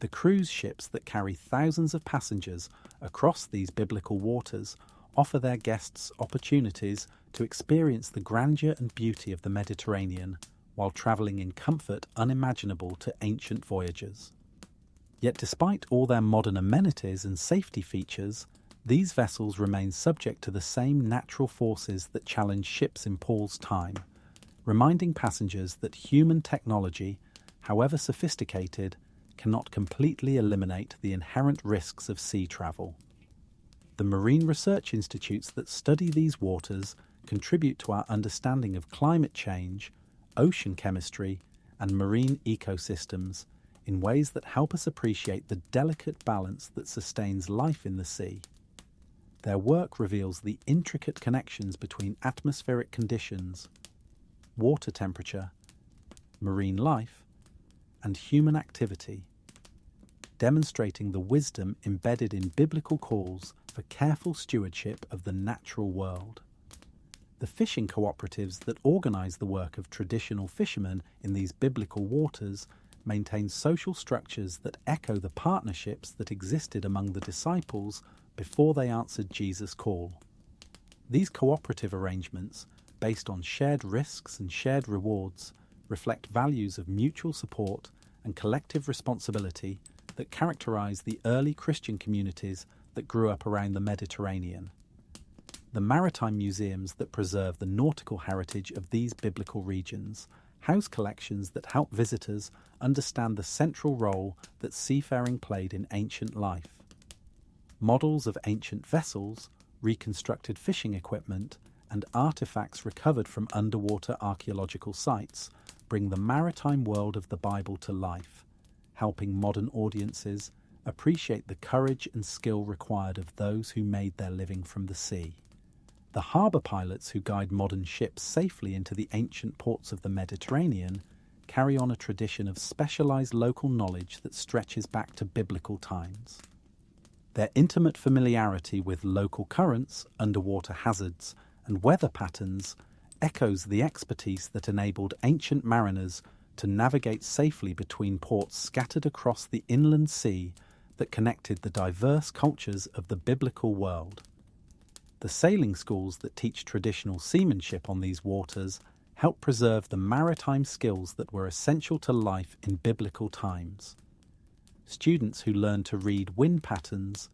The cruise ships that carry thousands of passengers across these biblical waters offer their guests opportunities to experience the grandeur and beauty of the Mediterranean while travelling in comfort unimaginable to ancient voyagers. Yet despite all their modern amenities and safety features, these vessels remain subject to the same natural forces that challenge ships in Paul's time, reminding passengers that human technology, however sophisticated, cannot completely eliminate the inherent risks of sea travel. The marine research institutes that study these waters contribute to our understanding of climate change, ocean chemistry, and marine ecosystems in ways that help us appreciate the delicate balance that sustains life in the sea. Their work reveals the intricate connections between atmospheric conditions, water temperature, marine life, and human activity, demonstrating the wisdom embedded in biblical calls for careful stewardship of the natural world. The fishing cooperatives that organize the work of traditional fishermen in these biblical waters maintain social structures that echo the partnerships that existed among the disciples before they answered Jesus' call. These cooperative arrangements, based on shared risks and shared rewards, reflect values of mutual support and collective responsibility that characterize the early Christian communities that grew up around the Mediterranean. The maritime museums that preserve the nautical heritage of these biblical regions house collections that help visitors understand the central role that seafaring played in ancient life. Models of ancient vessels, reconstructed fishing equipment, and artifacts recovered from underwater archaeological sites bring the maritime world of the Bible to life, helping modern audiences appreciate the courage and skill required of those who made their living from the sea. The harbour pilots who guide modern ships safely into the ancient ports of the Mediterranean carry on a tradition of specialised local knowledge that stretches back to biblical times. Their intimate familiarity with local currents, underwater hazards, and weather patterns echoes the expertise that enabled ancient mariners to navigate safely between ports scattered across the inland sea that connected the diverse cultures of the biblical world. The sailing schools that teach traditional seamanship on these waters help preserve the maritime skills that were essential to life in biblical times. Students who learn to read wind patterns,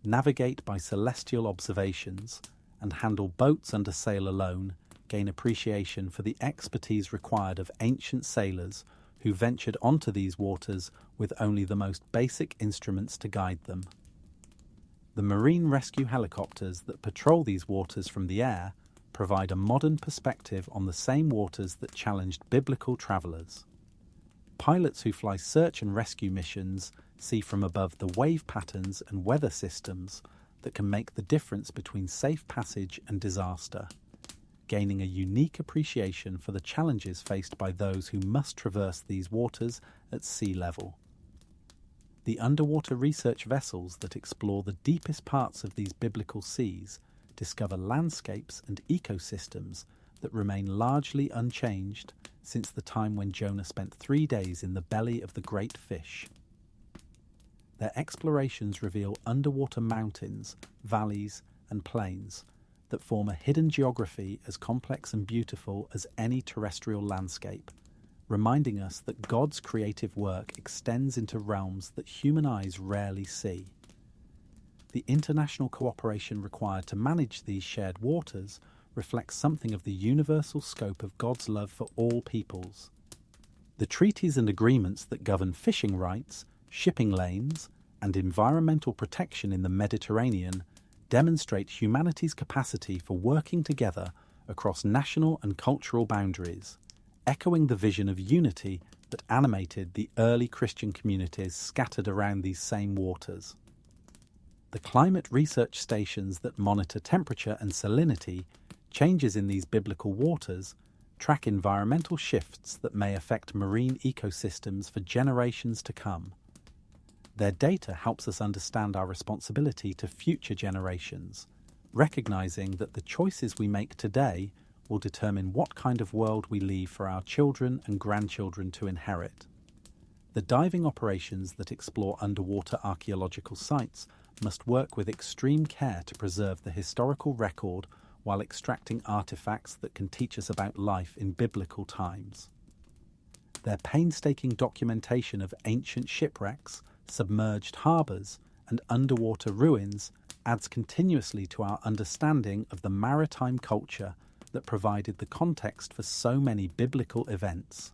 navigate by celestial observations, and handle boats under sail alone gain appreciation for the expertise required of ancient sailors who ventured onto these waters with only the most basic instruments to guide them. The marine rescue helicopters that patrol these waters from the air provide a modern perspective on the same waters that challenged biblical travellers. Pilots who fly search and rescue missions see from above the wave patterns and weather systems that can make the difference between safe passage and disaster, gaining a unique appreciation for the challenges faced by those who must traverse these waters at sea level. The underwater research vessels that explore the deepest parts of these biblical seas discover landscapes and ecosystems that remain largely unchanged since the time when Jonah spent 3 days in the belly of the great fish. Their explorations reveal underwater mountains, valleys, and plains that form a hidden geography as complex and beautiful as any terrestrial landscape, reminding us that God's creative work extends into realms that human eyes rarely see. The international cooperation required to manage these shared waters reflects something of the universal scope of God's love for all peoples. The treaties and agreements that govern fishing rights, shipping lanes, and environmental protection in the Mediterranean demonstrate humanity's capacity for working together across national and cultural boundaries, echoing the vision of unity that animated the early Christian communities scattered around these same waters. The climate research stations that monitor temperature and salinity changes in these biblical waters track environmental shifts that may affect marine ecosystems for generations to come. Their data helps us understand our responsibility to future generations, recognizing that the choices we make today will determine what kind of world we leave for our children and grandchildren to inherit. The diving operations that explore underwater archaeological sites must work with extreme care to preserve the historical record while extracting artifacts that can teach us about life in biblical times. Their painstaking documentation of ancient shipwrecks, submerged harbours, and underwater ruins adds continuously to our understanding of the maritime culture that provided the context for so many biblical events.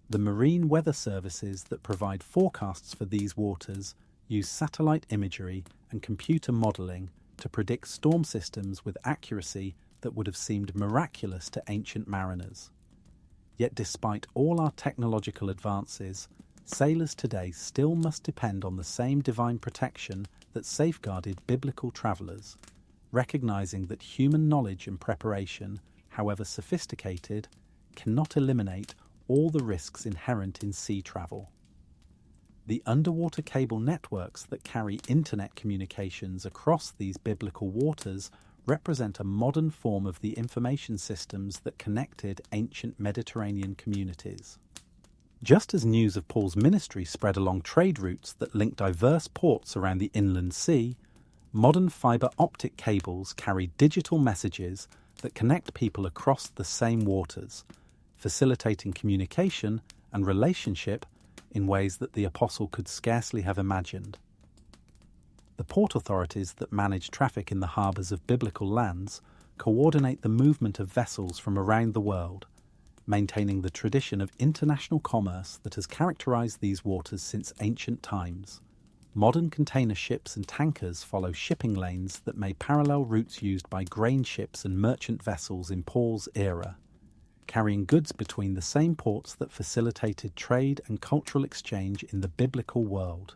The marine weather services that provide forecasts for these waters use satellite imagery and computer modelling to predict storm systems with accuracy that would have seemed miraculous to ancient mariners. Yet despite all our technological advances, sailors today still must depend on the same divine protection that safeguarded biblical travellers, recognising that human knowledge and preparation, however sophisticated, cannot eliminate all the risks inherent in sea travel. The underwater cable networks that carry internet communications across these biblical waters represent a modern form of the information systems that connected ancient Mediterranean communities. Just as news of Paul's ministry spread along trade routes that link diverse ports around the inland sea, modern fibre optic cables carry digital messages that connect people across the same waters, facilitating communication and relationship in ways that the apostle could scarcely have imagined. The port authorities that manage traffic in the harbours of biblical lands coordinate the movement of vessels from around the world, maintaining the tradition of international commerce that has characterised these waters since ancient times. Modern container ships and tankers follow shipping lanes that may parallel routes used by grain ships and merchant vessels in Paul's era, carrying goods between the same ports that facilitated trade and cultural exchange in the biblical world.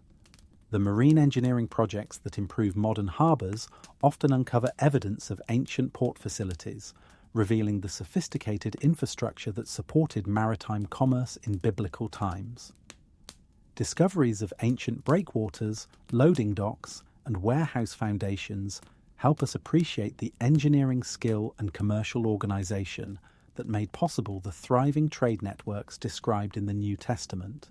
The marine engineering projects that improve modern harbours often uncover evidence of ancient port facilities, revealing the sophisticated infrastructure that supported maritime commerce in biblical times. Discoveries of ancient breakwaters, loading docks, and warehouse foundations help us appreciate the engineering skill and commercial organisation that made possible the thriving trade networks described in the New Testament.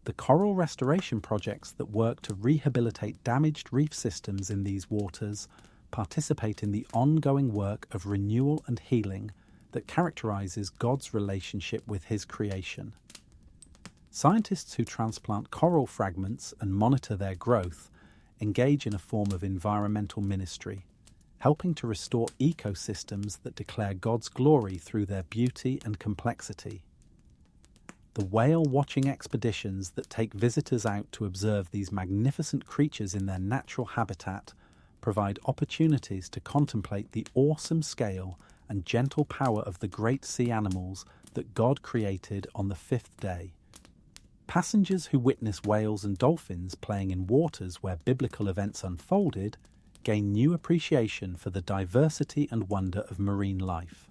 The coral restoration projects that work to rehabilitate damaged reef systems in these waters participate in the ongoing work of renewal and healing that characterises God's relationship with His creation. Scientists who transplant coral fragments and monitor their growth engage in a form of environmental ministry, helping to restore ecosystems that declare God's glory through their beauty and complexity. The whale-watching expeditions that take visitors out to observe these magnificent creatures in their natural habitat provide opportunities to contemplate the awesome scale and gentle power of the great sea animals that God created on the fifth day. Passengers who witness whales and dolphins playing in waters where biblical events unfolded gain new appreciation for the diversity and wonder of marine life,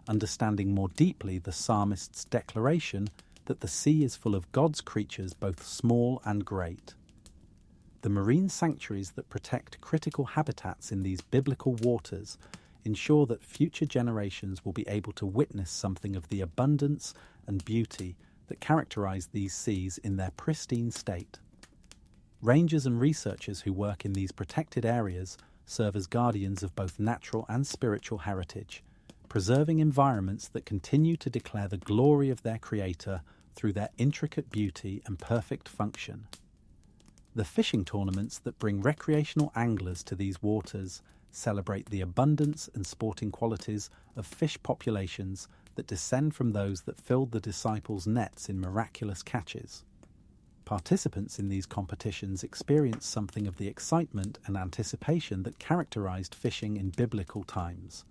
understanding more deeply the psalmist's declaration that the sea is full of God's creatures both small and great. The marine sanctuaries that protect critical habitats in these biblical waters ensure that future generations will be able to witness something of the abundance and beauty that characterize these seas in their pristine state. Rangers and researchers who work in these protected areas serve as guardians of both natural and spiritual heritage, preserving environments that continue to declare the glory of their Creator through their intricate beauty and perfect function. The fishing tournaments that bring recreational anglers to these waters celebrate the abundance and sporting qualities of fish populations that descend from those that filled the disciples' nets in miraculous catches. Participants in these competitions experience something of the excitement and anticipation that characterized fishing in biblical times,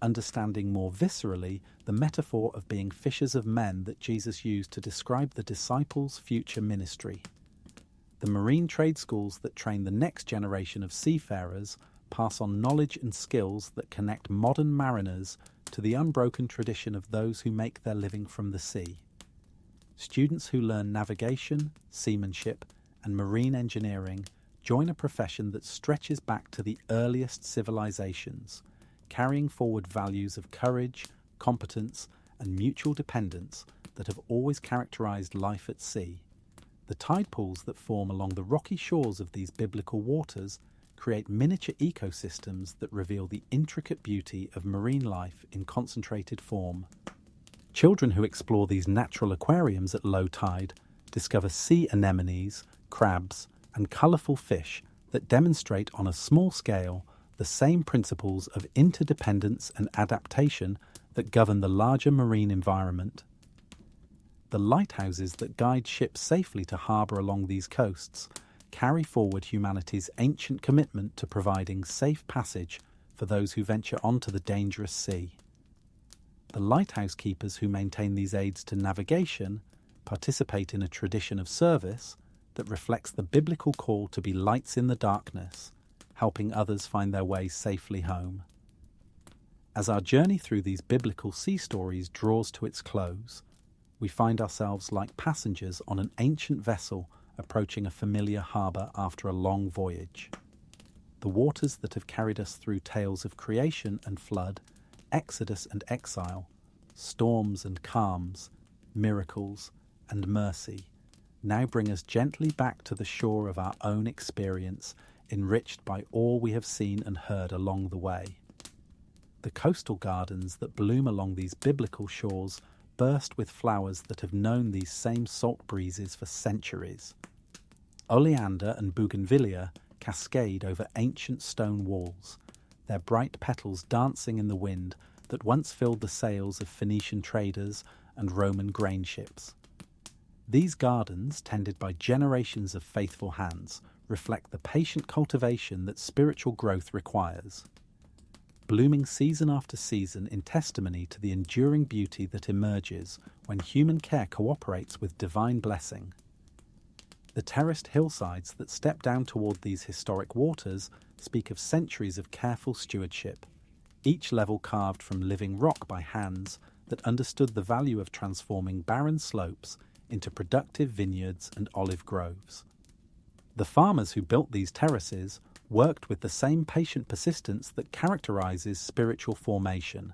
understanding more viscerally the metaphor of being fishers of men that Jesus used to describe the disciples' future ministry. The marine trade schools that train the next generation of seafarers pass on knowledge and skills that connect modern mariners to the unbroken tradition of those who make their living from the sea. Students who learn navigation, seamanship, and marine engineering join a profession that stretches back to the earliest civilizations, carrying forward values of courage, competence, and mutual dependence that have always characterized life at sea. The tide pools that form along the rocky shores of these biblical waters create miniature ecosystems that reveal the intricate beauty of marine life in concentrated form. Children who explore these natural aquariums at low tide discover sea anemones, crabs, and colourful fish that demonstrate on a small scale the same principles of interdependence and adaptation that govern the larger marine environment. The lighthouses that guide ships safely to harbour along these coasts carry forward humanity's ancient commitment to providing safe passage for those who venture onto the dangerous sea. The lighthouse keepers who maintain these aids to navigation participate in a tradition of service that reflects the biblical call to be lights in the darkness, helping others find their way safely home. As our journey through these biblical sea stories draws to its close, we find ourselves like passengers on an ancient vessel approaching a familiar harbour after a long voyage. The waters that have carried us through tales of creation and flood, exodus and exile, storms and calms, miracles and mercy, now bring us gently back to the shore of our own experience, enriched by all we have seen and heard along the way. The coastal gardens that bloom along these biblical shores burst with flowers that have known these same salt breezes for centuries. Oleander and bougainvillea cascade over ancient stone walls, their bright petals dancing in the wind that once filled the sails of Phoenician traders and Roman grain ships. These gardens, tended by generations of faithful hands, reflect the patient cultivation that spiritual growth requires, blooming season after season in testimony to the enduring beauty that emerges when human care cooperates with divine blessing. The terraced hillsides that step down toward these historic waters speak of centuries of careful stewardship, each level carved from living rock by hands that understood the value of transforming barren slopes into productive vineyards and olive groves. The farmers who built these terraces worked with the same patient persistence that characterizes spiritual formation,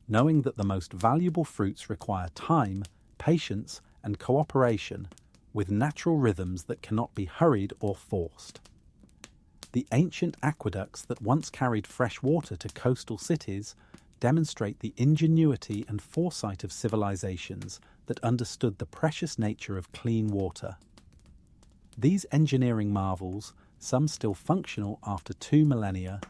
knowing that the most valuable fruits require time, patience, and cooperation with natural rhythms that cannot be hurried or forced. The ancient aqueducts that once carried fresh water to coastal cities demonstrate the ingenuity and foresight of civilizations that understood the precious nature of clean water. These engineering marvels, some still functional after 2 millennia,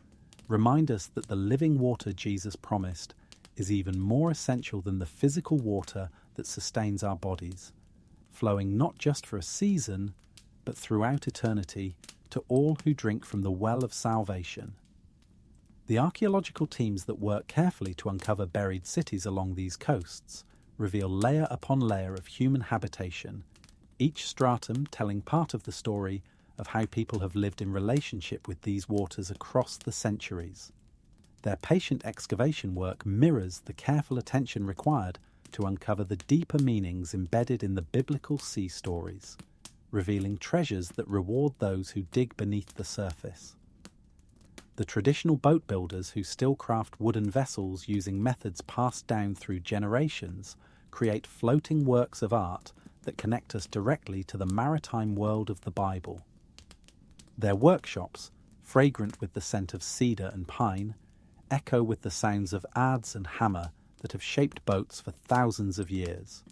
remind us that the living water Jesus promised is even more essential than the physical water that sustains our bodies, flowing not just for a season, but throughout eternity to all who drink from the well of salvation. The archaeological teams that work carefully to uncover buried cities along these coasts reveal layer upon layer of human habitation, each stratum telling part of the story of how people have lived in relationship with these waters across the centuries. Their patient excavation work mirrors the careful attention required to uncover the deeper meanings embedded in the biblical sea stories, revealing treasures that reward those who dig beneath the surface. The traditional boat builders who still craft wooden vessels using methods passed down through generations create floating works of art that connect us directly to the maritime world of the Bible. Their workshops, fragrant with the scent of cedar and pine, echo with the sounds of adze and hammer that have shaped boats for thousands of years.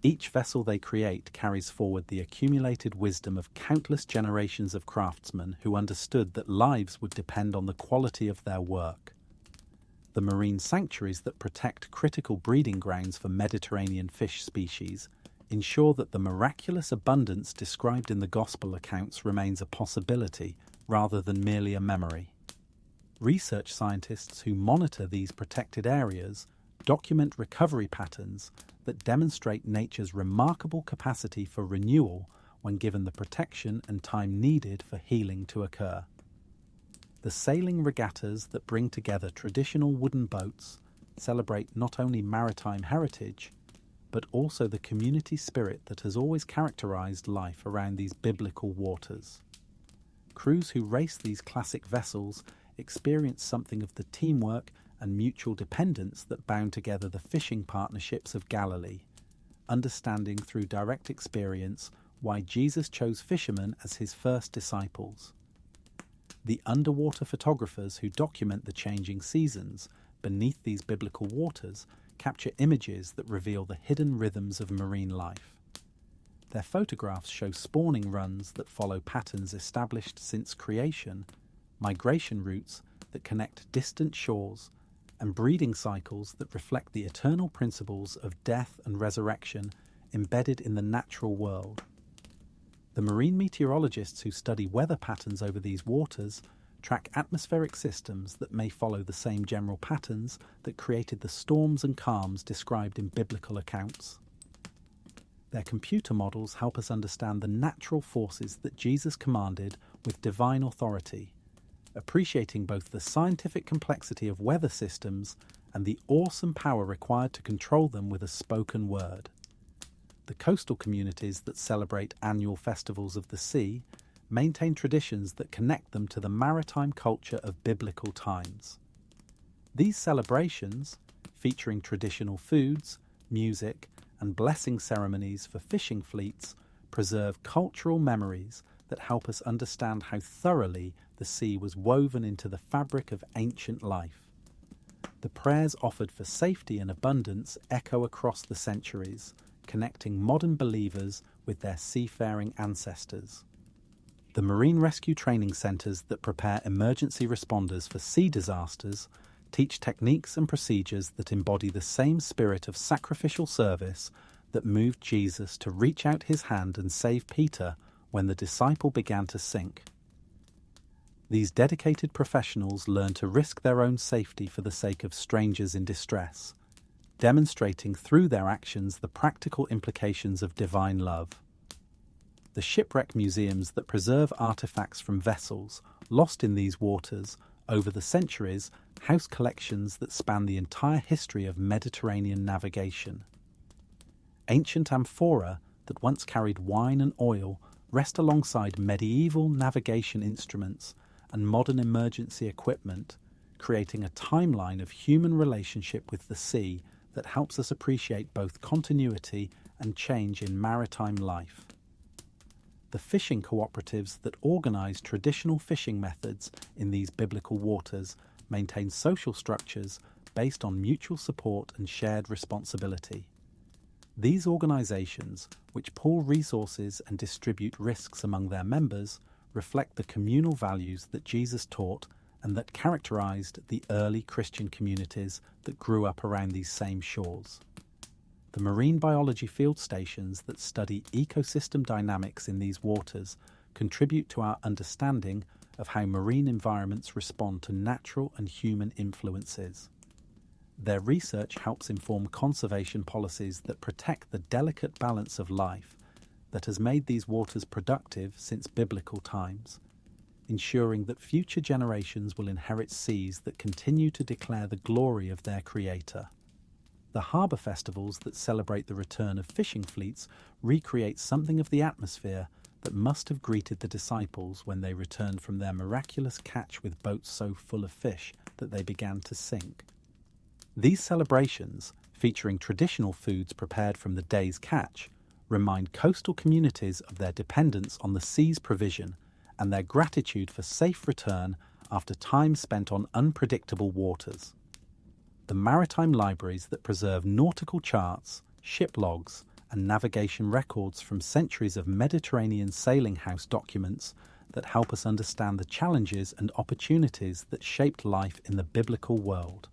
Each vessel they create carries forward the accumulated wisdom of countless generations of craftsmen who understood that lives would depend on the quality of their work. The marine sanctuaries that protect critical breeding grounds for Mediterranean fish species ensure that the miraculous abundance described in the Gospel accounts remains a possibility rather than merely a memory. Research scientists who monitor these protected areas document recovery patterns that demonstrate nature's remarkable capacity for renewal when given the protection and time needed for healing to occur. The sailing regattas that bring together traditional wooden boats celebrate not only maritime heritage, but also the community spirit that has always characterized life around these biblical waters. Crews who race these classic vessels experience something of the teamwork and mutual dependence that bound together the fishing partnerships of Galilee, understanding through direct experience why Jesus chose fishermen as his first disciples. The underwater photographers who document the changing seasons beneath these biblical waters capture images that reveal the hidden rhythms of marine life. Their photographs show spawning runs that follow patterns established since creation, migration routes that connect distant shores, and breeding cycles that reflect the eternal principles of death and resurrection embedded in the natural world. The marine meteorologists who study weather patterns over these waters track atmospheric systems that may follow the same general patterns that created the storms and calms described in biblical accounts. Their computer models help us understand the natural forces that Jesus commanded with divine authority, appreciating both the scientific complexity of weather systems and the awesome power required to control them with a spoken word. The coastal communities that celebrate annual festivals of the sea maintain traditions that connect them to the maritime culture of biblical times. These celebrations, featuring traditional foods, music, and blessing ceremonies for fishing fleets, preserve cultural memories that help us understand how thoroughly the sea was woven into the fabric of ancient life. The prayers offered for safety and abundance echo across the centuries, connecting modern believers with their seafaring ancestors. The marine rescue training centres that prepare emergency responders for sea disasters teach techniques and procedures that embody the same spirit of sacrificial service that moved Jesus to reach out his hand and save Peter when the disciple began to sink. These dedicated professionals learn to risk their own safety for the sake of strangers in distress, demonstrating through their actions the practical implications of divine love. The shipwreck museums that preserve artifacts from vessels lost in these waters over the centuries house collections that span the entire history of Mediterranean navigation. Ancient amphora that once carried wine and oil rest alongside medieval navigation instruments and modern emergency equipment, creating a timeline of human relationship with the sea that helps us appreciate both continuity and change in maritime life. The fishing cooperatives that organize traditional fishing methods in these biblical waters maintain social structures based on mutual support and shared responsibility. These organizations, which pool resources and distribute risks among their members, reflect the communal values that Jesus taught and that characterized the early Christian communities that grew up around these same shores. The marine biology field stations that study ecosystem dynamics in these waters contribute to our understanding of how marine environments respond to natural and human influences. Their research helps inform conservation policies that protect the delicate balance of life that has made these waters productive since biblical times, ensuring that future generations will inherit seas that continue to declare the glory of their Creator. The harbour festivals that celebrate the return of fishing fleets recreate something of the atmosphere that must have greeted the disciples when they returned from their miraculous catch with boats so full of fish that they began to sink. These celebrations, featuring traditional foods prepared from the day's catch, remind coastal communities of their dependence on the sea's provision and their gratitude for safe return after time spent on unpredictable waters. The maritime libraries that preserve nautical charts, ship logs, and navigation records from centuries of Mediterranean sailing house documents that help us understand the challenges and opportunities that shaped life in the biblical world.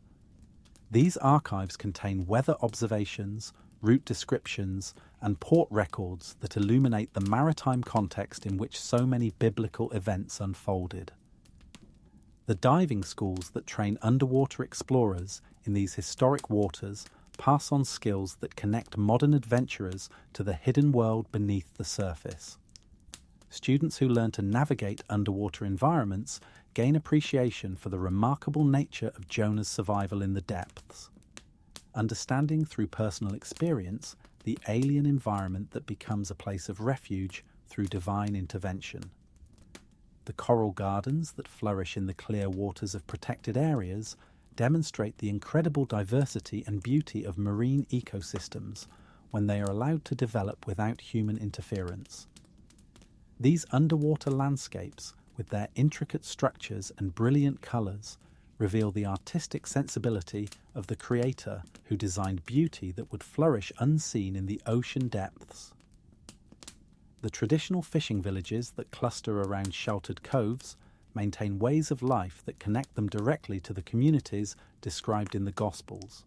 These archives contain weather observations, route descriptions, and port records that illuminate the maritime context in which so many biblical events unfolded. The diving schools that train underwater explorers in these historic waters pass on skills that connect modern adventurers to the hidden world beneath the surface. Students who learn to navigate underwater environments gain appreciation for the remarkable nature of Jonah's survival in the depths, understanding through personal experience the alien environment that becomes a place of refuge through divine intervention. The coral gardens that flourish in the clear waters of protected areas demonstrate the incredible diversity and beauty of marine ecosystems when they are allowed to develop without human interference. These underwater landscapes, with their intricate structures and brilliant colours, reveal the artistic sensibility of the Creator who designed beauty that would flourish unseen in the ocean depths. The traditional fishing villages that cluster around sheltered coves maintain ways of life that connect them directly to the communities described in the Gospels.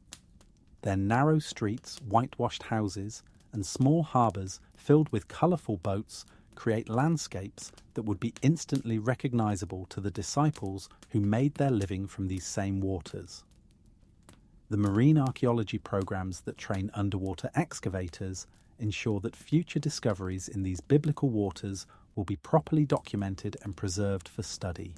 Their narrow streets, whitewashed houses, and small harbours filled with colourful boats create landscapes that would be instantly recognisable to the disciples who made their living from these same waters. The marine archaeology programs that train underwater excavators ensure that future discoveries in these biblical waters will be properly documented and preserved for study.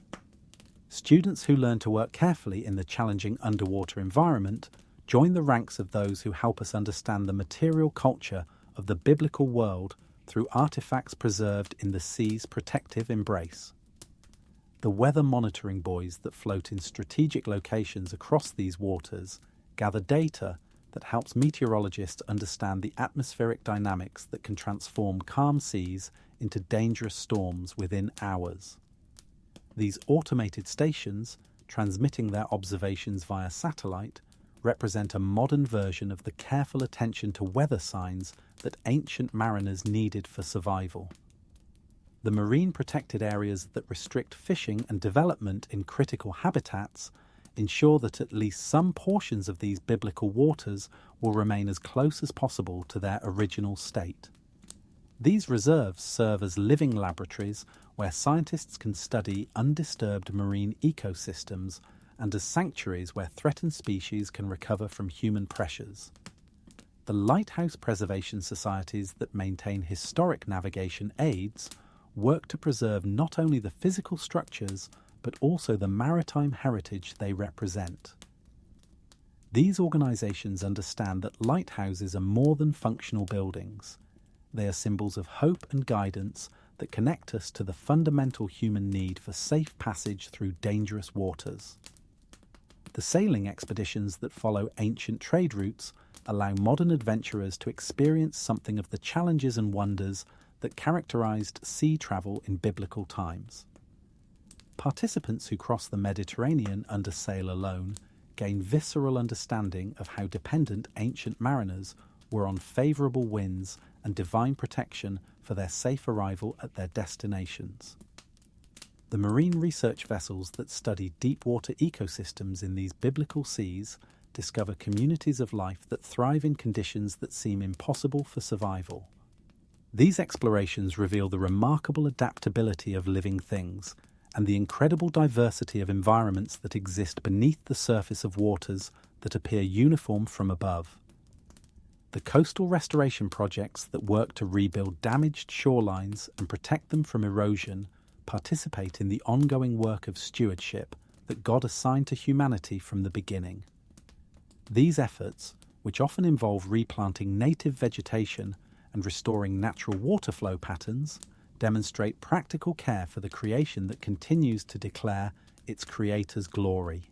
Students who learn to work carefully in the challenging underwater environment join the ranks of those who help us understand the material culture of the biblical world through artifacts preserved in the sea's protective embrace. The weather monitoring buoys that float in strategic locations across these waters gather data that helps meteorologists understand the atmospheric dynamics that can transform calm seas into dangerous storms within hours. These automated stations, transmitting their observations via satellite, represent a modern version of the careful attention to weather signs that ancient mariners needed for survival. The marine protected areas that restrict fishing and development in critical habitats ensure that at least some portions of these biblical waters will remain as close as possible to their original state. These reserves serve as living laboratories where scientists can study undisturbed marine ecosystems and as sanctuaries where threatened species can recover from human pressures. The lighthouse preservation societies that maintain historic navigation aids work to preserve not only the physical structures but also the maritime heritage they represent. These organisations understand that lighthouses are more than functional buildings. They are symbols of hope and guidance that connect us to the fundamental human need for safe passage through dangerous waters. The sailing expeditions that follow ancient trade routes allow modern adventurers to experience something of the challenges and wonders that characterized sea travel in biblical times. Participants who cross the Mediterranean under sail alone gain visceral understanding of how dependent ancient mariners were on favorable winds and divine protection for their safe arrival at their destinations. The marine research vessels that study deep water ecosystems in these biblical seas discover communities of life that thrive in conditions that seem impossible for survival. These explorations reveal the remarkable adaptability of living things and the incredible diversity of environments that exist beneath the surface of waters that appear uniform from above. The coastal restoration projects that work to rebuild damaged shorelines and protect them from erosion participate in the ongoing work of stewardship that God assigned to humanity from the beginning. These efforts, which often involve replanting native vegetation and restoring natural water flow patterns, demonstrate practical care for the creation that continues to declare its Creator's glory.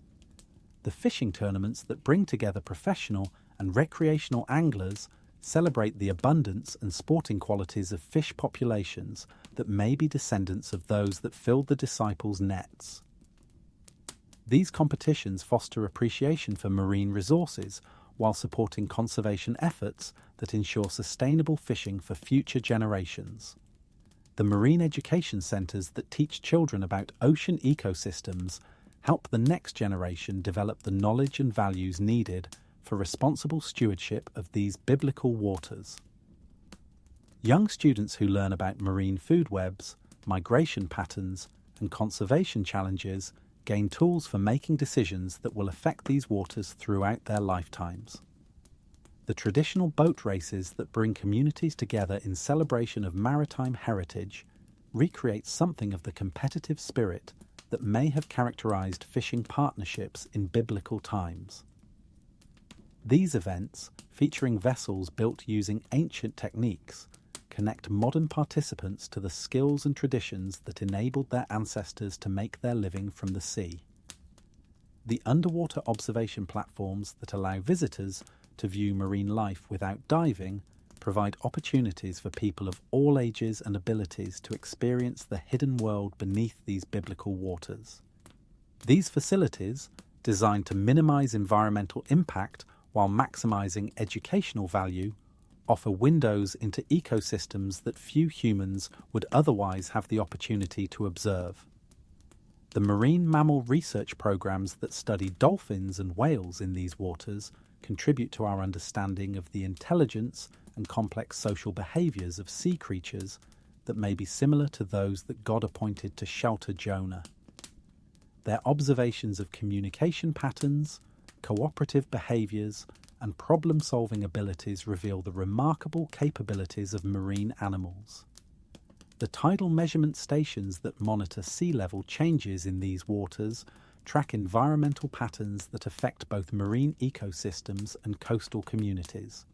The fishing tournaments that bring together professional and recreational anglers celebrate the abundance and sporting qualities of fish populations that may be descendants of those that filled the disciples' nets. These competitions foster appreciation for marine resources while supporting conservation efforts that ensure sustainable fishing for future generations. The marine education centres that teach children about ocean ecosystems help the next generation develop the knowledge and values needed for responsible stewardship of these biblical waters. Young students who learn about marine food webs, migration patterns, and conservation challenges gain tools for making decisions that will affect these waters throughout their lifetimes. The traditional boat races that bring communities together in celebration of maritime heritage recreate something of the competitive spirit that may have characterized fishing partnerships in biblical times. These events, featuring vessels built using ancient techniques, connect modern participants to the skills and traditions that enabled their ancestors to make their living from the sea. The underwater observation platforms that allow visitors to view marine life without diving provide opportunities for people of all ages and abilities to experience the hidden world beneath these biblical waters. These facilities, designed to minimize environmental impact while maximizing educational value, offer windows into ecosystems that few humans would otherwise have the opportunity to observe. The marine mammal research programs that study dolphins and whales in these waters contribute to our understanding of the intelligence and complex social behaviours of sea creatures that may be similar to those that God appointed to shelter Jonah. Their observations of communication patterns, cooperative behaviours, and problem-solving abilities reveal the remarkable capabilities of marine animals. The tidal measurement stations that monitor sea level changes in these waters track environmental patterns that affect both marine ecosystems and coastal communities.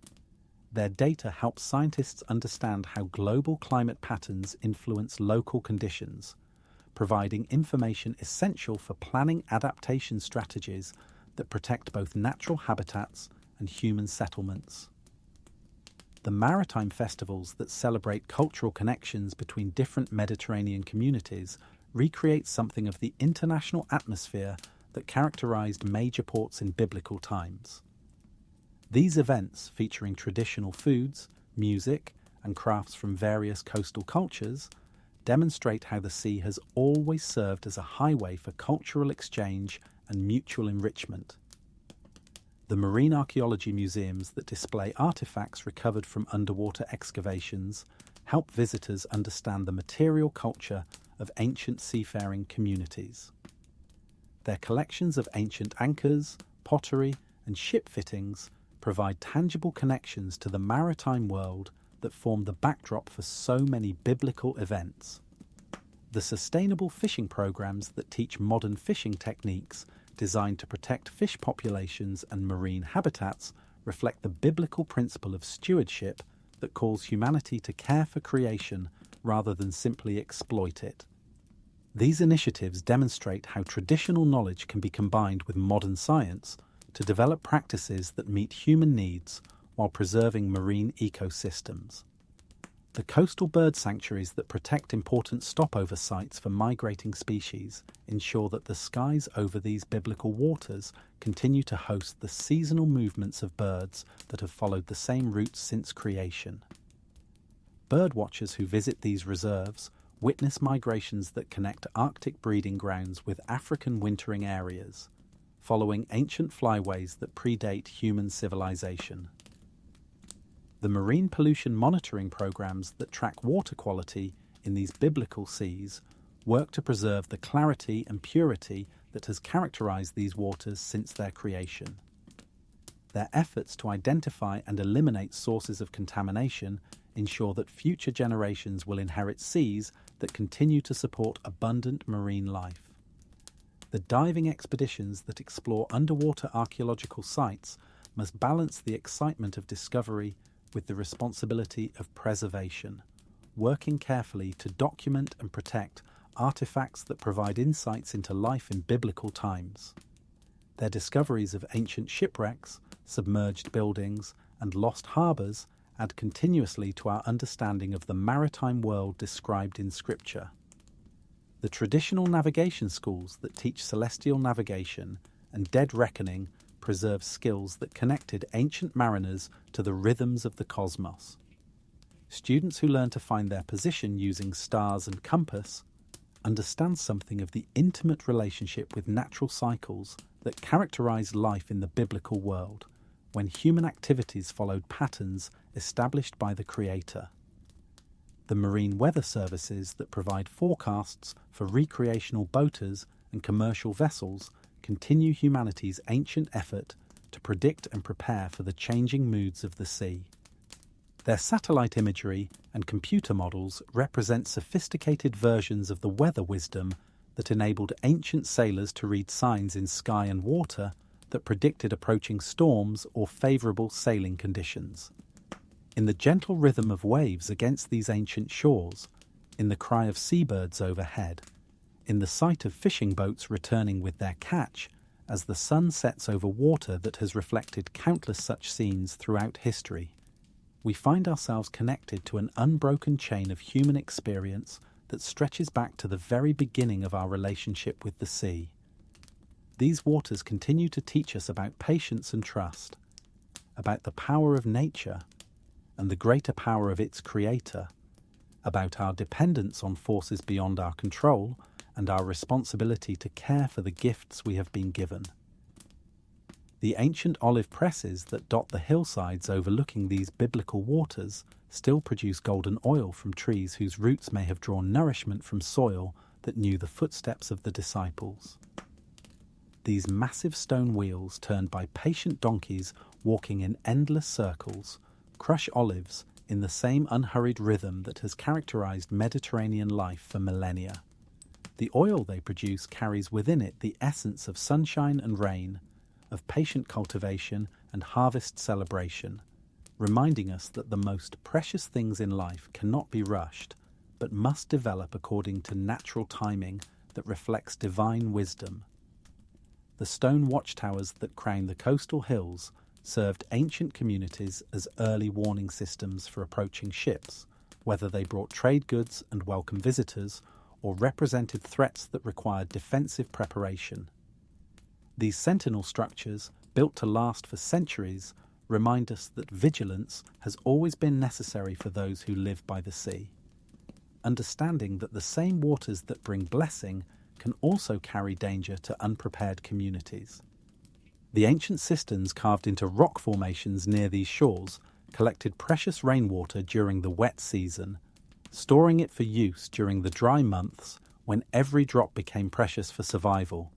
Their data helps scientists understand how global climate patterns influence local conditions, providing information essential for planning adaptation strategies that protect both natural habitats and human settlements. The maritime festivals that celebrate cultural connections between different Mediterranean communities recreate something of the international atmosphere that characterized major ports in biblical times. These events, featuring traditional foods, music, and crafts from various coastal cultures, demonstrate how the sea has always served as a highway for cultural exchange and mutual enrichment. The marine archaeology museums that display artifacts recovered from underwater excavations help visitors understand the material culture of ancient seafaring communities. Their collections of ancient anchors, pottery, and ship fittings provide tangible connections to the maritime world that form the backdrop for so many biblical events. The sustainable fishing programs that teach modern fishing techniques designed to protect fish populations and marine habitats reflect the biblical principle of stewardship that calls humanity to care for creation rather than simply exploit it. These initiatives demonstrate how traditional knowledge can be combined with modern science to develop practices that meet human needs while preserving marine ecosystems. The coastal bird sanctuaries that protect important stopover sites for migrating species ensure that the skies over these biblical waters continue to host the seasonal movements of birds that have followed the same routes since creation. Birdwatchers who visit these reserves witness migrations that connect Arctic breeding grounds with African wintering areas, following ancient flyways that predate human civilization. The marine pollution monitoring programs that track water quality in these biblical seas work to preserve the clarity and purity that has characterized these waters since their creation. Their efforts to identify and eliminate sources of contamination ensure that future generations will inherit seas that continue to support abundant marine life. The diving expeditions that explore underwater archaeological sites must balance the excitement of discovery with the responsibility of preservation, working carefully to document and protect artifacts that provide insights into life in biblical times. Their discoveries of ancient shipwrecks, submerged buildings, and lost harbours add continuously to our understanding of the maritime world described in Scripture. The traditional navigation schools that teach celestial navigation and dead reckoning preserve skills that connected ancient mariners to the rhythms of the cosmos. Students who learn to find their position using stars and compass understand something of the intimate relationship with natural cycles that characterized life in the biblical world, when human activities followed patterns established by the Creator. The marine weather services that provide forecasts for recreational boaters and commercial vessels continue humanity's ancient effort to predict and prepare for the changing moods of the sea. Their satellite imagery and computer models represent sophisticated versions of the weather wisdom that enabled ancient sailors to read signs in sky and water that predicted approaching storms or favourable sailing conditions. In the gentle rhythm of waves against these ancient shores, in the cry of seabirds overhead, in the sight of fishing boats returning with their catch, as the sun sets over water that has reflected countless such scenes throughout history, we find ourselves connected to an unbroken chain of human experience that stretches back to the very beginning of our relationship with the sea. These waters continue to teach us about patience and trust, about the power of nature and the greater power of its creator, about our dependence on forces beyond our control and our responsibility to care for the gifts we have been given. The ancient olive presses that dot the hillsides overlooking these biblical waters still produce golden oil from trees whose roots may have drawn nourishment from soil that knew the footsteps of the disciples. These massive stone wheels, turned by patient donkeys walking in endless circles, crush olives in the same unhurried rhythm that has characterized Mediterranean life for millennia. The oil they produce carries within it the essence of sunshine and rain, of patient cultivation and harvest celebration, reminding us that the most precious things in life cannot be rushed, but must develop according to natural timing that reflects divine wisdom. The stone watchtowers that crown the coastal hills served ancient communities as early warning systems for approaching ships, whether they brought trade goods and welcome visitors or represented threats that required defensive preparation. These sentinel structures, built to last for centuries, remind us that vigilance has always been necessary for those who live by the sea. Understanding that the same waters that bring blessing can also carry danger to unprepared communities. The ancient cisterns carved into rock formations near these shores collected precious rainwater during the wet season, storing it for use during the dry months when every drop became precious for survival.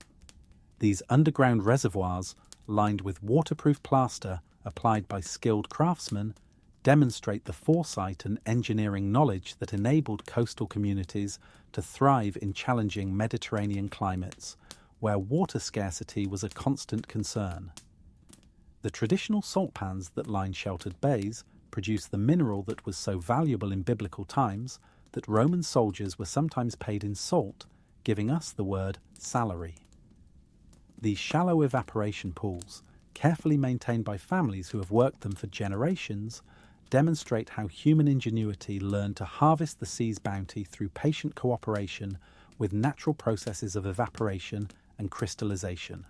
These underground reservoirs, lined with waterproof plaster applied by skilled craftsmen, demonstrate the foresight and engineering knowledge that enabled coastal communities to thrive in challenging Mediterranean climates, where water scarcity was a constant concern. The traditional salt pans that line sheltered bays produce the mineral that was so valuable in biblical times that Roman soldiers were sometimes paid in salt, giving us the word salary. These shallow evaporation pools, carefully maintained by families who have worked them for generations, demonstrate how human ingenuity learned to harvest the sea's bounty through patient cooperation with natural processes of evaporation and crystallization.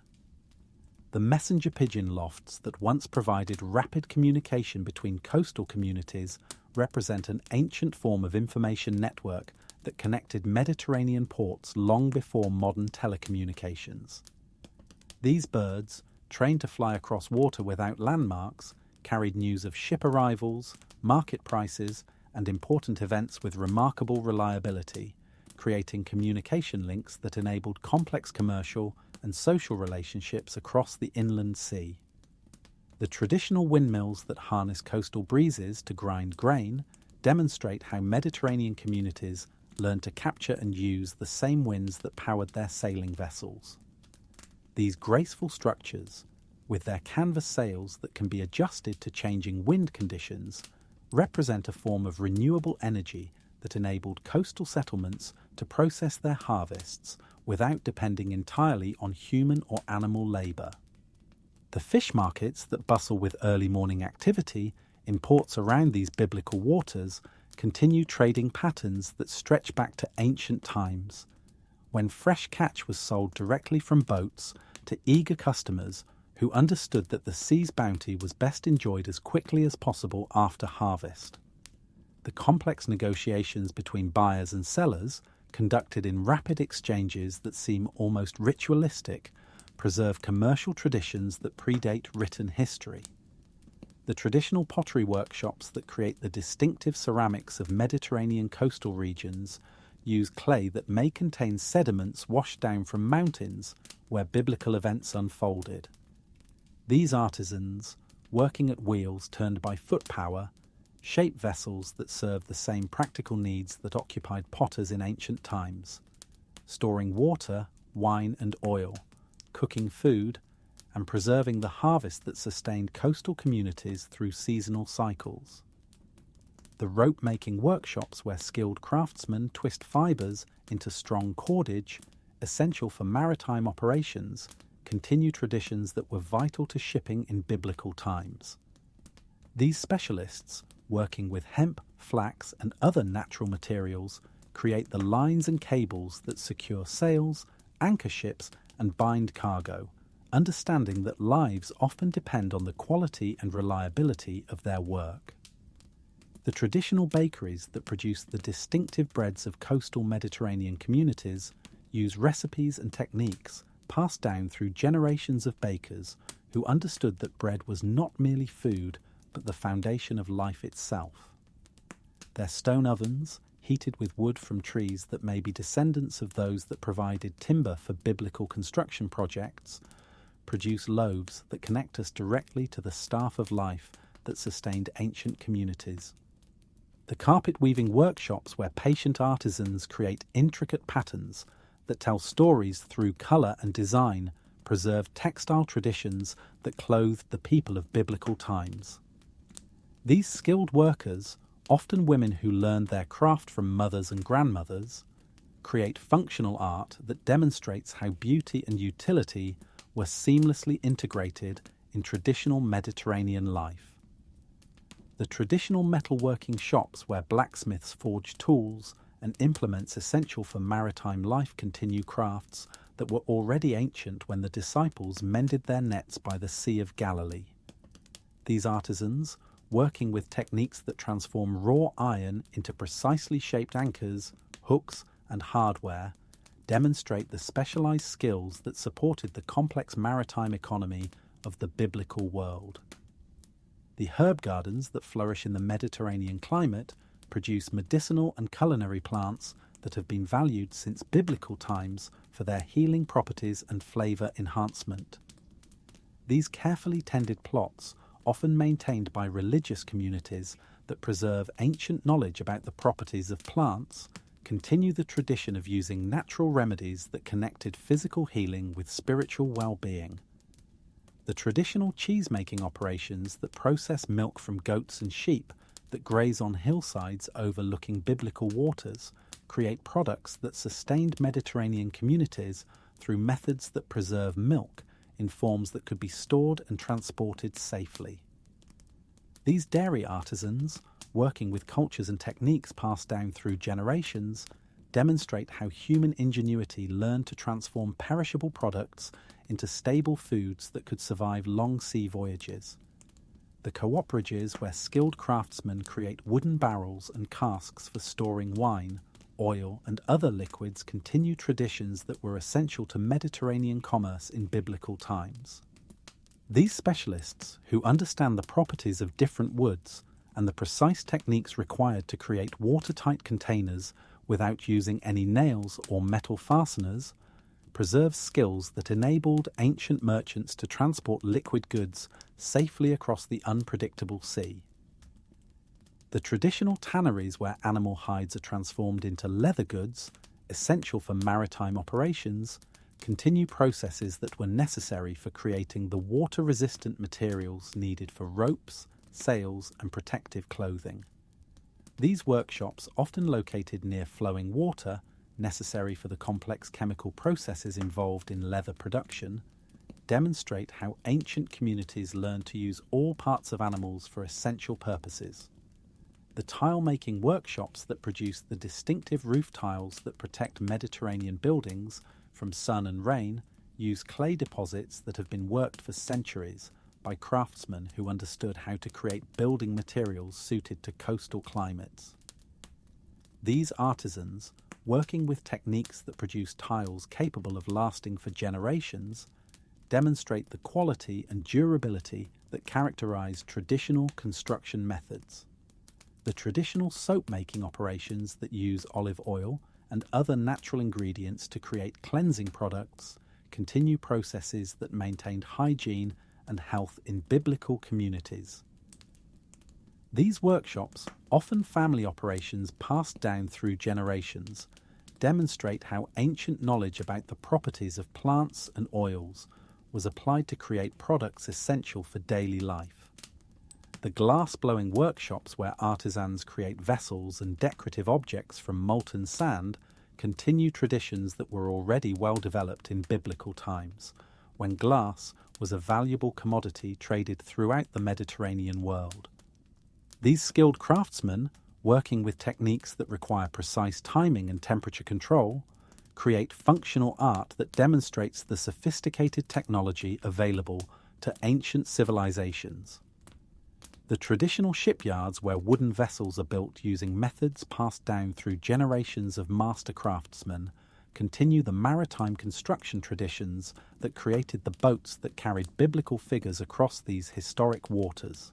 The messenger pigeon lofts that once provided rapid communication between coastal communities represent an ancient form of information network that connected Mediterranean ports long before modern telecommunications. These birds, trained to fly across water without landmarks, carried news of ship arrivals, market prices, and important events with remarkable reliability, creating communication links that enabled complex commercial and social relationships across the inland sea. The traditional windmills that harness coastal breezes to grind grain demonstrate how Mediterranean communities learned to capture and use the same winds that powered their sailing vessels. These graceful structures, with their canvas sails that can be adjusted to changing wind conditions, represent a form of renewable energy that enabled coastal settlements to process their harvests without depending entirely on human or animal labour. The fish markets that bustle with early morning activity in ports around these biblical waters continue trading patterns that stretch back to ancient times, when fresh catch was sold directly from boats to eager customers who understood that the sea's bounty was best enjoyed as quickly as possible after harvest. The complex negotiations between buyers and sellers, conducted in rapid exchanges that seem almost ritualistic, preserve commercial traditions that predate written history. The traditional pottery workshops that create the distinctive ceramics of Mediterranean coastal regions use clay that may contain sediments washed down from mountains where biblical events unfolded. These artisans, working at wheels turned by foot power, shape vessels that serve the same practical needs that occupied potters in ancient times, storing water, wine and oil, cooking food, and preserving the harvest that sustained coastal communities through seasonal cycles. The rope-making workshops where skilled craftsmen twist fibres into strong cordage, essential for maritime operations, continue traditions that were vital to shipping in biblical times. These specialists, working with hemp, flax, and other natural materials, create the lines and cables that secure sails, anchor ships, and bind cargo, understanding that lives often depend on the quality and reliability of their work. The traditional bakeries that produce the distinctive breads of coastal Mediterranean communities use recipes and techniques passed down through generations of bakers who understood that bread was not merely food, but the foundation of life itself. Their stone ovens, heated with wood from trees that may be descendants of those that provided timber for biblical construction projects, produce loaves that connect us directly to the staff of life that sustained ancient communities. The carpet-weaving workshops where patient artisans create intricate patterns that tell stories through colour and design preserve textile traditions that clothed the people of biblical times. These skilled workers, often women who learned their craft from mothers and grandmothers, create functional art that demonstrates how beauty and utility were seamlessly integrated in traditional Mediterranean life. The traditional metalworking shops where blacksmiths forge tools and implements essential for maritime life continue crafts that were already ancient when the disciples mended their nets by the Sea of Galilee. These artisans, working with techniques that transform raw iron into precisely shaped anchors, hooks, and hardware, demonstrate the specialized skills that supported the complex maritime economy of the biblical world. The herb gardens that flourish in the Mediterranean climate produce medicinal and culinary plants that have been valued since biblical times for their healing properties and flavor enhancement. These carefully tended plots, often maintained by religious communities that preserve ancient knowledge about the properties of plants, continue the tradition of using natural remedies that connected physical healing with spiritual well-being. The traditional cheese-making operations that process milk from goats and sheep that graze on hillsides overlooking biblical waters create products that sustained Mediterranean communities through methods that preserve milk in forms that could be stored and transported safely. These dairy artisans, working with cultures and techniques passed down through generations, demonstrate how human ingenuity learned to transform perishable products into stable foods that could survive long sea voyages. The cooperatives where skilled craftsmen create wooden barrels and casks for storing wine, oil, and other liquids continue traditions that were essential to Mediterranean commerce in biblical times. These specialists, who understand the properties of different woods and the precise techniques required to create watertight containers without using any nails or metal fasteners, preserve skills that enabled ancient merchants to transport liquid goods safely across the unpredictable sea. The traditional tanneries where animal hides are transformed into leather goods, essential for maritime operations, continue processes that were necessary for creating the water-resistant materials needed for ropes, sails, and protective clothing. These workshops, often located near flowing water, necessary for the complex chemical processes involved in leather production, demonstrate how ancient communities learned to use all parts of animals for essential purposes. The tile-making workshops that produce the distinctive roof tiles that protect Mediterranean buildings from sun and rain use clay deposits that have been worked for centuries by craftsmen who understood how to create building materials suited to coastal climates. These artisans, working with techniques that produce tiles capable of lasting for generations, demonstrate the quality and durability that characterize traditional construction methods. The traditional soap-making operations that use olive oil and other natural ingredients to create cleansing products continue processes that maintained hygiene and health in biblical communities. These workshops, often family operations passed down through generations, demonstrate how ancient knowledge about the properties of plants and oils was applied to create products essential for daily life. The glass-blowing workshops where artisans create vessels and decorative objects from molten sand continue traditions that were already well developed in biblical times, when glass was a valuable commodity traded throughout the Mediterranean world. These skilled craftsmen, working with techniques that require precise timing and temperature control, create functional art that demonstrates the sophisticated technology available to ancient civilizations. The traditional shipyards where wooden vessels are built using methods passed down through generations of master craftsmen continue the maritime construction traditions that created the boats that carried biblical figures across these historic waters.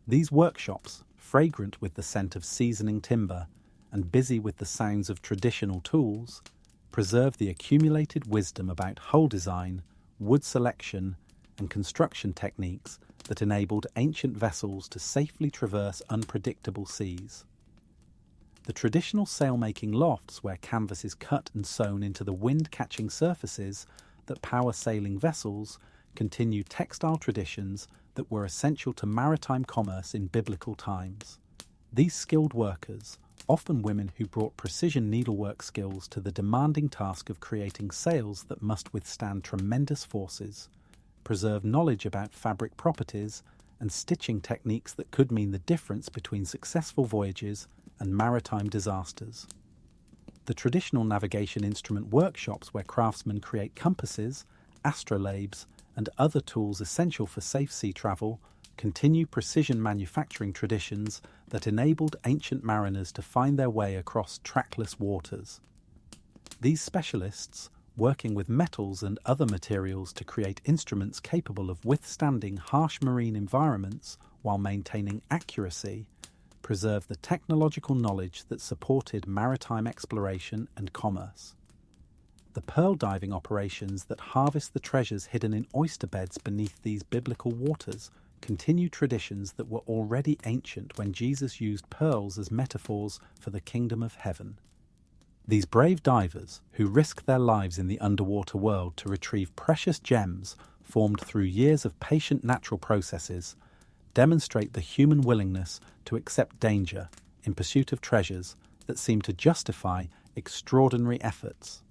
These workshops, fragrant with the scent of seasoning timber and busy with the sounds of traditional tools, preserve the accumulated wisdom about hull design, wood selection, and construction techniques that enabled ancient vessels to safely traverse unpredictable seas. The traditional sail-making lofts where canvas is cut and sewn into the wind-catching surfaces that power sailing vessels continue textile traditions that were essential to maritime commerce in biblical times. These skilled workers, often women who brought precision needlework skills to the demanding task of creating sails that must withstand tremendous forces, preserve knowledge about fabric properties and stitching techniques that could mean the difference between successful voyages and maritime disasters. The traditional navigation instrument workshops where craftsmen create compasses, astrolabes, and other tools essential for safe sea travel continue precision manufacturing traditions that enabled ancient mariners to find their way across trackless waters. These specialists, working with metals and other materials to create instruments capable of withstanding harsh marine environments while maintaining accuracy, preserve the technological knowledge that supported maritime exploration and commerce. The pearl diving operations that harvest the treasures hidden in oyster beds beneath these biblical waters continue traditions that were already ancient when Jesus used pearls as metaphors for the kingdom of heaven. These brave divers, who risk their lives in the underwater world to retrieve precious gems formed through years of patient natural processes, demonstrate the human willingness to accept danger in pursuit of treasures that seem to justify extraordinary efforts.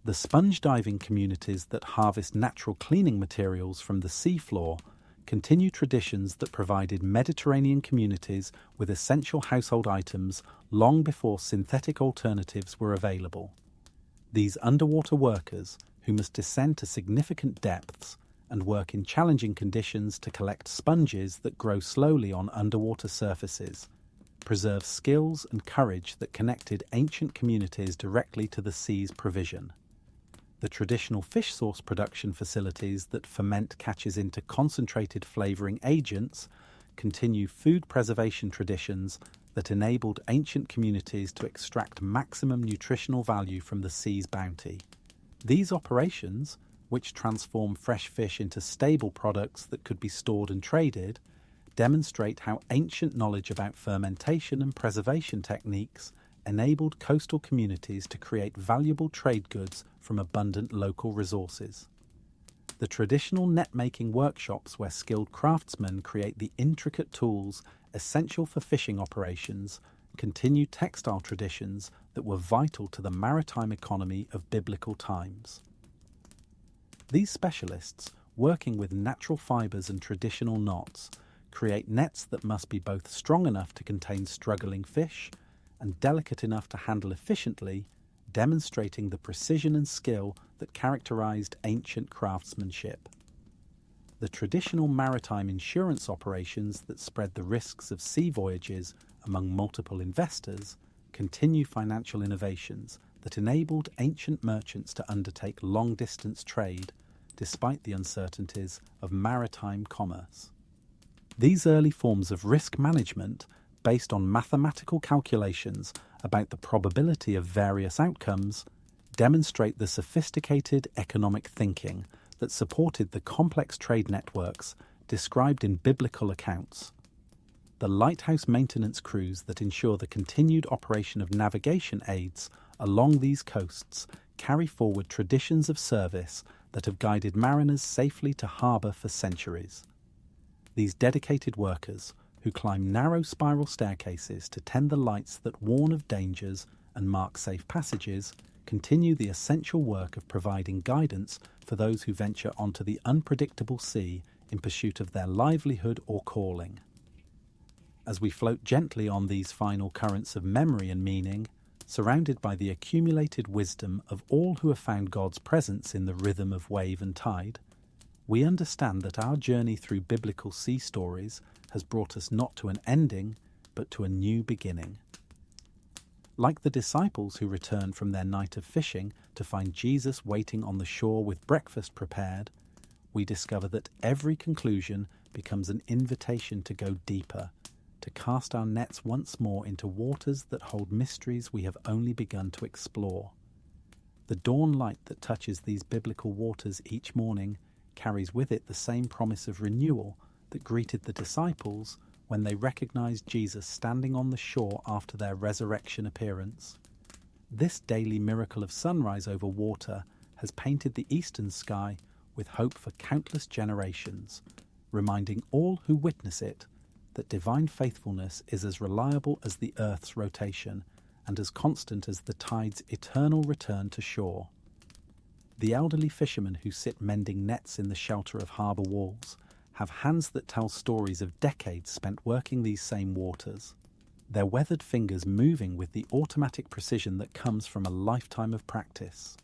The sponge diving communities that harvest natural cleaning materials from the seafloor continue traditions that provided Mediterranean communities with essential household items long before synthetic alternatives were available. These underwater workers, who must descend to significant depths and work in challenging conditions to collect sponges that grow slowly on underwater surfaces, preserve skills and courage that connected ancient communities directly to the sea's provision. The traditional fish sauce production facilities that ferment catches into concentrated flavouring agents continue food preservation traditions that enabled ancient communities to extract maximum nutritional value from the sea's bounty. These operations, which transform fresh fish into stable products that could be stored and traded, demonstrate how ancient knowledge about fermentation and preservation techniques enabled coastal communities to create valuable trade goods from abundant local resources. The traditional net-making workshops where skilled craftsmen create the intricate tools essential for fishing operations continue textile traditions that were vital to the maritime economy of biblical times. These specialists, working with natural fibres and traditional knots, create nets that must be both strong enough to contain struggling fish and delicate enough to handle efficiently, demonstrating the precision and skill that characterized ancient craftsmanship. The traditional maritime insurance operations that spread the risks of sea voyages among multiple investors continue financial innovations that enabled ancient merchants to undertake long-distance trade despite the uncertainties of maritime commerce. These early forms of risk management, based on mathematical calculations about the probability of various outcomes, demonstrate the sophisticated economic thinking that supported the complex trade networks described in biblical accounts. The lighthouse maintenance crews that ensure the continued operation of navigation aids along these coasts carry forward traditions of service that have guided mariners safely to harbour for centuries. These dedicated workers, who climb narrow spiral staircases to tend the lights that warn of dangers and mark safe passages, continue the essential work of providing guidance for those who venture onto the unpredictable sea in pursuit of their livelihood or calling. As we float gently on these final currents of memory and meaning, surrounded by the accumulated wisdom of all who have found God's presence in the rhythm of wave and tide, we understand that our journey through biblical sea stories has brought us not to an ending, but to a new beginning. Like the disciples who returned from their night of fishing to find Jesus waiting on the shore with breakfast prepared, we discover that every conclusion becomes an invitation to go deeper, to cast our nets once more into waters that hold mysteries we have only begun to explore. The dawn light that touches these biblical waters each morning carries with it the same promise of renewal that greeted the disciples when they recognized Jesus standing on the shore after their resurrection appearance. This daily miracle of sunrise over water has painted the eastern sky with hope for countless generations, reminding all who witness it that divine faithfulness is as reliable as the earth's rotation and as constant as the tide's eternal return to shore. The elderly fishermen who sit mending nets in the shelter of harbour walls have hands that tell stories of decades spent working these same waters, their weathered fingers moving with the automatic precision that comes from a lifetime of practice.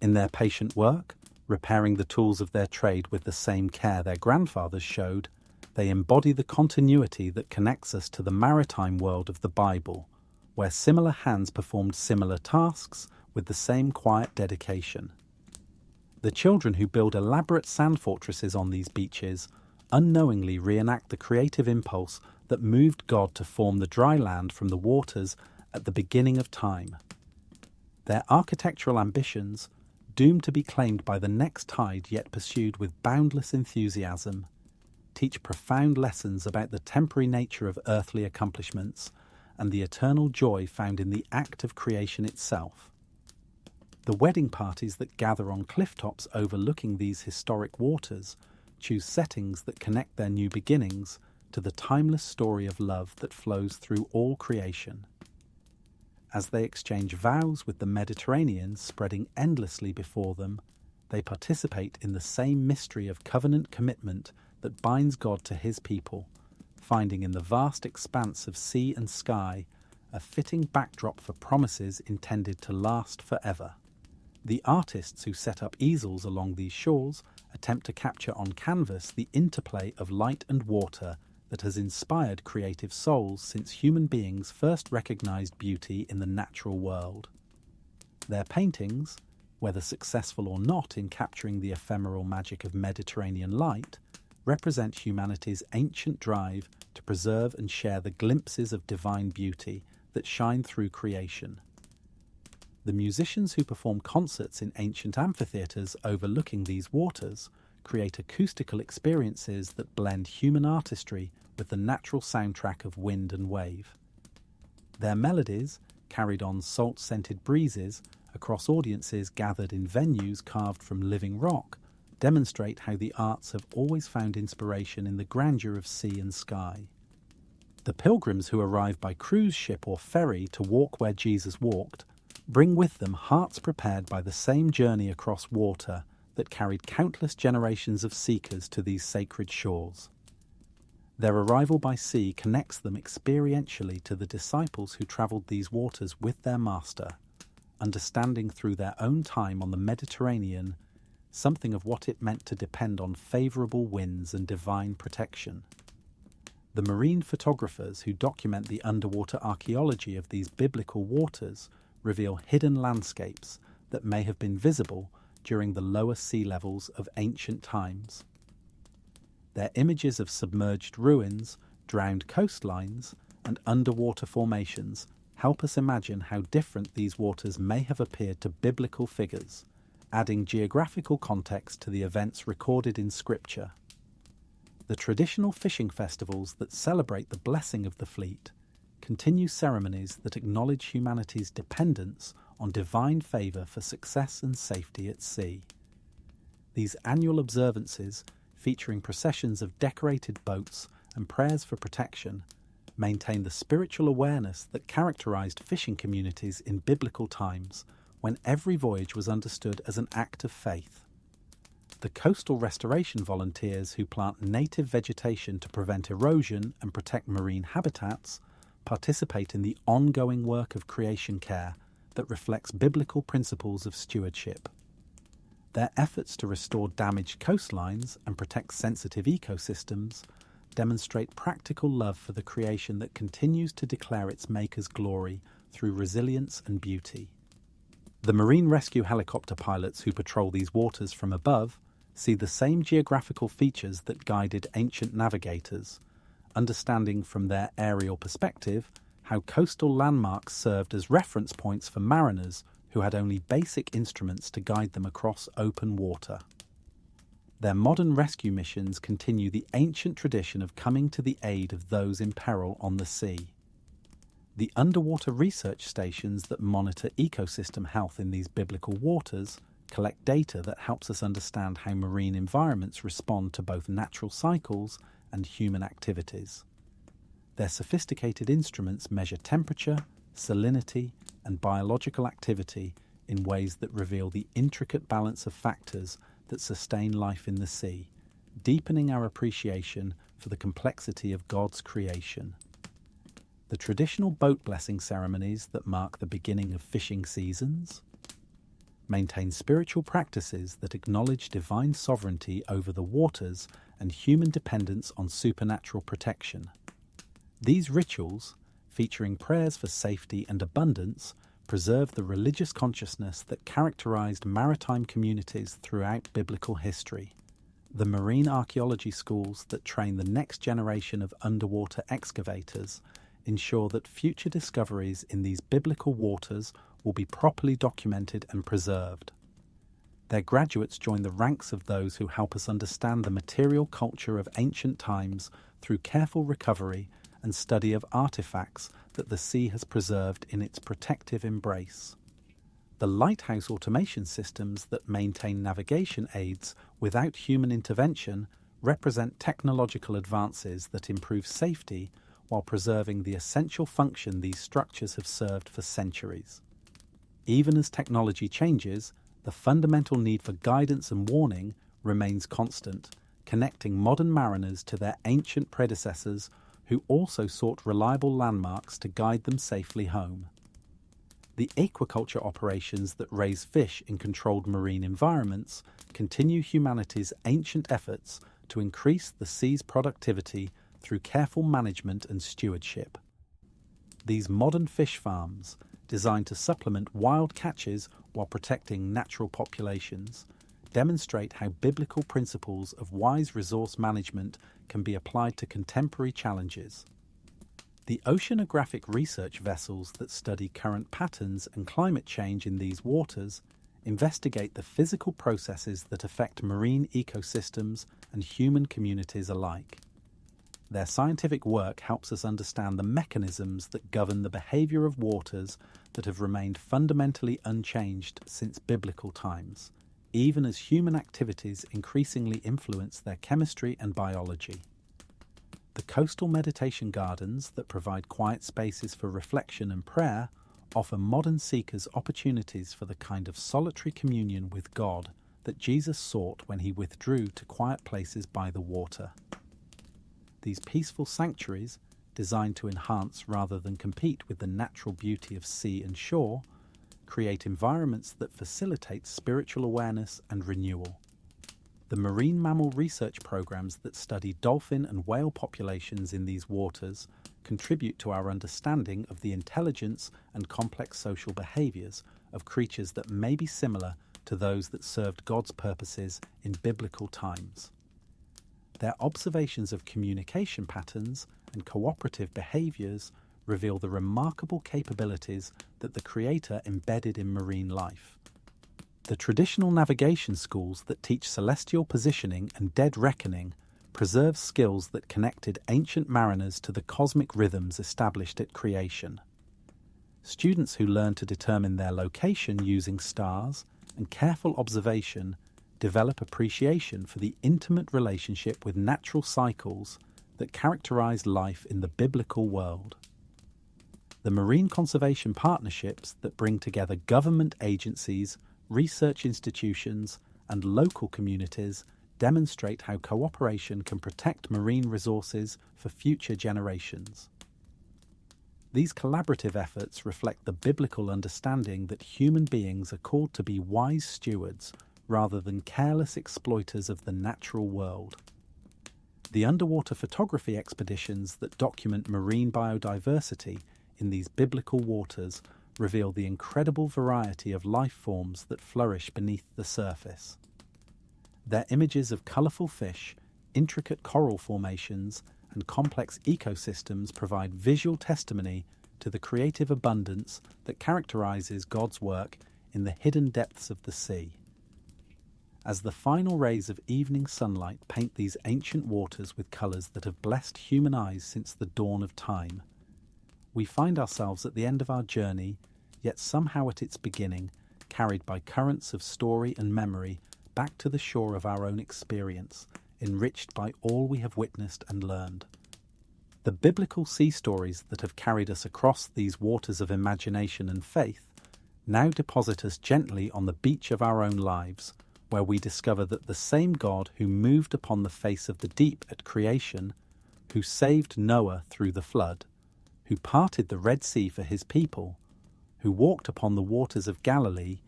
In their patient work, repairing the tools of their trade with the same care their grandfathers showed, they embody the continuity that connects us to the maritime world of the Bible, where similar hands performed similar tasks with the same quiet dedication. The children who build elaborate sand fortresses on these beaches unknowingly reenact the creative impulse that moved God to form the dry land from the waters at the beginning of time. Their architectural ambitions, doomed to be claimed by the next tide yet pursued with boundless enthusiasm, teach profound lessons about the temporary nature of earthly accomplishments and the eternal joy found in the act of creation itself. The wedding parties that gather on cliff tops overlooking these historic waters choose settings that connect their new beginnings to the timeless story of love that flows through all creation. As they exchange vows with the Mediterranean spreading endlessly before them, they participate in the same mystery of covenant commitment that binds God to his people, finding in the vast expanse of sea and sky a fitting backdrop for promises intended to last forever. The artists who set up easels along these shores attempt to capture on canvas the interplay of light and water that has inspired creative souls since human beings first recognized beauty in the natural world. Their paintings, whether successful or not in capturing the ephemeral magic of Mediterranean light, represent humanity's ancient drive to preserve and share the glimpses of divine beauty that shine through creation. The musicians who perform concerts in ancient amphitheatres overlooking these waters create acoustical experiences that blend human artistry with the natural soundtrack of wind and wave. Their melodies, carried on salt-scented breezes across audiences gathered in venues carved from living rock, demonstrate how the arts have always found inspiration in the grandeur of sea and sky. The pilgrims who arrive by cruise ship or ferry to walk where Jesus walked bring with them hearts prepared by the same journey across water that carried countless generations of seekers to these sacred shores. Their arrival by sea connects them experientially to the disciples who travelled these waters with their master, understanding through their own time on the Mediterranean something of what it meant to depend on favourable winds and divine protection. The marine photographers who document the underwater archaeology of these biblical waters reveal hidden landscapes that may have been visible during the lower sea levels of ancient times. Their images of submerged ruins, drowned coastlines, and underwater formations help us imagine how different these waters may have appeared to biblical figures, adding geographical context to the events recorded in Scripture. The traditional fishing festivals that celebrate the blessing of the fleet continue ceremonies that acknowledge humanity's dependence on divine favour for success and safety at sea. These annual observances, featuring processions of decorated boats and prayers for protection, maintain the spiritual awareness that characterised fishing communities in biblical times when every voyage was understood as an act of faith. The coastal restoration volunteers who plant native vegetation to prevent erosion and protect marine habitats participate in the ongoing work of creation care that reflects biblical principles of stewardship. Their efforts to restore damaged coastlines and protect sensitive ecosystems demonstrate practical love for the creation that continues to declare its maker's glory through resilience and beauty. The marine rescue helicopter pilots who patrol these waters from above see the same geographical features that guided ancient navigators, understanding from their aerial perspective how coastal landmarks served as reference points for mariners who had only basic instruments to guide them across open water. Their modern rescue missions continue the ancient tradition of coming to the aid of those in peril on the sea. The underwater research stations that monitor ecosystem health in these biblical waters collect data that helps us understand how marine environments respond to both natural cycles and human activities. Their sophisticated instruments measure temperature, salinity, and biological activity in ways that reveal the intricate balance of factors that sustain life in the sea, deepening our appreciation for the complexity of God's creation. The traditional boat blessing ceremonies that mark the beginning of fishing seasons maintain spiritual practices that acknowledge divine sovereignty over the waters and human dependence on supernatural protection. These rituals, featuring prayers for safety and abundance, preserve the religious consciousness that characterized maritime communities throughout biblical history. The marine archaeology schools that train the next generation of underwater excavators ensure that future discoveries in these biblical waters will be properly documented and preserved. Their graduates join the ranks of those who help us understand the material culture of ancient times through careful recovery and study of artifacts that the sea has preserved in its protective embrace. The lighthouse automation systems that maintain navigation aids without human intervention represent technological advances that improve safety while preserving the essential function these structures have served for centuries. Even as technology changes, the fundamental need for guidance and warning remains constant, connecting modern mariners to their ancient predecessors who also sought reliable landmarks to guide them safely home. The aquaculture operations that raise fish in controlled marine environments continue humanity's ancient efforts to increase the sea's productivity through careful management and stewardship. These modern fish farms, designed to supplement wild catches while protecting natural populations, demonstrate how biblical principles of wise resource management can be applied to contemporary challenges. The oceanographic research vessels that study current patterns and climate change in these waters investigate the physical processes that affect marine ecosystems and human communities alike. Their scientific work helps us understand the mechanisms that govern the behavior of waters that have remained fundamentally unchanged since biblical times, even as human activities increasingly influence their chemistry and biology. The coastal meditation gardens that provide quiet spaces for reflection and prayer offer modern seekers opportunities for the kind of solitary communion with God that Jesus sought when he withdrew to quiet places by the water. These peaceful sanctuaries, designed to enhance rather than compete with the natural beauty of sea and shore, create environments that facilitate spiritual awareness and renewal. The marine mammal research programs that study dolphin and whale populations in these waters contribute to our understanding of the intelligence and complex social behaviors of creatures that may be similar to those that served God's purposes in biblical times. Their observations of communication patterns and cooperative behaviors reveal the remarkable capabilities that the Creator embedded in marine life. The traditional navigation schools that teach celestial positioning and dead reckoning preserve skills that connected ancient mariners to the cosmic rhythms established at creation. Students who learn to determine their location using stars and careful observation develop appreciation for the intimate relationship with natural cycles that characterize life in the biblical world. The marine conservation partnerships that bring together government agencies, research institutions, and local communities demonstrate how cooperation can protect marine resources for future generations. These collaborative efforts reflect the biblical understanding that human beings are called to be wise stewards rather than careless exploiters of the natural world. The underwater photography expeditions that document marine biodiversity in these biblical waters reveal the incredible variety of life forms that flourish beneath the surface. Their images of colourful fish, intricate coral formations, and complex ecosystems provide visual testimony to the creative abundance that characterises God's work in the hidden depths of the sea. As the final rays of evening sunlight paint these ancient waters with colours that have blessed human eyes since the dawn of time, we find ourselves at the end of our journey, yet somehow at its beginning, carried by currents of story and memory back to the shore of our own experience, enriched by all we have witnessed and learned. The biblical sea stories that have carried us across these waters of imagination and faith now deposit us gently on the beach of our own lives, where we discover that the same God who moved upon the face of the deep at creation, who saved Noah through the flood, who parted the Red Sea for his people, who walked upon the waters of Galilee,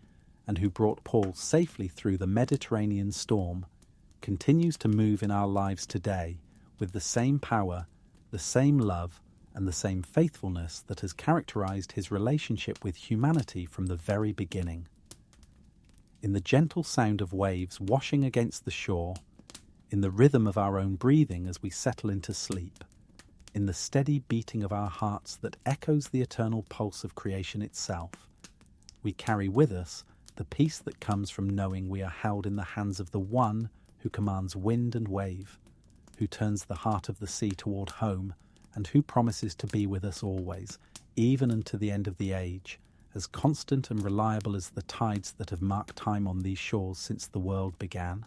and who brought Paul safely through the Mediterranean storm, continues to move in our lives today with the same power, the same love, and the same faithfulness that has characterized his relationship with humanity from the very beginning. In the gentle sound of waves washing against the shore, in the rhythm of our own breathing as we settle into sleep, in the steady beating of our hearts that echoes the eternal pulse of creation itself, we carry with us the peace that comes from knowing we are held in the hands of the One who commands wind and wave, who turns the heart of the sea toward home, and who promises to be with us always, even unto the end of the age, as constant and reliable as the tides that have marked time on these shores since the world began.